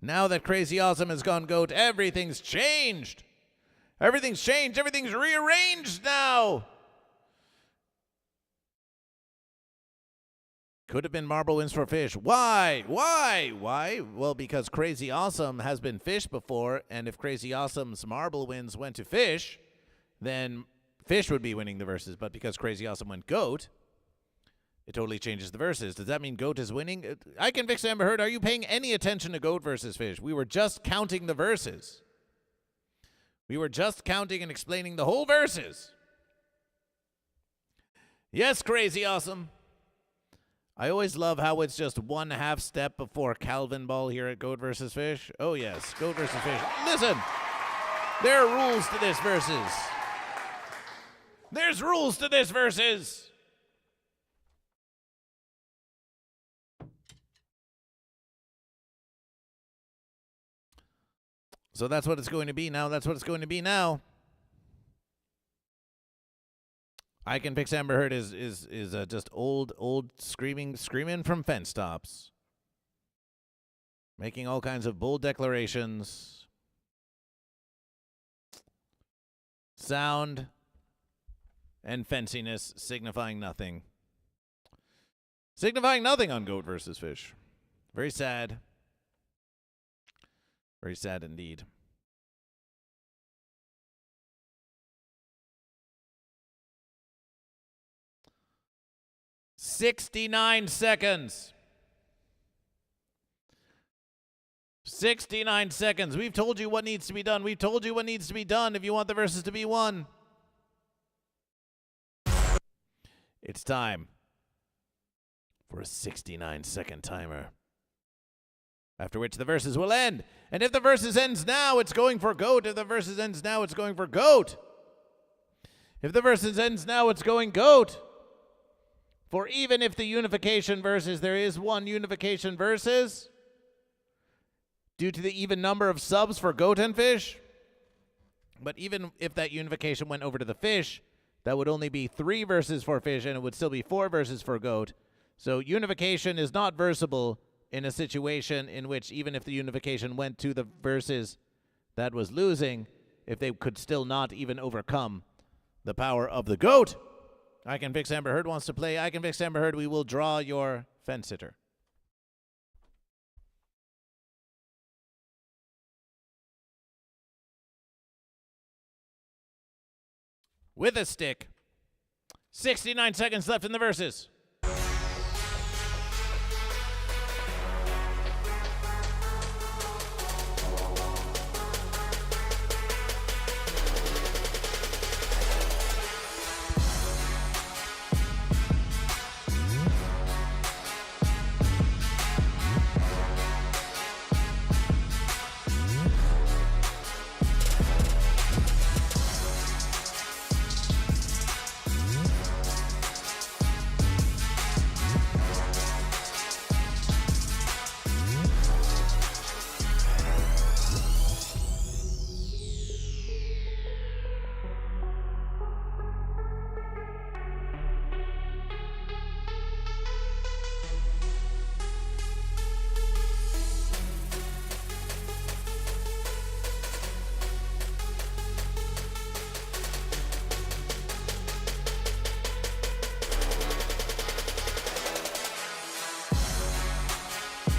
Now that Crazy Awesome has gone Goat, everything's changed. Everything's changed. Everything's rearranged now. Could have been marble wins for Fish. Why? Well, because Crazy Awesome has been Fish before, and if Crazy Awesome's marble wins went to Fish, then Fish would be winning the verses. But because Crazy Awesome went Goat, it totally changes the verses. Does that mean Goat is winning? I can fix Amber Heard. Are you paying any attention to Goat versus Fish? We were just counting the verses. We were just counting and explaining the whole verses. Yes, Crazy Awesome. I always love how it's just 1/2 step before Calvin Ball here at Goat versus Fish. Oh, yes, Goat versus Fish. Listen, there are rules to this versus. There's rules to this versus. So that's what it's going to be now. That's what it's going to be now. I Can Fix Amber Heard is just old screaming from fence tops, making all kinds of bold declarations, sound and fenciness signifying nothing. Signifying nothing on Goat versus Fish. Very sad. Very sad indeed. $69 seconds. 69 seconds. We've told you what needs to be done. We've told you what needs to be done if you want the verses to be won. It's time for a 69-second timer, after which the verses will end. And if the verses ends now, it's going for Goat. If the verses ends now, it's going for Goat. If the verses ends now, it's going Goat. For even if the unification verses, there is one unification verses, due to the even number of subs for Goat and Fish. But even if that unification went over to the Fish, that would only be 3 verses for Fish, and it would still be 4 verses for Goat. So unification is not versable in a situation in which even if the unification went to the verses that was losing, if they could still not even overcome the power of the Goat. I Can Fix Amber Heard wants to play I Can Fix Amber Heard. We will draw your fence sitter. With a stick. 69 seconds left in the verses.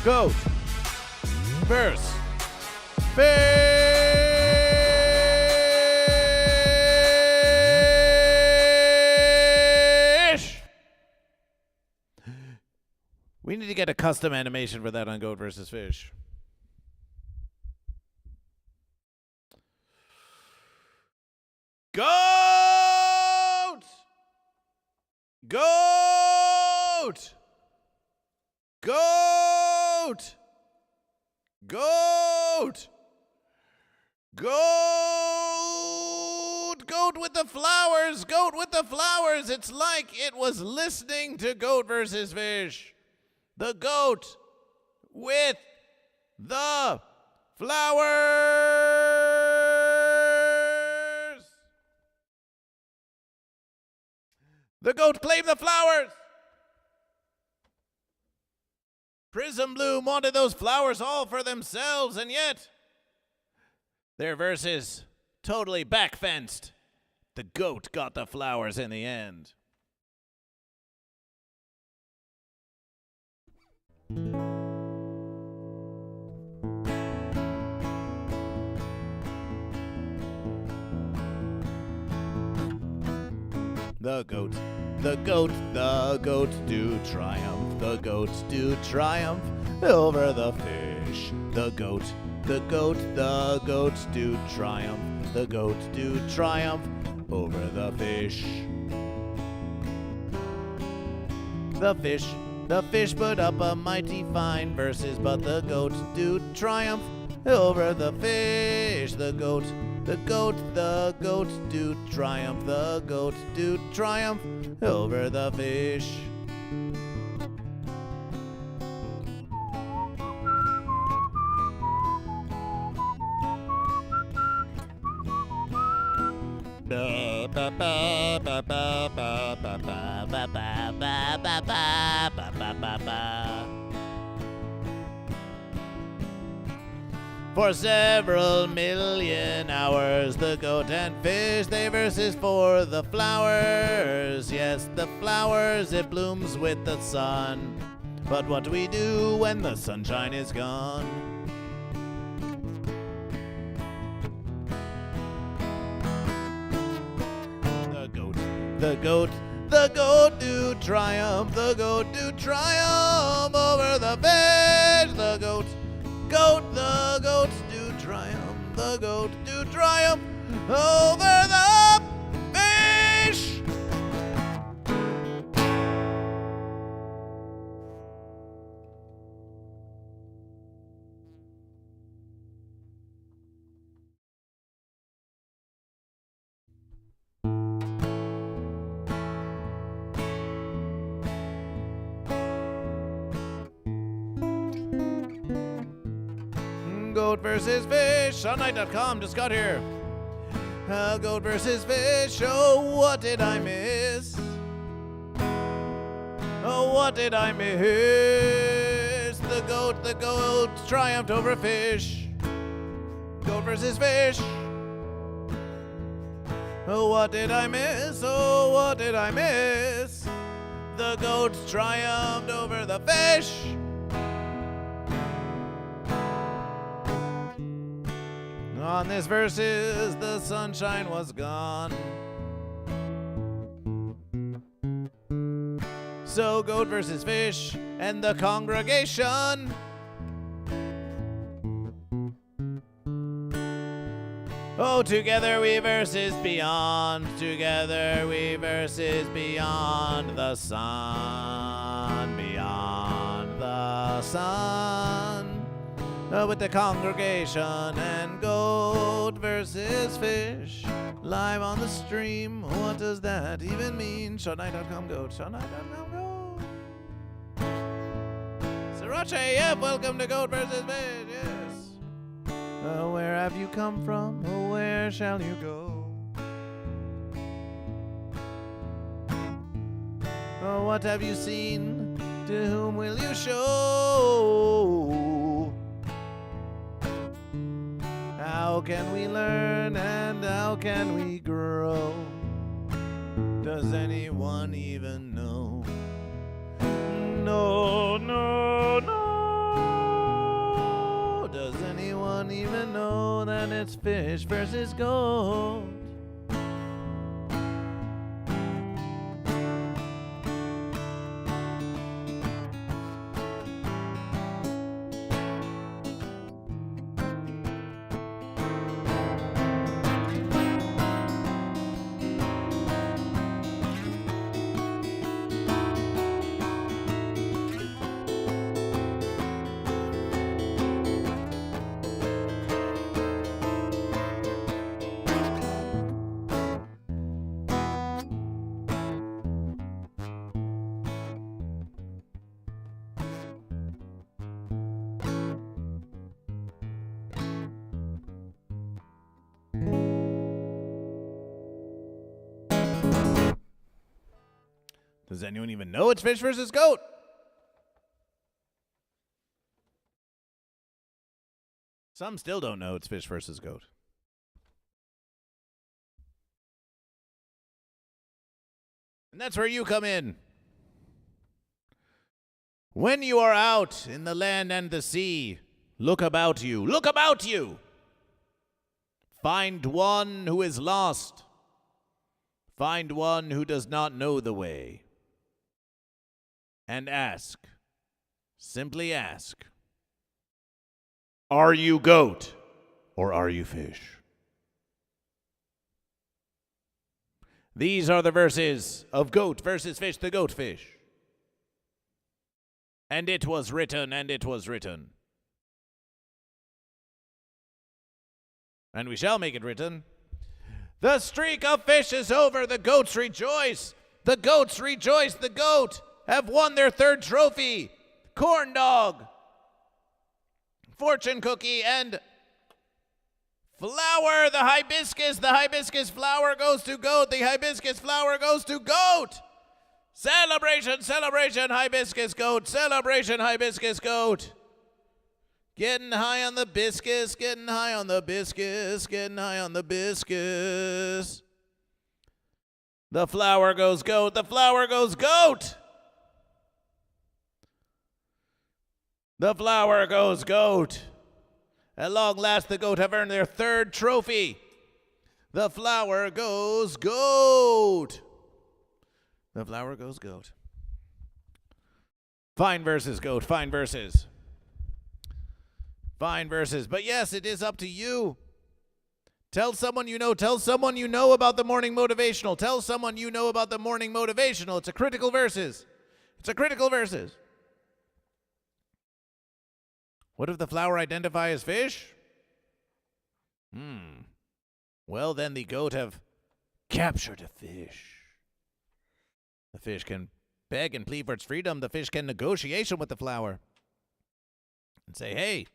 Goat versus Fish. We need to get a custom animation for that on Goat versus Fish. Goat! Goat! Goat! Goat! Goat! Goat with the flowers! Goat with the flowers! It's like it was listening to Goat versus Fish. The goat with the flowers! The goat claimed the flowers! Prism Bloom wanted those flowers all for themselves, and yet their verses totally backfenced. The goat got the flowers in the end. The goat, the goat, the goat do triumph. The goats do triumph over the fish. The goat, the goat, the goats do triumph. The goats do triumph over the fish. The fish put up a mighty fine verses, but the goats do triumph over the fish. The goat, the goat, the goats do triumph. The goats do triumph over the fish. For several million hours, the goat and fish, they verses for the flowers. Yes, the flowers, it blooms with the sun. But what do we do when the sunshine is gone? The goat do triumph, the goat do triumph over the fish. The goats do triumph, the goat do triumph over the fish. Goat versus fish, Showtime.com just got here. Goat versus fish, oh, what did I miss? Oh, what did I miss? The goat triumphed over fish. Goat versus fish. Oh, what did I miss? Oh, what did I miss? The goats triumphed over the fish. On this verses, the sunshine was gone. So goat versus fish and the congregation. Oh, together we verses beyond. Together we verses beyond the sun. Beyond the sun. With the congregation and goat versus fish live on the stream. What does that even mean? Showtime.com goat. Showtime.com goat. Sriracha, yep, welcome to Goat versus Fish, yes. Where have you come from? Oh, where shall you go? Oh, what have you seen? To whom will you show? How can we learn and how can we grow? Does anyone even know? No, no, no. Does anyone even know that it's fish versus goat? Does anyone even know it's fish versus goat? Some still don't know it's fish versus goat. And that's where you come in. When you are out in the land and the sea, look about you. Look about you. Find one who is lost. Find one who does not know the way. And ask, simply ask, are you goat or are you fish? These are the verses of Goat versus Fish, the goat fish. And it was written, and it was written. And we shall make it written. The streak of fish is over, the goats rejoice. The goats rejoice, the goat have won their third trophy. Corn dog, fortune cookie, and Flower, the hibiscus flower goes to goat. The hibiscus flower goes to goat. Celebration, celebration, hibiscus goat. Celebration, hibiscus goat. Getting high on the biscuits, getting high on the biscuits, getting high on the biscuits. The flower goes goat, the flower goes goat. The flower goes goat. At long last, the goat have earned their third trophy. The flower goes goat. The flower goes goat. Fine verses, goat, fine verses. Fine verses. But yes, it is up to you. Tell someone you know. Tell someone you know about the morning motivational. Tell someone you know about the morning motivational. It's a critical verses. It's a critical verses. What if the flower identify as fish? Well, then the goat have captured a fish. The fish can beg and plead for its freedom. The fish can negotiation with the flower and say, hey,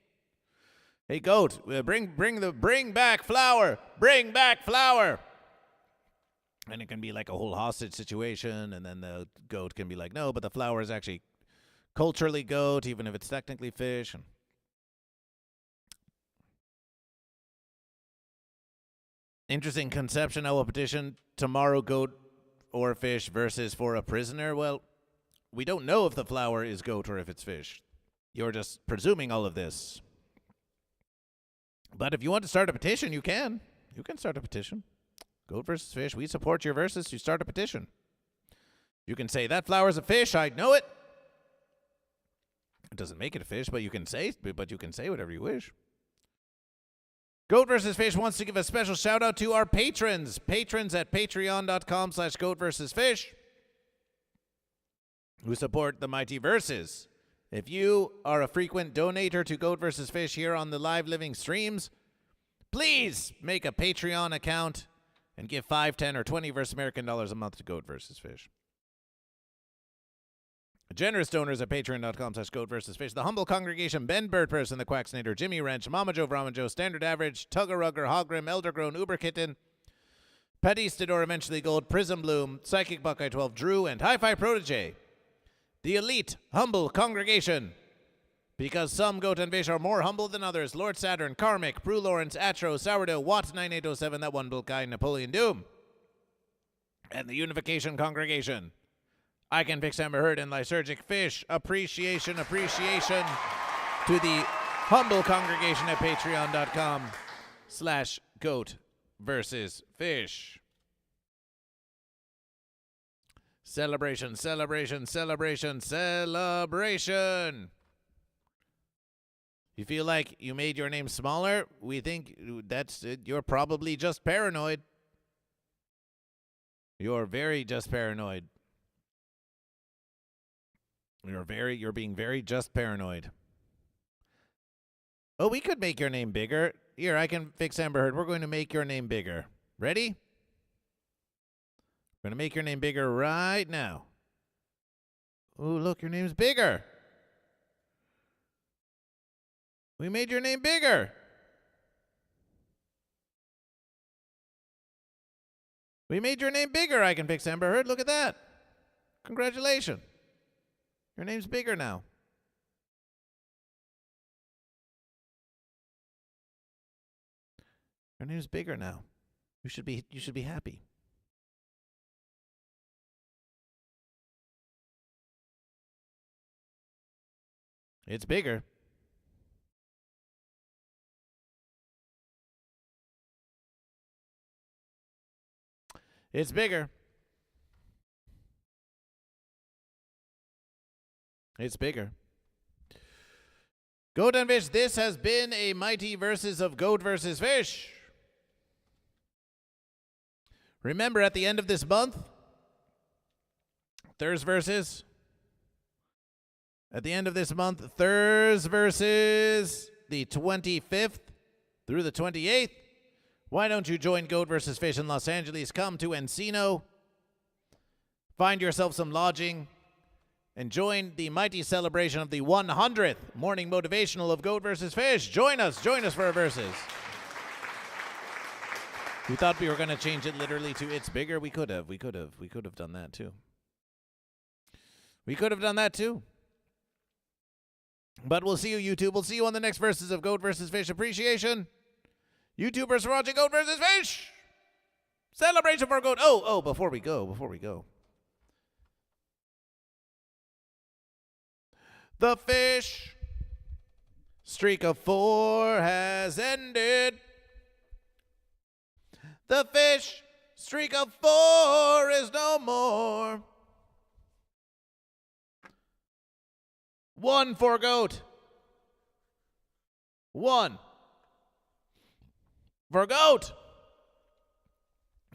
goat, bring back flower, bring back flower. And it can be like a whole hostage situation, and then the goat can be like, no, but the flower is actually culturally goat, even if it's technically fish. Interesting conception. I will petition tomorrow, goat or fish versus for a prisoner. Well, we don't know if the flower is goat or if it's fish. You're just presuming all of this. But if you want to start a petition, you can. You can start a petition. Goat versus fish. We support your verses. You start a petition. You can say, that flower's a fish. I know it. It doesn't make it a fish, but you can say whatever you wish. Goat vs. Fish wants to give a special shout out to our patrons. Patrons at patreon.com/goat-vs-fish who support the mighty verses. If you are a frequent donator to Goat vs. Fish here on the live living streams, please make a Patreon account and give 5, 10, or 20 versus American dollars a month to Goat vs. Fish. Generous donors at patreon.com/goat-vs-fish. The humble congregation, Ben Birdperson, the Quacksnader, Jimmy Wrench, Mama Joe, Brahma Joe, Standard Average, Tugger Rugger, Hogrim, Eldergrown, Uber Kitten, Petistador, Eventually Gold, Prism Bloom, Psychic Buckeye 12, Drew, and Hi-Fi Protege. The elite, humble congregation. Because some goat and fish are more humble than others. Lord Saturn, Karmic, Prue Lawrence, Atro, Sourdough, Watt 9807, that one little guy, Napoleon Doom. And the Unification Congregation. I Can Fix Amber Heard and Lysergic Fish. Appreciation to the humble congregation at patreon.com/goat-versus-fish. Celebration, celebration, celebration, celebration. You feel like you made your name smaller? We think that's it. You're probably just paranoid. You're very just paranoid. You're being very just paranoid. Oh, we could make your name bigger. Here, I Can Fix Amber Heard. We're going to make your name bigger. Ready? We're going to make your name bigger right now. Oh, look, your name's bigger. We made your name bigger. We made your name bigger, I Can Fix Amber Heard. Look at that. Congratulations. Your name's bigger now. Your name's bigger now. You should be happy. It's bigger. It's bigger. It's bigger. Goat and Fish, this has been a mighty versus of Goat versus Fish. Remember, at the end of this month, Thursday versus. At the end of this month, Thursday versus the 25th through the 28th. Why don't you join Goat vs. Fish in Los Angeles? Come to Encino. Find yourself some lodging. And join the mighty celebration of the 100th morning motivational of Goat vs. Fish. Join us for our verses. We thought we were going to change it literally to it's bigger. We could have done that too. We could have done that too. But we'll see you, YouTube. We'll see you on the next verses of Goat vs. Fish Appreciation. YouTubers for watching Goat vs. Fish. Celebration for Goat. Oh, before we go. The fish streak of 4 has ended. The fish streak of 4 is no more. 1 for Goat. 1 for Goat.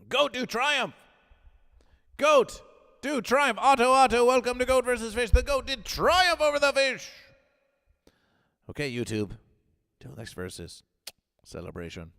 Goat do triumph. Goat do triumph. Otto, welcome to Goat vs. Fish. The Goat did triumph over the fish. Okay, YouTube. Till next verses. Celebration.